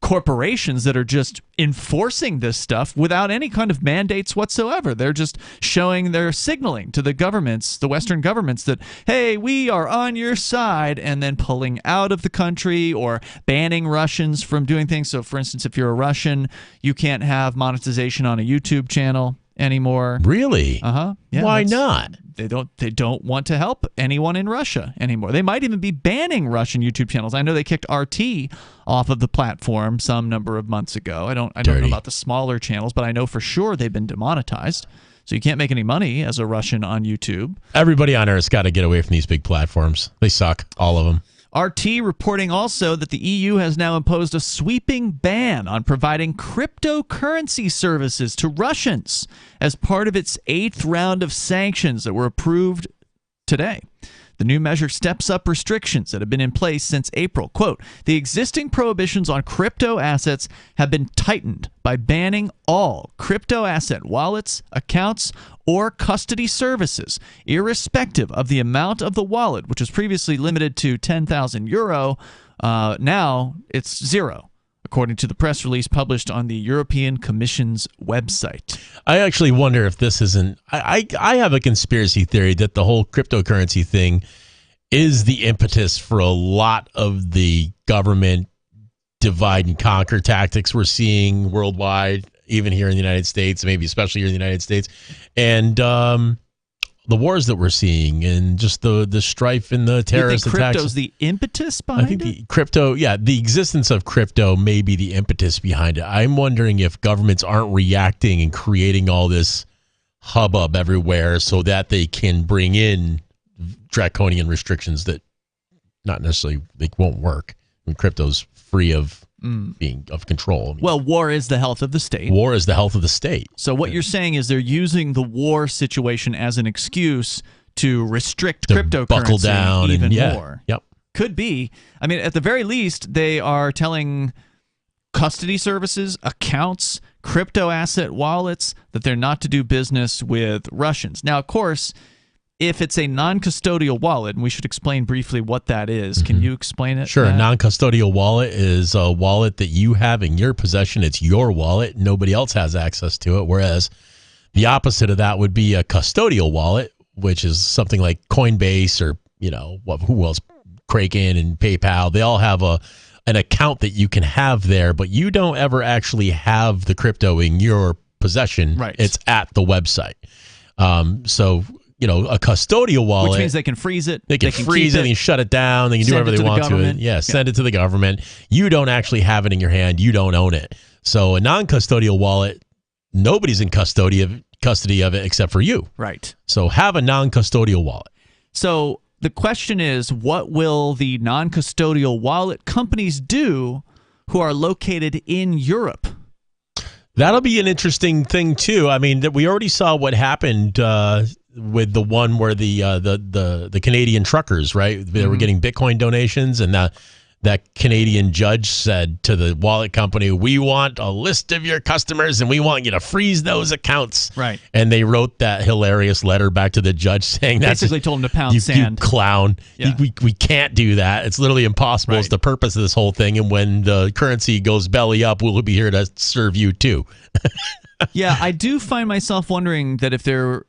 corporations that are just enforcing this stuff without any kind of mandates whatsoever. They're just they're signaling to the governments, the Western governments, that, hey, we are on your side, and then pulling out of the country or banning Russians from doing things. So, for instance, if you're a Russian, you can't have monetization on a YouTube channel anymore. Really? Uh-huh. Yeah, why not? They don't want to help anyone in Russia anymore. They might even be banning Russian YouTube channels. I know they kicked RT off of the platform some number of months ago. I don't know about the smaller channels, but I know for sure they've been demonetized. So you can't make any money as a Russian on YouTube. Everybody on Earth's got to get away from these big platforms. They suck, all of them. RT reporting also that the EU has now imposed a sweeping ban on providing cryptocurrency services to Russians as part of its 8th round of sanctions that were approved today. The new measure steps up restrictions that have been in place since April. Quote, the existing prohibitions on crypto assets have been tightened by banning all crypto asset wallets, accounts, or custody services, irrespective of the amount of the wallet, which was previously limited to €10,000. Now it's zero, according to the press release published on the European Commission's website. I actually wonder if this isn't... I have a conspiracy theory that the whole cryptocurrency thing is the impetus for a lot of the government divide and conquer tactics we're seeing worldwide, even here in the United States, maybe especially here in the United States, and the wars that we're seeing, and just the strife and the terrorist attacks. Crypto's the impetus behind it? I think the existence of crypto may be the impetus behind it. I'm wondering if governments aren't reacting and creating all this hubbub everywhere so that they can bring in draconian restrictions that not necessarily they won't work. And crypto's free of being of control. Well, war is the health of the state. War is the health of the state. So what you're saying is they're using the war situation as an excuse to restrict cryptocurrency buckle down even and, more. Yep. Could be. I mean, at the very least, they are telling custody services, accounts, crypto asset wallets that they're not to do business with Russians. Now, of course, if it's a non-custodial wallet, and we should explain briefly what that is. Can you explain it? Sure. Matt? A non-custodial wallet is a wallet that you have in your possession. It's your wallet. Nobody else has access to it. Whereas the opposite of that would be a custodial wallet, which is something like Coinbase or, who else? Kraken and PayPal. They all have an account that you can have there, but you don't ever actually have the crypto in your possession. Right. It's at the website. So a custodial wallet, which means they can freeze it. They can freeze it. They can shut it down. They can do whatever they want to it. Yeah, send it to the government. You don't actually have it in your hand. You don't own it. So a non-custodial wallet, nobody's in custody of it except for you. Right. So have a non-custodial wallet. So the question is, what will the non-custodial wallet companies do who are located in Europe? That'll be an interesting thing too. I mean, that we already saw what happened with the one where the Canadian truckers, right? They were getting Bitcoin donations, and that Canadian judge said to the wallet company, "We want a list of your customers, and we want you to freeze those accounts." Right. And they wrote that hilarious letter back to the judge saying that basically told him to pound sand. You clown. Yeah. We can't do that. It's literally impossible. Right. It's the purpose of this whole thing. And when the currency goes belly up, we'll be here to serve you too. Yeah, I do find myself wondering that if there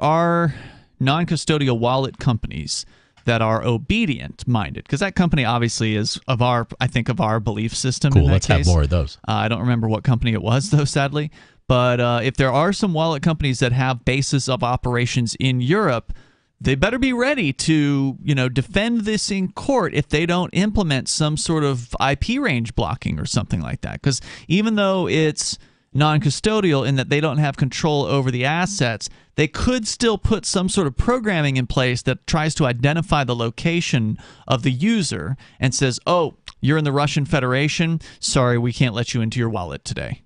are non-custodial wallet companies that are obedient-minded, because that company obviously is of our belief system. Cool, in that let's case. have more of those. I don't remember what company it was, though, sadly. But if there are some wallet companies that have bases of operations in Europe, they better be ready to defend this in court if they don't implement some sort of IP range blocking or something like that. Because even though it's non-custodial in that they don't have control over the assets, they could still put some sort of programming in place that tries to identify the location of the user and says, "Oh, you're in the Russian Federation. Sorry, we can't let you into your wallet today."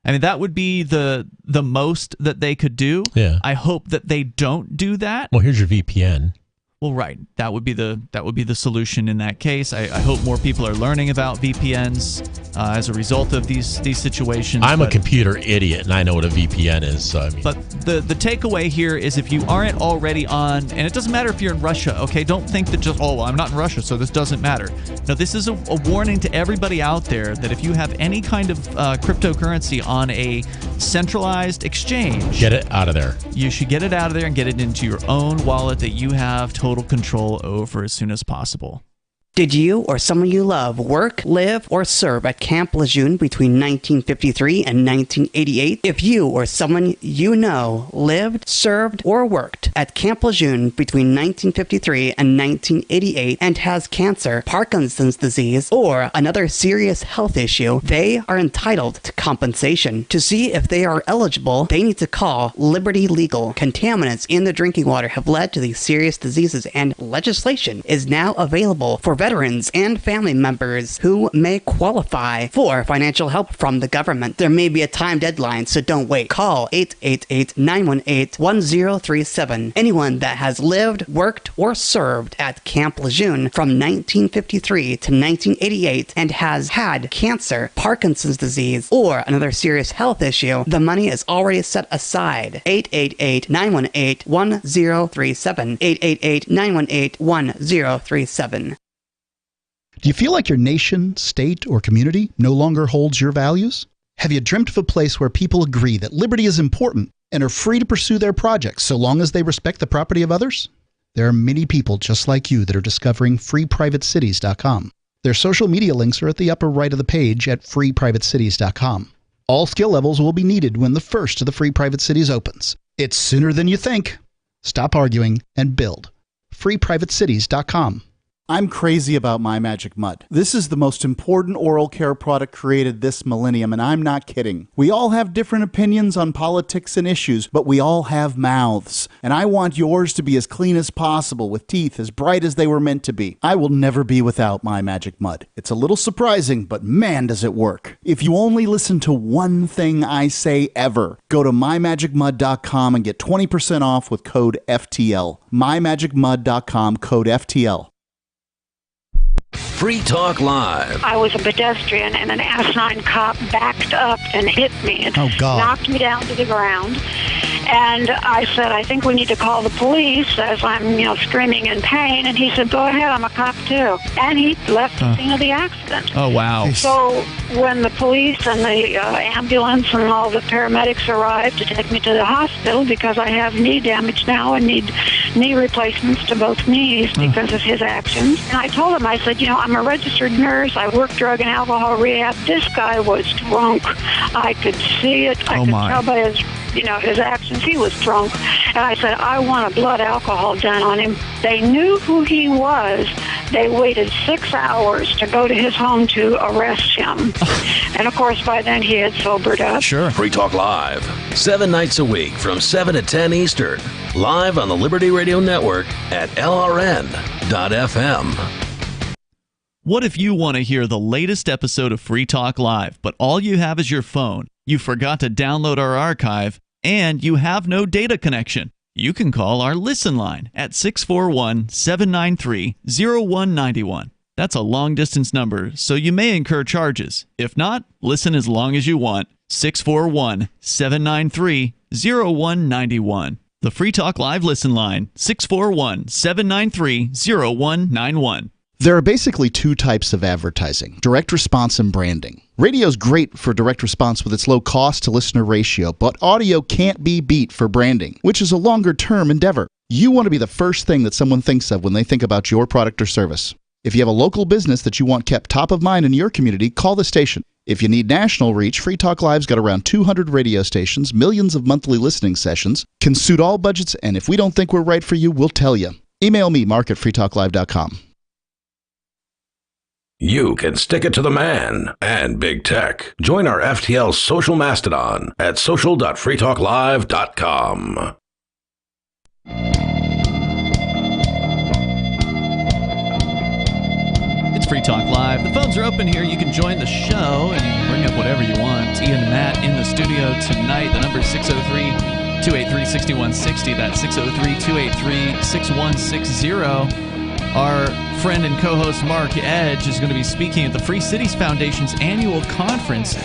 I mean, that would be the most that they could do. Yeah. I hope that they don't do that. Well, here's your VPN. Well, right. That would be the solution in that case. I hope more people are learning about VPNs as a result of these situations. I'm a computer idiot, and I know what a VPN is. So I mean. But the takeaway here is if you aren't already on, and it doesn't matter if you're in Russia, okay? Don't think that just, well, I'm not in Russia, so this doesn't matter. No, this is a warning to everybody out there that if you have any kind of cryptocurrency on a centralized exchange, get it out of there. You should get it out of there and get it into your own wallet that you have total control over as soon as possible. Did you or someone you love work, live, or serve at Camp Lejeune between 1953 and 1988? If you or someone you know lived, served, or worked at Camp Lejeune between 1953 and 1988 and has cancer, Parkinson's disease, or another serious health issue, they are entitled to compensation. To see if they are eligible, they need to call Liberty Legal. Contaminants in the drinking water have led to these serious diseases, and legislation is now available for veterans and family members who may qualify for financial help from the government. There may be a time deadline, so don't wait. Call 888-918-1037. Anyone that has lived, worked, or served at Camp Lejeune from 1953 to 1988 and has had cancer, Parkinson's disease, or another serious health issue, the money is already set aside. 888-918-1037. 888-918-1037. Do you feel like your nation, state, or community no longer holds your values? Have you dreamt of a place where people agree that liberty is important and are free to pursue their projects so long as they respect the property of others? There are many people just like you that are discovering freeprivatecities.com. Their social media links are at the upper right of the page at freeprivatecities.com. All skill levels will be needed when the first of the Free Private Cities opens. It's sooner than you think. Stop arguing and build. freeprivatecities.com. I'm crazy about My Magic Mud. This is the most important oral care product created this millennium, and I'm not kidding. We all have different opinions on politics and issues, but we all have mouths. And I want yours to be as clean as possible, with teeth as bright as they were meant to be. I will never be without My Magic Mud. It's a little surprising, but man, does it work. If you only listen to one thing I say ever, go to mymagicmud.com and get 20% off with code FTL. mymagicmud.com, code FTL. Free Talk Live. I was a pedestrian and an asinine cop backed up and hit me and knocked me down to the ground. And I said, I think we need to call the police, as I'm, screaming in pain. And he said, go ahead, I'm a cop too. And he left the scene of the accident. Oh, wow. So when the police and the ambulance and all the paramedics arrived to take me to the hospital, because I have knee damage now and need knee replacements to both knees because of his actions. And I told him, I said, I'm a registered nurse. I work drug and alcohol rehab. This guy was drunk. I could see it. I could tell by his his actions. He was drunk. And I said, I want a blood alcohol done on him. They knew who he was. They waited 6 hours to go to his home to arrest him. And, of course, by then he had sobered up. Sure. Free Talk Live, 7 nights a week from 7 to 10 Eastern. Live on the Liberty Radio Network at LRN.FM. What if you want to hear the latest episode of Free Talk Live, but all you have is your phone, you forgot to download our archive, and you have no data connection? You can call our Listen line at 641-793-0191. That's a long-distance number, so you may incur charges. If not, listen as long as you want. 641-793-0191. The Free Talk Live Listen line, 641-793-0191. There are basically two types of advertising: direct response and branding. Radio's great for direct response with its low cost to listener ratio, but audio can't be beat for branding, which is a longer-term endeavor. You want to be the first thing that someone thinks of when they think about your product or service. If you have a local business that you want kept top of mind in your community, call the station. If you need national reach, Free Talk Live's got around 200 radio stations, millions of monthly listening sessions, can suit all budgets, and if we don't think we're right for you, we'll tell you. Email me, mark@freetalklive.com. You can stick it to the man and big tech. Join our FTL social mastodon at social.freetalklive.com. It's Free Talk Live. The phones are open here. You can join the show and bring up whatever you want. It's Ian and Matt in the studio tonight. The number is 603-283-6160. That's 603-283-6160. Our friend and co-host Mark Edge is going to be speaking at the Free Cities Foundation's annual conference.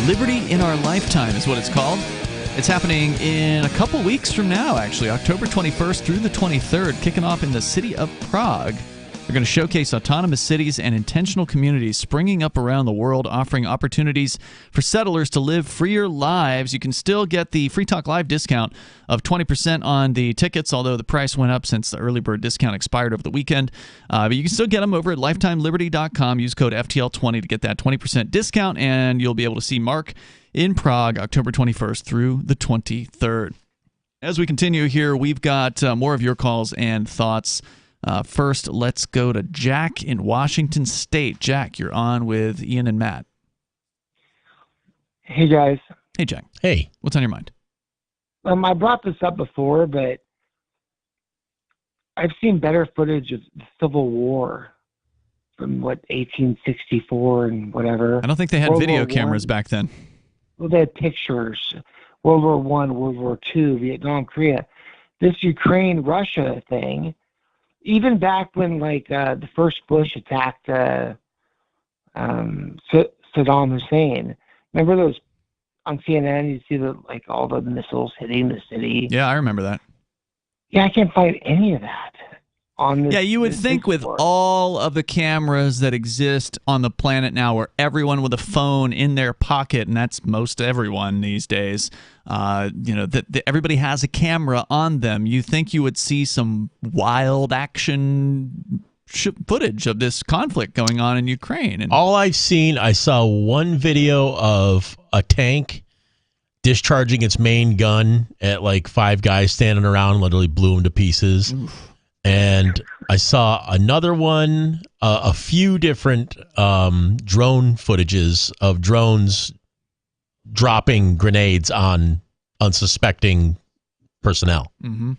Liberty in Our Lifetime is what it's called. It's happening in a couple weeks from now, actually, October 21st through the 23rd, kicking off in the city of Prague. They're going to showcase autonomous cities and intentional communities springing up around the world, offering opportunities for settlers to live freer lives. You can still get the Free Talk Live discount of 20% on the tickets, although the price went up since the early bird discount expired over the weekend. But you can still get them over at lifetimeliberty.com. Use code FTL20 to get that 20% discount, and you'll be able to see Mark in Prague October 21st through the 23rd. As we continue here, we've got more of your calls and thoughts. First, let's go to Jack in Washington State. Jack, you're on with Ian and Matt. Hey, guys. Hey, Jack. Hey. What's on your mind? I brought this up before, but I've seen better footage of the Civil War from, 1864 and whatever. I don't think they had video cameras back then. Well, they had pictures. World War I, World War II, Vietnam, Korea. This Ukraine-Russia thing, even back when, the first Bush attacked Saddam Hussein, remember those on CNN? You see all the missiles hitting the city. Yeah, I remember that. Yeah, I can't find any of that on this. Yeah, you would think with all of the cameras that exist on the planet now, where everyone with a phone in their pocket, and that's most everyone these days, that everybody has a camera on them. You think you would see some wild action footage of this conflict going on in Ukraine. And all I've seen, I saw one video of a tank discharging its main gun at 5 guys standing around, literally blew them to pieces. Oof. And I saw another one, a few different drone footages of drones dropping grenades on unsuspecting personnel. Mm-hmm.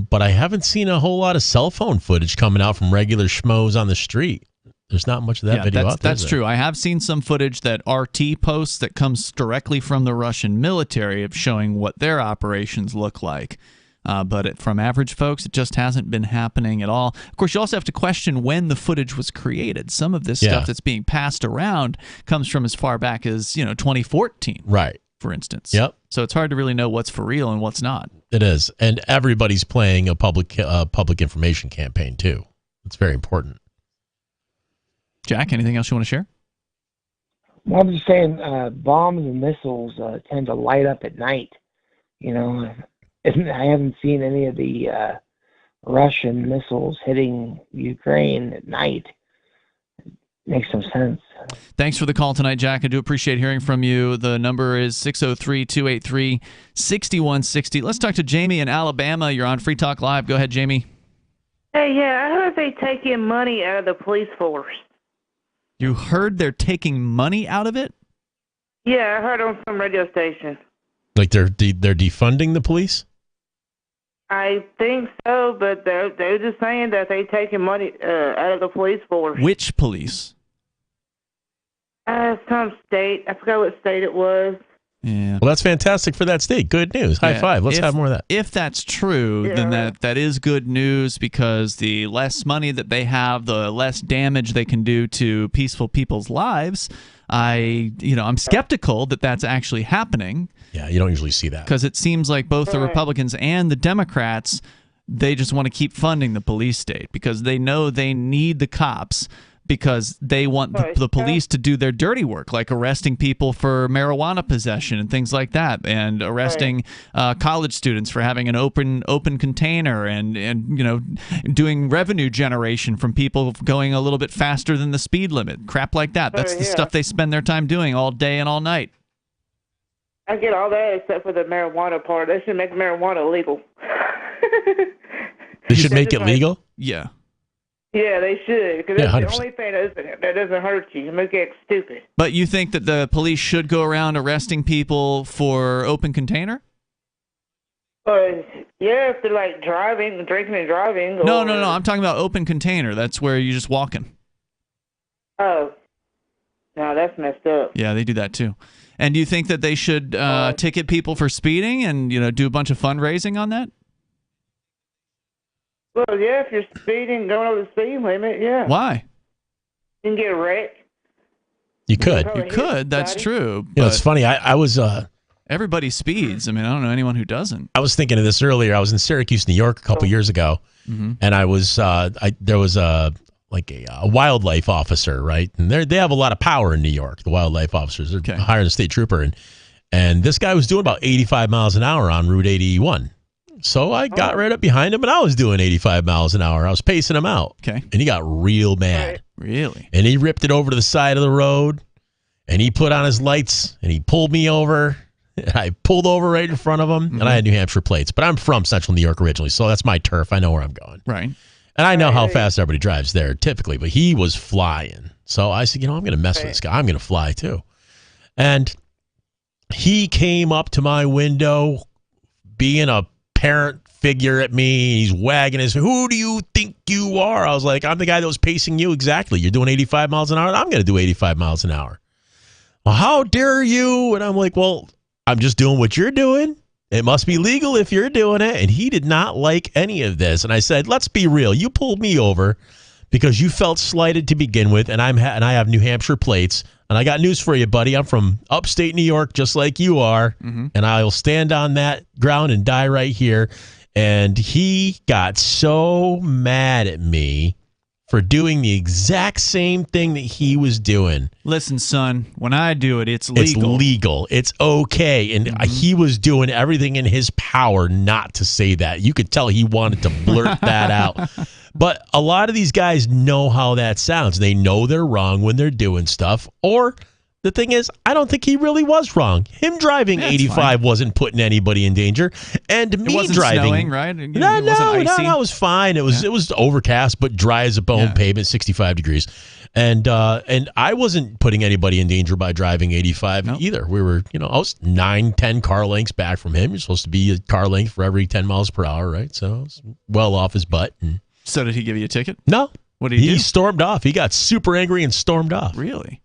But I haven't seen a whole lot of cell phone footage coming out from regular schmoes on the street. There's not much of that video out there. That's true. I have seen some footage that RT posts that comes directly from the Russian military of showing what their operations look like. But from average folks, it just hasn't been happening at all. Of course, you also have to question when the footage was created. Some of this stuff that's being passed around comes from as far back as 2014. Right. For instance. Yep. So it's hard to really know what's for real and what's not. It is. And everybody's playing a public information campaign, too. It's very important. Jack, anything else you want to share? Well, I'm just saying bombs and missiles tend to light up at night. I haven't seen any of the Russian missiles hitting Ukraine at night. It makes some sense. Thanks for the call tonight, Jack. I do appreciate hearing from you. The number is 603-283-6160. Let's talk to Jamie in Alabama. You're on Free Talk Live. Go ahead, Jamie. Hey, yeah, I heard they taking money out of the police force. You heard they're taking money out of it? Yeah, I heard on some radio station. Like they're defunding the police? I think so, but they're just saying that they're taking money out of the police force. Which police? Some state. I forgot what state it was. Yeah. Well, that's fantastic for that state. Good news. High five. Let's have more of that. If that's true, then that is good news, because the less money that they have, the less damage they can do to peaceful people's lives. I'm skeptical that that's actually happening. Yeah, you don't usually see that. Because it seems like both the Republicans and the Democrats, they just want to keep funding the police state because they know they need the cops, because they want the police to do their dirty work, like arresting people for marijuana possession and things like that, and arresting college students for having an open container, and doing revenue generation from people going a little bit faster than the speed limit, crap like that. That's the stuff they spend their time doing all day and all night. I get all that except for the marijuana part. They should make marijuana legal. They should make it legal? Yeah. Yeah, they should, because that's the only thing that doesn't hurt you. You make it stupid. But you think that the police should go around arresting people for open container? Yeah, if they're like drinking and driving. No. I'm talking about open container. That's where you're just walking. Oh. No, that's messed up. Yeah, they do that too. And do you think that they should ticket people for speeding and do a bunch of fundraising on that? Well, yeah, if you're speeding, going over the speed limit, yeah. Why? You can get wrecked. You could. You could. That's true. It's funny. I was. Everybody speeds. I mean, I don't know anyone who doesn't. I was thinking of this earlier. I was in Syracuse, New York, a couple years ago, and I was. There was a wildlife officer, right? And they have a lot of power in New York. The wildlife officers are higher than a state trooper, and this guy was doing about 85 miles an hour on Route 81. So I got right up behind him, and I was doing 85 miles an hour. I was pacing him out. Okay. And he got real mad. Really? And he ripped it over to the side of the road, and he put on his lights, and he pulled me over. And I pulled over right in front of him, and I had New Hampshire plates. But I'm from Central New York originally, so that's my turf. I know where I'm going. Right. And I know how fast everybody drives there typically, but he was flying. So I said, I'm going to mess with this guy. I'm going to fly too. And he came up to my window being a parent figure at me. He's wagging his, who do you think you are? I was like, I'm the guy that was pacing you. Exactly. You're doing 85 miles an hour. I'm going to do 85 miles an hour. Well, how dare you? And I'm like, well, I'm just doing what you're doing. It must be legal if you're doing it. And he did not like any of this. And I said, let's be real. You pulled me over because you felt slighted to begin with. And I have New Hampshire plates. And I got news for you, buddy. I'm from upstate New York, just like you are. And I'll stand on that ground and die right here. And he got so mad at me for doing the exact same thing that he was doing. Listen, son, when I do it, it's legal. It's legal. It's okay. And he was doing everything in his power not to say that. You could tell he wanted to blurt that out. But a lot of these guys know how that sounds. They know they're wrong when they're doing stuff, or the thing is, I don't think he really was wrong. Him driving 85 wasn't putting anybody in danger, and me it wasn't driving, snowing, right? No, it was fine. It was overcast but dry as a bone pavement, 65 degrees, and I wasn't putting anybody in danger by driving 85 either. We were, I was 9-10 car lengths back from him. You're supposed to be a car length for every 10 miles per hour, right? So I was well off his butt. So did he give you a ticket? No. What did he do? He stormed off. He got super angry and stormed off. Really?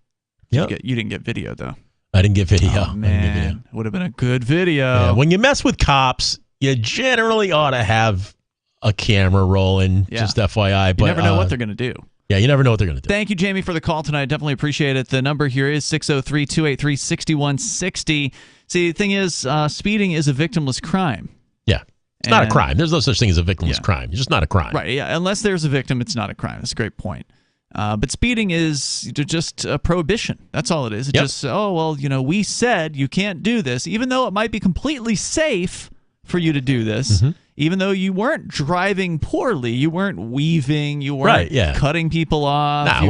Yeah. You didn't get video, though. I didn't get video. Oh, man. Would have been a good video. Yeah, when you mess with cops, you generally ought to have a camera rolling, just FYI. But you never know what they're going to do. Yeah, you never know what they're going to do. Thank you, Jamie, for the call tonight. Definitely appreciate it. The number here is 603-283-6160. See, the thing is, speeding is a victimless crime. Yeah. It's not a crime. There's no such thing as a victimless crime. It's just not a crime. Right, yeah. Unless there's a victim, it's not a crime. That's a great point. But speeding is just a prohibition. That's all it is. It's just, we said you can't do this, even though it might be completely safe for you to do this, even though you weren't driving poorly, you weren't weaving, you weren't cutting people off.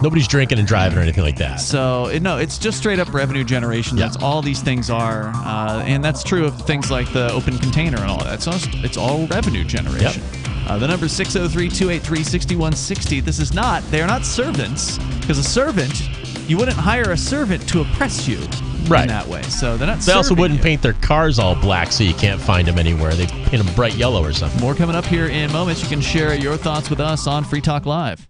Nobody's drinking and driving or anything like that. So, it's just straight up revenue generation. That's all these things are. And that's true of things like the open container and all that. So it's all revenue generation. The number is 603-283-6160. They are not servants, because a servant, you wouldn't hire a servant to oppress you in that way. So they're not They also wouldn't paint their cars all black so you can't find them anywhere. They paint them bright yellow or something. More coming up here in moments. You can share your thoughts with us on Free Talk Live.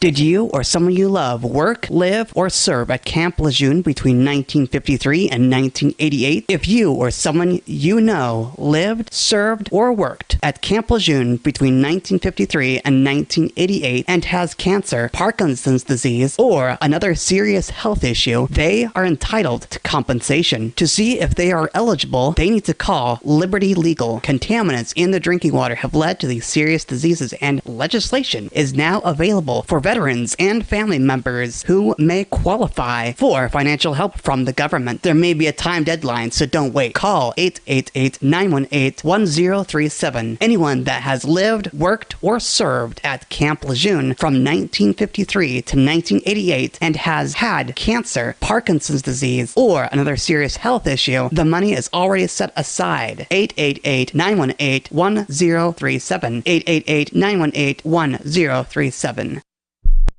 Did you or someone you love work, live, or serve at Camp Lejeune between 1953 and 1988? If you or someone you know lived, served, or worked at Camp Lejeune between 1953 and 1988 and has cancer, Parkinson's disease, or another serious health issue, they are entitled to compensation. To see if they are eligible, they need to call Liberty Legal. Contaminants in the drinking water have led to these serious diseases, and legislation is now available for veterans and family members who may qualify for financial help from the government. There may be a time deadline, so don't wait. Call 888-918-1037. Anyone that has lived, worked, or served at Camp Lejeune from 1953 to 1988 and has had cancer, Parkinson's disease, or another serious health issue, the money is already set aside. 888-918-1037. 888-918-1037.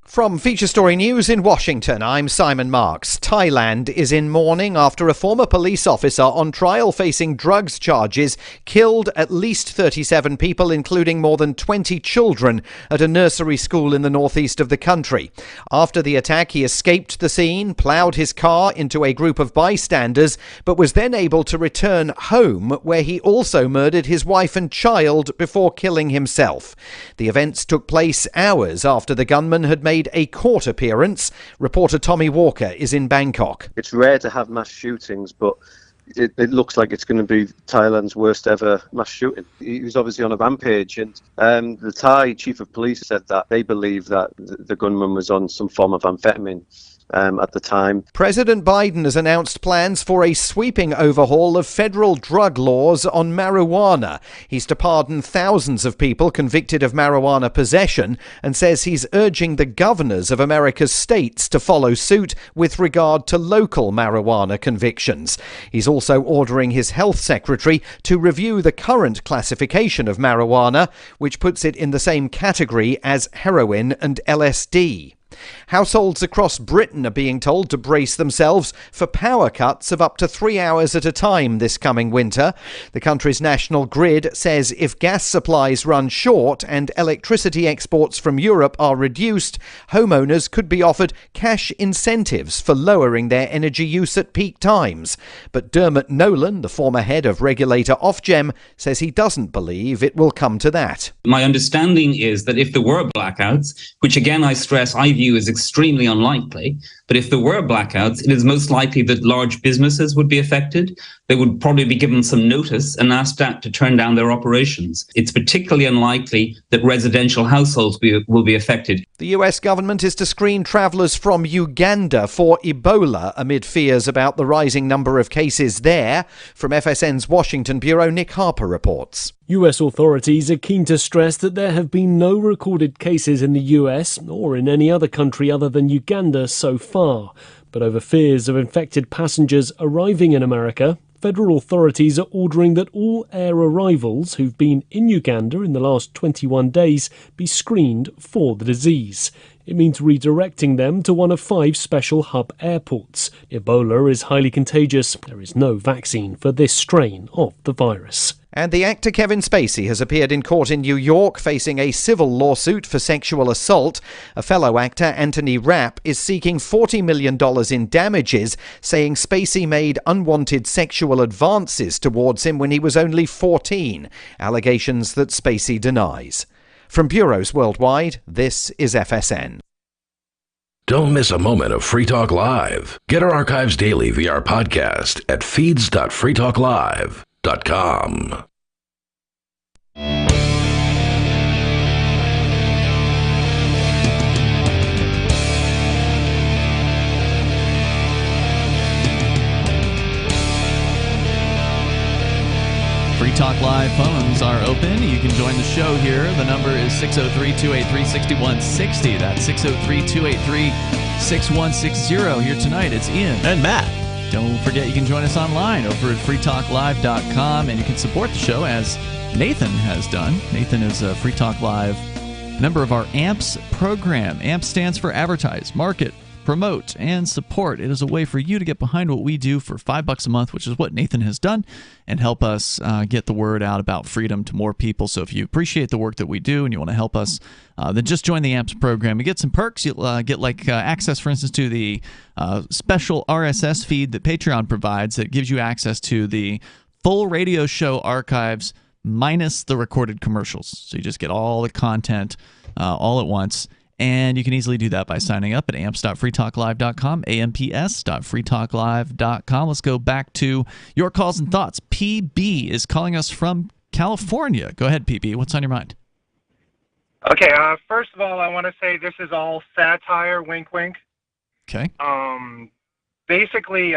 From Feature Story News in Washington, I'm Simon Marks. Thailand is in mourning after a former police officer on trial facing drugs charges killed at least 37 people, including more than 20 children, at a nursery school in the northeast of the country. After the attack, he escaped the scene, ploughed his car into a group of bystanders, but was then able to return home, where he also murdered his wife and child before killing himself. The events took place hours after the gunman had made a court appearance. Reporter Tommy Walker is in Bangkok. It's rare to have mass shootings, but it looks like it's going to be Thailand's worst ever mass shooting. He was obviously on a rampage, and the Thai chief of police said that they believe that the gunman was on some form of amphetamine at the time. President Biden has announced plans for a sweeping overhaul of federal drug laws on marijuana. He's to pardon thousands of people convicted of marijuana possession, and says he's urging the governors of America's states to follow suit with regard to local marijuana convictions. He's also ordering his health secretary to review the current classification of marijuana, which puts it in the same category as heroin and LSD. Households across Britain are being told to brace themselves for power cuts of up to 3 hours at a time this coming winter. The country's national grid says if gas supplies run short and electricity exports from Europe are reduced, homeowners could be offered cash incentives for lowering their energy use at peak times. But Dermot Nolan, the former head of regulator Ofgem, says he doesn't believe it will come to that. My understanding is that if there were blackouts, which again I stress I view as extremely unlikely, but if there were blackouts, it is most likely that large businesses would be affected. They would probably be given some notice and asked to turn down their operations. It's particularly unlikely that residential households will be affected. The US government is to screen travellers from Uganda for Ebola amid fears about the rising number of cases there. From FSN's Washington Bureau, Nick Harper reports. US authorities are keen to stress that there have been no recorded cases in the US or in any other country other than Uganda so far. But over fears of infected passengers arriving in America, federal authorities are ordering that all air arrivals who've been in Uganda in the last 21 days be screened for the disease. It means redirecting them to one of 5 special hub airports. Ebola is highly contagious. There is no vaccine for this strain of the virus. And the actor Kevin Spacey has appeared in court in New York facing a civil lawsuit for sexual assault. A fellow actor, Anthony Rapp, is seeking $40 million in damages, saying Spacey made unwanted sexual advances towards him when he was only 14, allegations that Spacey denies. From bureaus worldwide, this is FSN. Don't miss a moment of Free Talk Live. Get our archives daily via our podcast at feeds.freetalklive.com. Free Talk Live phones are open. You can join the show here. The number is 603-283-6160. That's 603-283-6160. Here tonight, it's Ian. And Matt. Don't forget you can join us online over at freetalklive.com, and you can support the show as Nathan has done. Nathan is a Free Talk Live member of our AMPS program. AMPS stands for Advertise, Market, Promote, and Support. It is a way for you to get behind what we do for $5 a month, which is what Nathan has done, and help us get the word out about freedom to more people. So if you appreciate the work that we do and you want to help us, then just join the AMPS program. You get some perks. You'll get access, for instance, to the special RSS feed that Patreon provides that gives you access to the full radio show archives minus the recorded commercials. So you just get all the content all at once. And you can easily do that by signing up at amps.freetalklive.com, amps.freetalklive.com. Let's go back to your calls and thoughts. PB is calling us from California. Go ahead, PB. What's on your mind? Okay, first of all, I want to say this is all satire, wink, wink. Okay. Basically,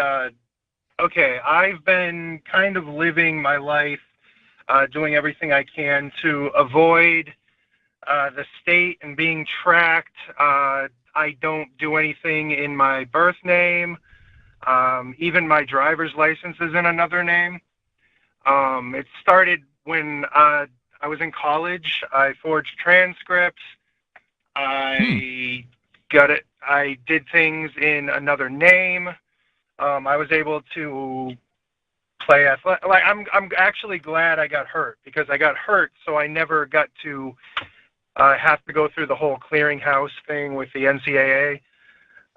okay, I've been kind of living my life doing everything I can to avoid the state and being tracked. I don't do anything in my birth name. Even my driver's license is in another name. It started when I was in college. I forged transcripts. I did things in another name. I was able to play athletic. I'm actually glad I got hurt, because I got hurt, so I never got to have to go through the whole clearinghouse thing with the NCAA.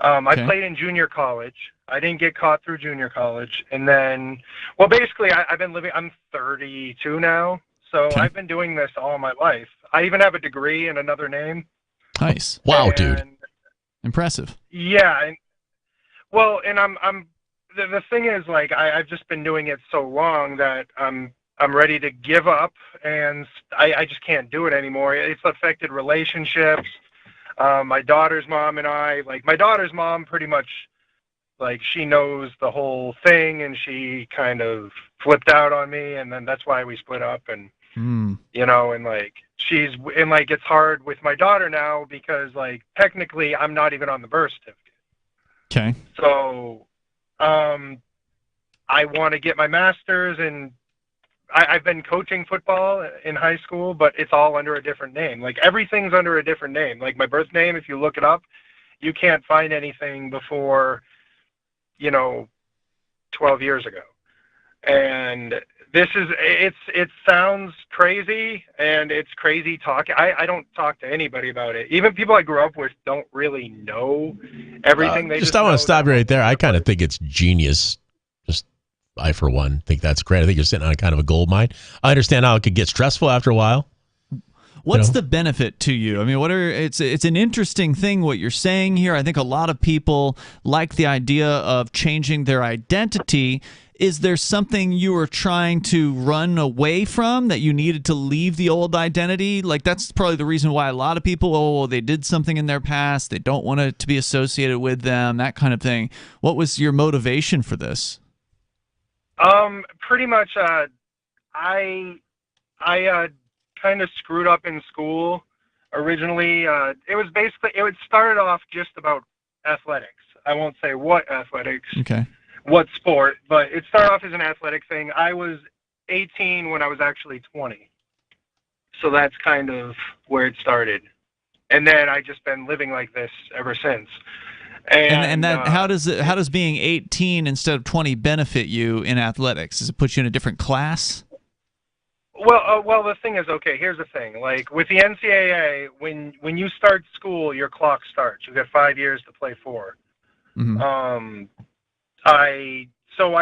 I played in junior college. I didn't get caught through junior college. And then, well, basically, I'm 32 now, so I've been doing this all my life. I even have a degree in another name. Nice. Wow, dude. Impressive. Yeah. The thing is, I've just been doing it so long that I'm ready to give up, and I just can't do it anymore. It's affected relationships. My daughter's mom and I, my daughter's mom pretty much, she knows the whole thing, and she kind of flipped out on me, and then that's why we split up. And, it's hard with my daughter now because, technically I'm not even on the birth certificate. Okay. So, I want to get my master's, and I've been coaching football in high school, but it's all under a different name. Everything's under a different name. My birth name, if you look it up, you can't find anything before, 12 years ago. And it sounds crazy, and it's crazy talk. I don't talk to anybody about it. Even people I grew up with don't really know everything. I want to stop you right there. I kind of think it's genius. I, for one, think that's great. I think you're sitting on kind of a gold mine. I understand how it could get stressful after a while. What's the benefit to you? I mean, it's an interesting thing what you're saying here. I think a lot of people like the idea of changing their identity. Is there something you were trying to run away from, that you needed to leave the old identity? That's probably the reason why a lot of people, they did something in their past, they don't want it to be associated with them, that kind of thing. What was your motivation for this? Pretty much, I kind of screwed up in school originally. It started off just about athletics. I won't say what athletics, Okay. what sport, but it started off as an athletic thing. I was 18 when I was actually 20. So that's kind of where it started. And then I just been living like this ever since. And that how does being 18 instead of 20 benefit you in athletics? Does it put you in a different class? Well, the thing is, okay, here's the thing. Like with the NCAA, when you start school, your clock starts. You get 5 years to play for. Mm-hmm. I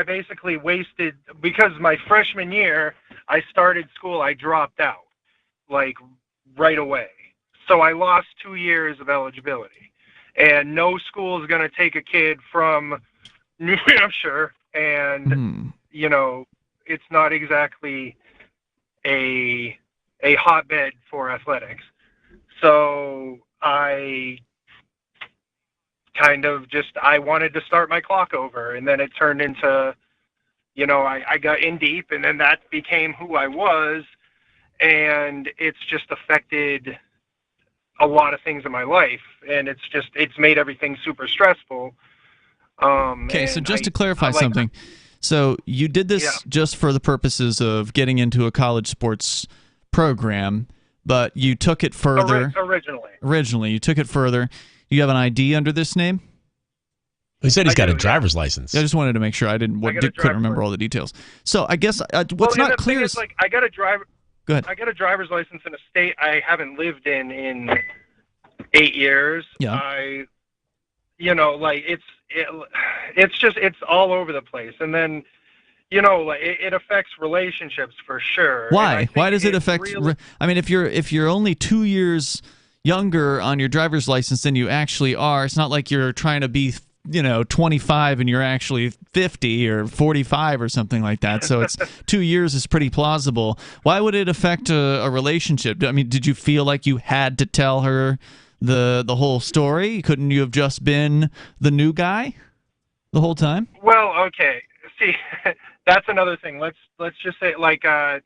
basically wasted, because my freshman year I started school, I dropped out like right away. So I lost 2 years of eligibility. And no school is going to take a kid from New Hampshire, and you know, it's not exactly a hotbed for athletics. So I kind of I wanted to start my clock over, and then it turned into, you know, I got in deep, and then that became who I was, and it's just affected a lot of things in my life, and it's made everything super stressful. Okay, so just to clarify something, so you did this just for the purposes of getting into a college sports program, but you took it further. Originally, you took it further. You have an ID under this name? He said he's got a driver's license. I just wanted to make sure. Couldn't remember all the details. So I guess what's not clear is like I got a driver. Go ahead. I got a driver's license in a state I haven't lived in 8 years. Yeah. You know, like it's all over the place, and then, you know, like it affects relationships for sure. Why? Why does it affect? I mean, if you're only 2 years younger on your driver's license than you actually are, it's not like you're trying to be, you know, 25 and you're actually 50 or 45 or something like that. So it's 2 years is pretty plausible. Why would it affect a relationship? I mean, did you feel like you had to tell her the whole story? Couldn't you have just been the new guy the whole time? Well, okay. See, that's another thing. Let's just say, like, I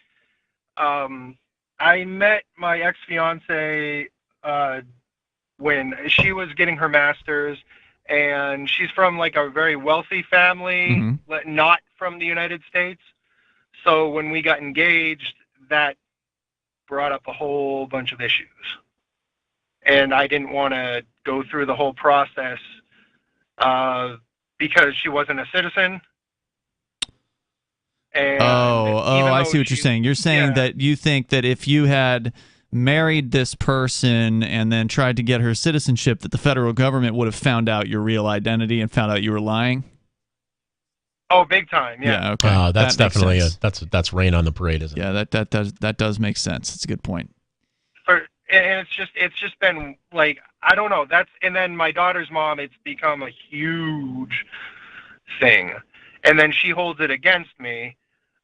met my ex-fiance when she was getting her master's, and she's from like a very wealthy family, not from the United States. So when we got engaged, that brought up a whole bunch of issues. And I didn't want to go through the whole process because she wasn't a citizen. And I see what you're saying. You're saying that you think that if you had married this person and then tried to get her citizenship, that the federal government would have found out your real identity and found out you were lying? Oh, big time, yeah. Yeah, okay. That's definitely that's rain on the parade, isn't it? Yeah, that does make sense. It's a good point. And it's just been like, I don't know. And then my daughter's mom, it's become a huge thing. And then she holds it against me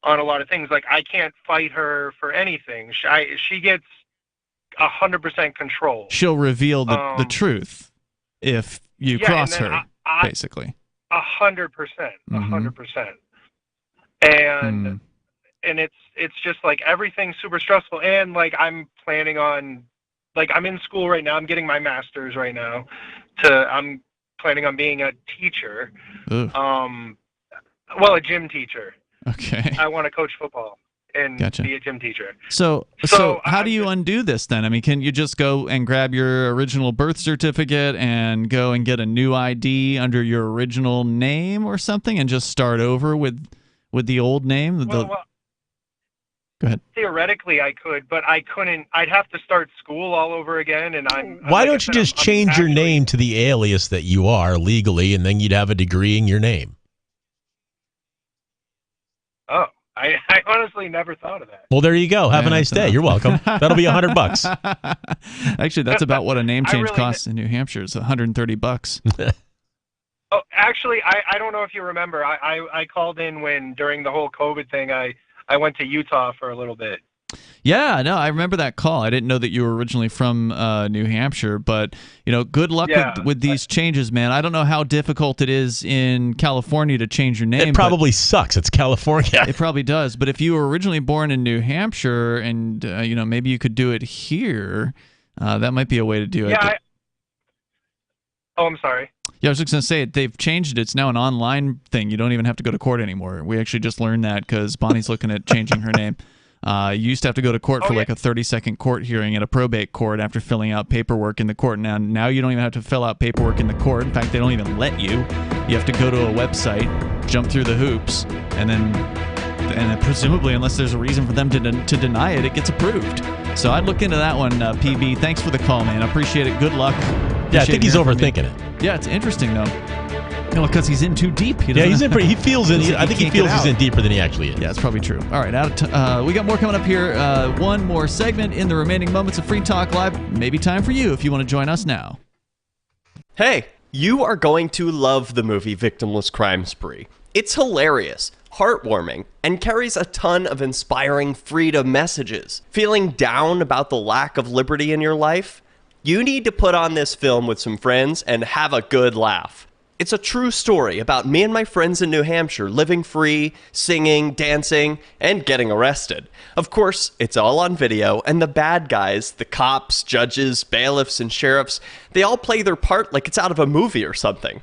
on a lot of things. Like, I can't fight her for anything. She gets 100% control. She'll reveal the truth if you cross her, basically. 100%. 100%. And it's just like everything's super stressful. And like I'm planning on, like, I'm in school right now. I'm getting my master's right now. I'm planning on being a teacher. Well, a gym teacher. Okay. I want to coach football and be a gym teacher. So how do you undo this then? I mean, can you just go and grab your original birth certificate and go and get a new ID under your original name or something and just start over with the old name? Go ahead. Theoretically, I could, but I couldn't. I'd have to start school all over again, and Why don't you just change your name to the alias that you are legally, and then you'd have a degree in your name? Oh, I honestly never thought of that. Well, there you go. Have a nice day. You're welcome. That'll be $100. Actually, that's about what a name change costs in New Hampshire. It's $130. Oh, actually, I don't know if you remember. I called in during the whole COVID thing, I went to Utah for a little bit. Yeah, no, I remember that call. I didn't know that you were originally from New Hampshire, but good luck with these changes, man. I don't know how difficult it is in California to change your name. It probably sucks. It's California. It probably does. But if you were originally born in New Hampshire, and maybe you could do it here, that might be a way to do it. Yeah. I'm sorry. Yeah, I was just going to say, they've changed it. It's now an online thing. You don't even have to go to court anymore. We actually just learned that because Bonnie's looking at changing her name. You used to have to go to court for like a 30-second court hearing at a probate court after filling out paperwork in the court. Now you don't even have to fill out paperwork in the court. In fact, they don't even let you. You have to go to a website, jump through the hoops, and then presumably, unless there's a reason for them to deny it, it gets approved. So I'd look into that one, PB. Thanks for the call, man. I appreciate it. Good luck. Yeah, I think he's overthinking it. Yeah, it's interesting, though. No, because he's in too deep. He's in. He feels in. I think he feels he's in deeper than he actually is. Yeah, it's probably true. All right, we got more coming up here. One more segment in the remaining moments of Free Talk Live. Maybe time for you if you want to join us now. Hey, you are going to love the movie Victimless Crime Spree. It's hilarious, heartwarming, and carries a ton of inspiring freedom messages. Feeling down about the lack of liberty in your life? You need to put on this film with some friends and have a good laugh. It's a true story about me and my friends in New Hampshire living free, singing, dancing, and getting arrested. Of course, it's all on video, and the bad guys, the cops, judges, bailiffs, and sheriffs, they all play their part like it's out of a movie or something.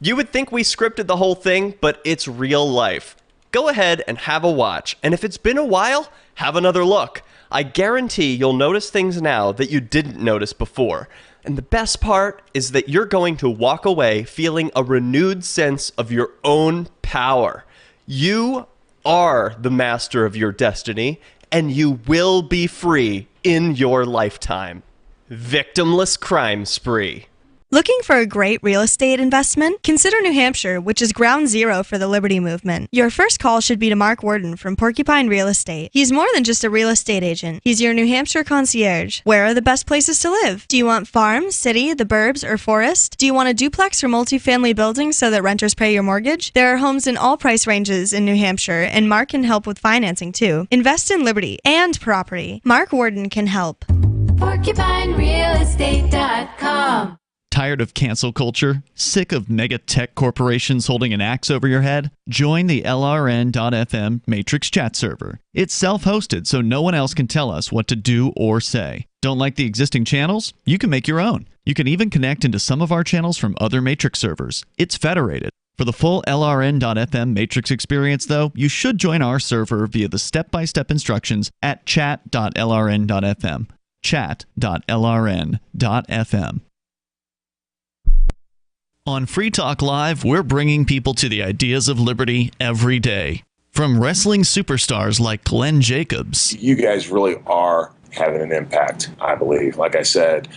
You would think we scripted the whole thing, but it's real life. Go ahead and have a watch, and if it's been a while, have another look. I guarantee you'll notice things now that you didn't notice before. And the best part is that you're going to walk away feeling a renewed sense of your own power. You are the master of your destiny, and you will be free in your lifetime. Victimless Crime Spree. Looking for a great real estate investment? Consider New Hampshire, which is ground zero for the Liberty Movement. Your first call should be to Mark Worden from Porcupine Real Estate. He's more than just a real estate agent. He's your New Hampshire concierge. Where are the best places to live? Do you want farm, city, the burbs, or forest? Do you want a duplex or multifamily building so that renters pay your mortgage? There are homes in all price ranges in New Hampshire, and Mark can help with financing too. Invest in liberty and property. Mark Worden can help. PorcupineRealEstate.com. Tired of cancel culture? Sick of mega tech corporations holding an axe over your head? Join the LRN.FM Matrix chat server. It's self-hosted, so no one else can tell us what to do or say. Don't like the existing channels? You can make your own. You can even connect into some of our channels from other Matrix servers. It's federated. For the full LRN.FM Matrix experience, though, you should join our server via the step-by-step instructions at chat.lrn.fm. Chat.lrn.fm. On Free Talk Live, we're bringing people to the ideas of liberty every day. From wrestling superstars like Glenn Jacobs. You guys really are having an impact, I believe. Like I said,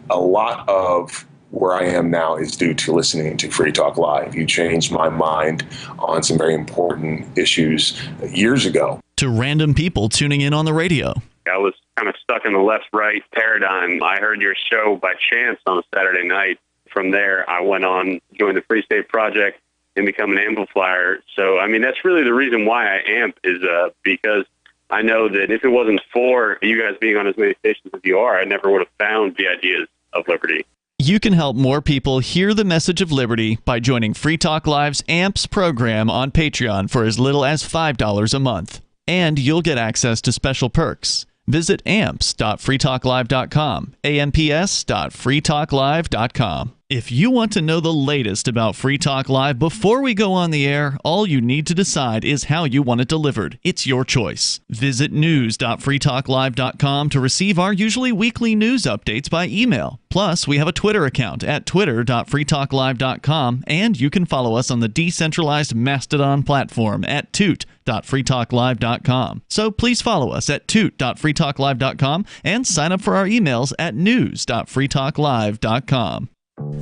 a lot of where I am now is due to listening to Free Talk Live. You changed my mind on some very important issues years ago. To random people tuning in on the radio. I was kind of stuck in the left-right paradigm. I heard your show by chance on a Saturday night. From there, I went on, joined the Free State Project, and become an amplifier. So, I mean, that's really the reason why I amp is because I know that if it wasn't for you guys being on as many stations as you are, I never would have found the ideas of liberty. You can help more people hear the message of liberty by joining Free Talk Live's AMPS program on Patreon for as little as $5 a month. And you'll get access to special perks. Visit amps.freetalklive.com, amps.freetalklive.com. If you want to know the latest about Free Talk Live before we go on the air, all you need to decide is how you want it delivered. It's your choice. Visit news.freetalklive.com to receive our usually weekly news updates by email. Plus, we have a Twitter account at twitter.freetalklive.com, and you can follow us on the decentralized Mastodon platform at toot.freetalklive.com. So please follow us at toot.freetalklive.com and sign up for our emails at news.freetalklive.com.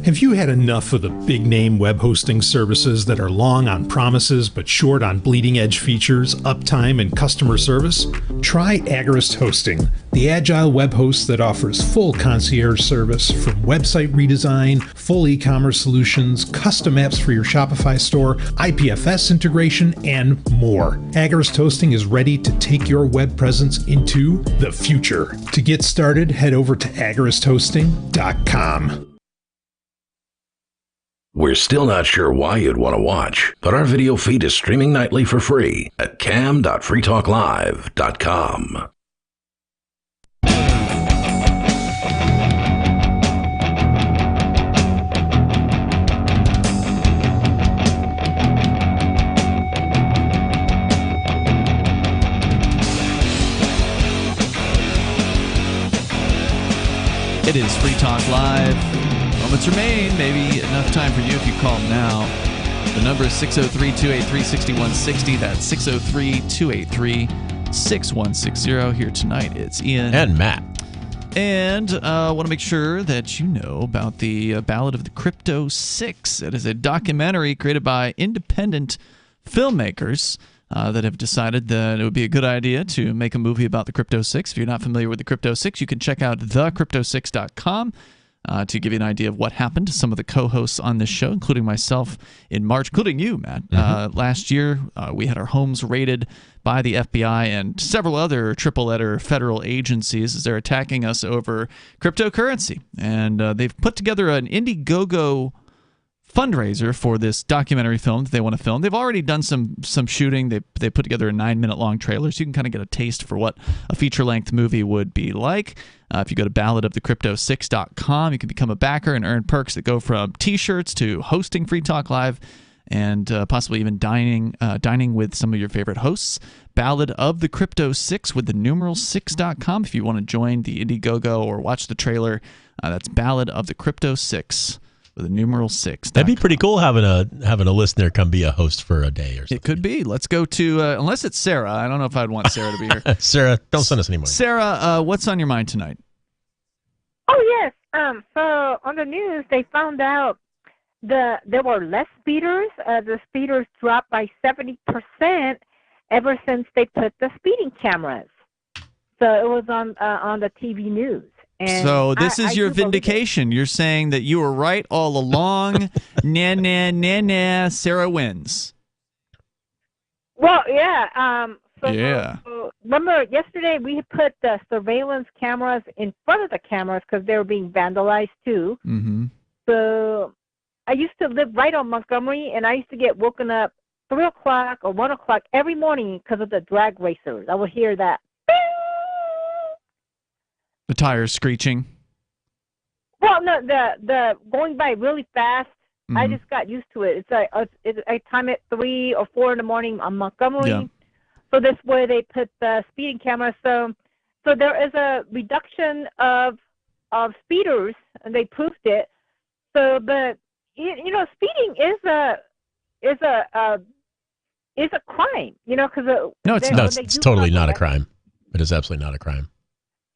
Have you had enough of the big-name web hosting services that are long on promises but short on bleeding-edge features, uptime, and customer service? Try Agorist Hosting, the agile web host that offers full concierge service from website redesign, full e-commerce solutions, custom apps for your Shopify store, IPFS integration, and more. Agorist Hosting is ready to take your web presence into the future. To get started, head over to agoristhosting.com. We're still not sure why you'd want to watch, but our video feed is streaming nightly for free at cam.freetalklive.com. It is Free Talk Live. Moments remain. Maybe enough time for you if you call now. The number is 603-283-6160. That's 603-283-6160. Here tonight, it's Ian. And Matt. And I want to make sure that you know about the Ballad of the Crypto Six. It is a documentary created by independent filmmakers that have decided that it would be a good idea to make a movie about the Crypto Six. If you're not familiar with the Crypto Six, you can check out thecrypto6.com to give you an idea of what happened to some of the co-hosts on this show, including myself in March, including you, Matt. Last year, we had our homes raided by the FBI and several other triple-letter federal agencies as they're attacking us over cryptocurrency. And they've put together an Indiegogo fundraiser for this documentary film that they want to film. They've already done some shooting. They put together a 9-minute-long trailer, so you can kind of get a taste for what a feature-length movie would be like. If you go to balladofthecrypto6.com, you can become a backer and earn perks that go from T-shirts to hosting Free Talk Live and possibly even dining with some of your favorite hosts. Ballad of the Crypto 6 with the numeral 6.com. If you want to join the Indiegogo or watch the trailer, that's Ballad of the Crypto 6. With a numeral 6. That'd be pretty cool having a listener come be a host for a day or something. It could be. Let's go to, unless it's Sarah. I don't know if I'd want Sarah to be here. Sarah, don't send us any money. Sarah, what's on your mind tonight? Oh, yes. So on the news, they found out there were less speeders. The speeders dropped by 70% ever since they put the speeding cameras. So it was on the TV news. And so this is your vindication. You're saying that you were right all along. Nah, Sarah wins. Well, yeah. Yeah. So remember, yesterday we had put the surveillance cameras in front of the cameras because they were being vandalized too. Mm-hmm. So I used to live right on Montgomery, and I used to get woken up 3 o'clock or 1 o'clock every morning because of the drag racers. I would hear that. The tires screeching. Well, no, the going by really fast. Mm-hmm. I just got used to it. I time it 3 or 4 in the morning on Montgomery. Yeah. So that's where they put the speeding camera. So there is a reduction of speeders, and they proved it. So, but speeding is a crime. Because no, it's totally not a crime. It is absolutely not a crime.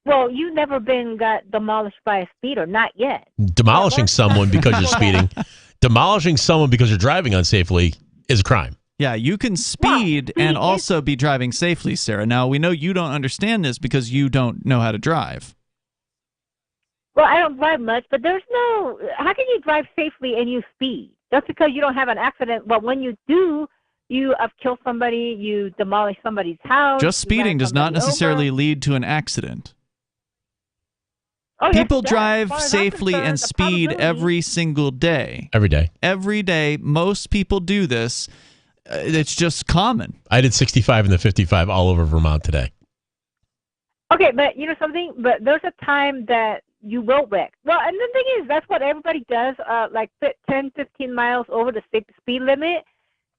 Well, you've never got demolished by a speeder, not yet. Demolishing someone because you're speeding, demolishing someone because you're driving unsafely is a crime. Yeah, you can speed and also be driving safely, Sarah. Now, we know you don't understand this because you don't know how to drive. Well, I don't drive much, but how can you drive safely and you speed? That's because you don't have an accident. But when you do, you have killed somebody, you demolish somebody's house. Just speeding does not necessarily lead to an accident. People drive safely and speed every single day. Every day. Every day. Most people do this. It's just common. I did 65 and the 55 all over Vermont today. Okay, but you know something? But there's a time that you will wreck. Well, and the thing is, that's what everybody does, like 10, 15 miles over the speed limit.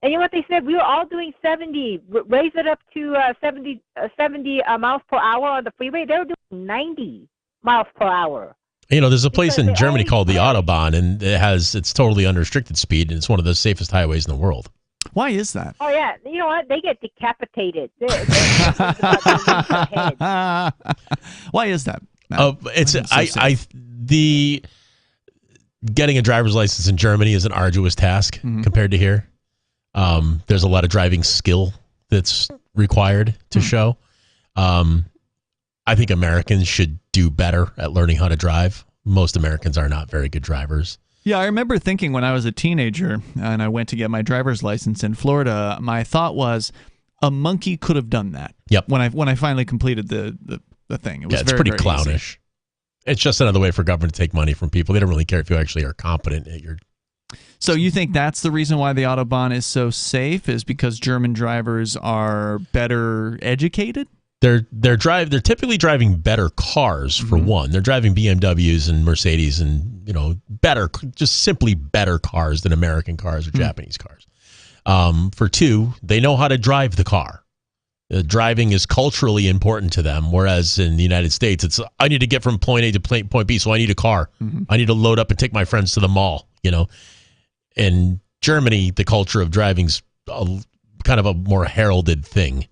And you know what they said? We were all doing 70. Raise it up to 70 miles per hour on the freeway. They were doing 90. miles per hour. There's a place in Germany called the Autobahn, and it's totally unrestricted speed, and it's one of the safest highways in the world. Why is that? Oh yeah, you know what? They get decapitated. Why is that? Getting a driver's license in Germany is an arduous task compared to here. There's a lot of driving skill that's required to show. I think Americans should do better at learning how to drive. Most Americans are not very good drivers. Yeah, I remember thinking when I was a teenager and I went to get my driver's license in Florida, my thought was a monkey could have done that. Yep. When I finally completed the thing. It was it's pretty clownish. Easy. It's just another way for government to take money from people. They don't really care if you actually are competent at your... So you think that's the reason why the Autobahn is so safe, is because German drivers are better educated? They're typically driving better cars, for one. They're driving BMWs and Mercedes and simply better cars than American cars or Japanese cars. For two, they know how to drive the car. Driving is culturally important to them, whereas in the United States, it's I need to get from point A to point B, so I need a car. Mm-hmm. I need to load up and take my friends to the mall. In Germany, the culture of driving's kind of a more heralded thing,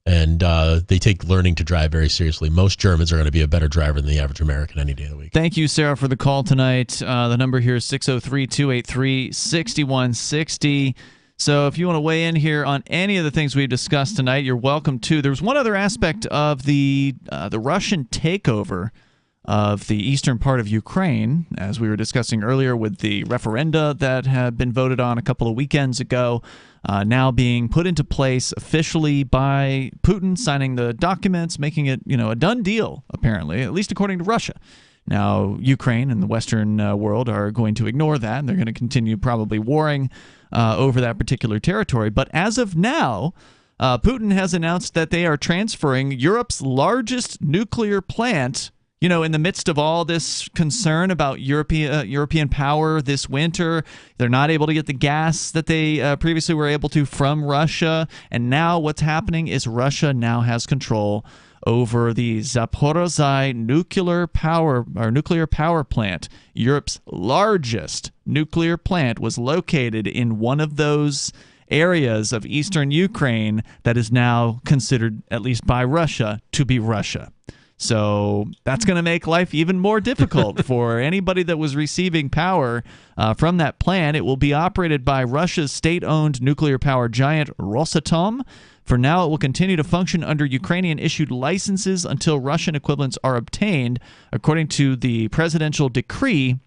and they take learning to drive very seriously. Most Germans are going to be a better driver than the average American any day of the week. Thank you, Sarah, for the call tonight. The number here is 603-283-6160. So if you want to weigh in here on any of the things we've discussed tonight, you're welcome to. There's one other aspect of the Russian takeover of the eastern part of Ukraine, as we were discussing earlier with the referenda that had been voted on a couple of weekends ago, now being put into place officially by Putin, signing the documents, making it a done deal, apparently, at least according to Russia. Now, Ukraine and the Western world are going to ignore that, and they're going to continue probably warring over that particular territory. But as of now, Putin has announced that they are transferring Europe's largest nuclear plant, in the midst of all this concern about European power this winter. They're not able to get the gas that they previously were able to from Russia. And now what's happening is Russia now has control over the Zaporizhzhia nuclear power plant. Europe's largest nuclear plant was located in one of those areas of eastern Ukraine that is now considered, at least by Russia, to be Russia. So that's going to make life even more difficult for anybody that was receiving power from that plant. It will be operated by Russia's state-owned nuclear power giant Rosatom. For now, it will continue to function under Ukrainian-issued licenses until Russian equivalents are obtained, according to the presidential decree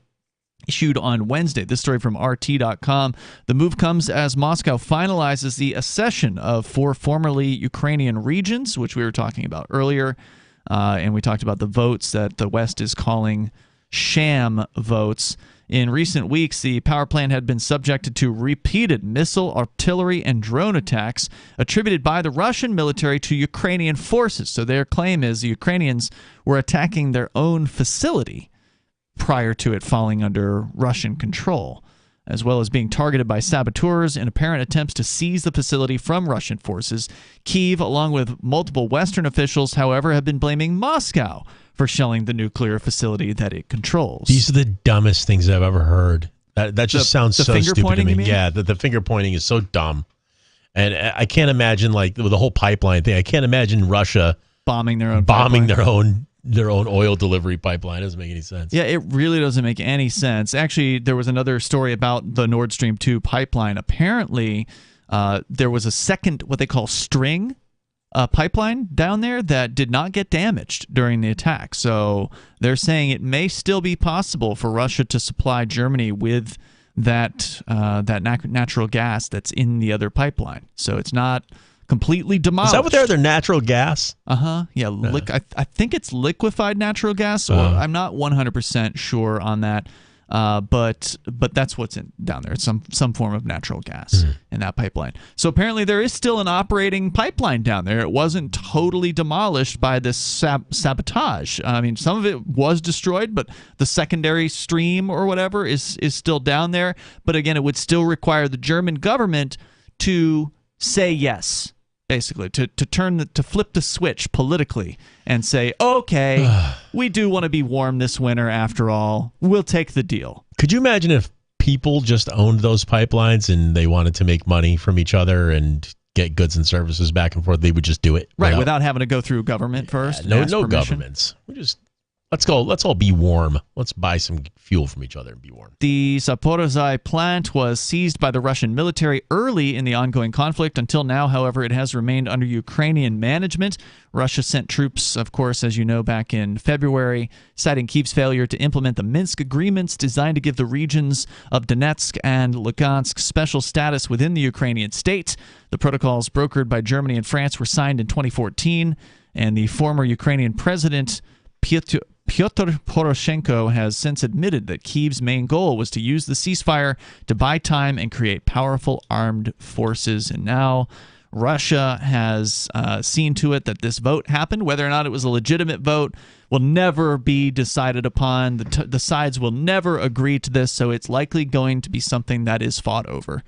issued on Wednesday. This story from RT.com. The move comes as Moscow finalizes the accession of 4 formerly Ukrainian regions, which we were talking about earlier. And we talked about the votes that the West is calling sham votes. In recent weeks, the power plant had been subjected to repeated missile, artillery, and drone attacks attributed by the Russian military to Ukrainian forces. So their claim is the Ukrainians were attacking their own facility prior to it falling under Russian control, as well as being targeted by saboteurs in apparent attempts to seize the facility from Russian forces. Kyiv, along with multiple Western officials, however, have been blaming Moscow for shelling the nuclear facility that it controls. These are the dumbest things I've ever heard. That just sounds so stupid to me. Yeah, the finger pointing is so dumb. And I can't imagine, with the whole pipeline thing, I can't imagine Russia bombing their own oil delivery pipeline. It doesn't make any sense. Yeah, it really doesn't make any sense. Actually, there was another story about the Nord Stream 2 pipeline. Apparently, there was a second, what they call string pipeline down there that did not get damaged during the attack. So they're saying it may still be possible for Russia to supply Germany with that natural gas that's in the other pipeline. So it's not completely demolished. Is that what they're natural gas? Yeah. I think it's liquefied natural gas. So I'm not 100% sure on that. But that's what's down there. It's some form of natural gas in that pipeline. So apparently there is still an operating pipeline down there. It wasn't totally demolished by this sabotage. I mean, some of it was destroyed, but the secondary stream or whatever is still down there. But again, it would still require the German government to say yes. Basically, to flip the switch politically and say, okay, we do want to be warm this winter after all. We'll take the deal. Could you imagine if people just owned those pipelines and they wanted to make money from each other and get goods and services back and forth? They would just do it. Right, without having to go through government first. No governments. We just... Let's all be warm. Let's buy some fuel from each other and be warm. The Zaporizhzhia plant was seized by the Russian military early in the ongoing conflict. Until now, however, it has remained under Ukrainian management. Russia sent troops, of course, as you know, back in February, citing Kyiv's failure to implement the Minsk agreements designed to give the regions of Donetsk and Lugansk special status within the Ukrainian state. The protocols brokered by Germany and France were signed in 2014, and the former Ukrainian president Pyotr Poroshenko has since admitted that Kyiv's main goal was to use the ceasefire to buy time and create powerful armed forces. And now Russia has seen to it that this vote happened. Whether or not it was a legitimate vote will never be decided upon. The sides will never agree to this, so it's likely going to be something that is fought over.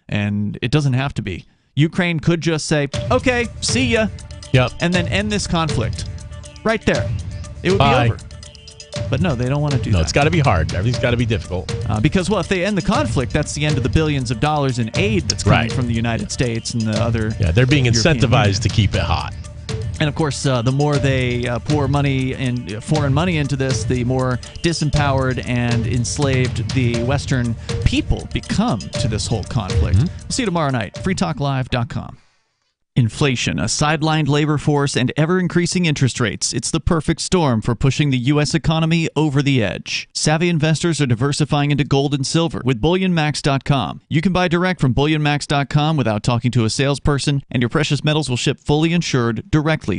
And it doesn't have to be. Ukraine could just say, okay, see ya. Yep. And then end this conflict. Right there. It would Bye. be over. But no, they don't want to do that. No, it's got to be hard. Everything's got to be difficult. Because, well, if they end the conflict, that's the end of the billions of dollars in aid that's coming from the United States and the other. Yeah, they're being incentivized to keep it hot. And of course, the more they pour money and foreign money into this, the more disempowered and enslaved the Western people become to this whole conflict. We'll see you tomorrow night. freetalklive.com. Inflation, a sidelined labor force, and ever-increasing interest rates. It's the perfect storm for pushing the U.S. economy over the edge. Savvy investors are diversifying into gold and silver with BullionMax.com. You can buy direct from BullionMax.com without talking to a salesperson, and your precious metals will ship fully insured directly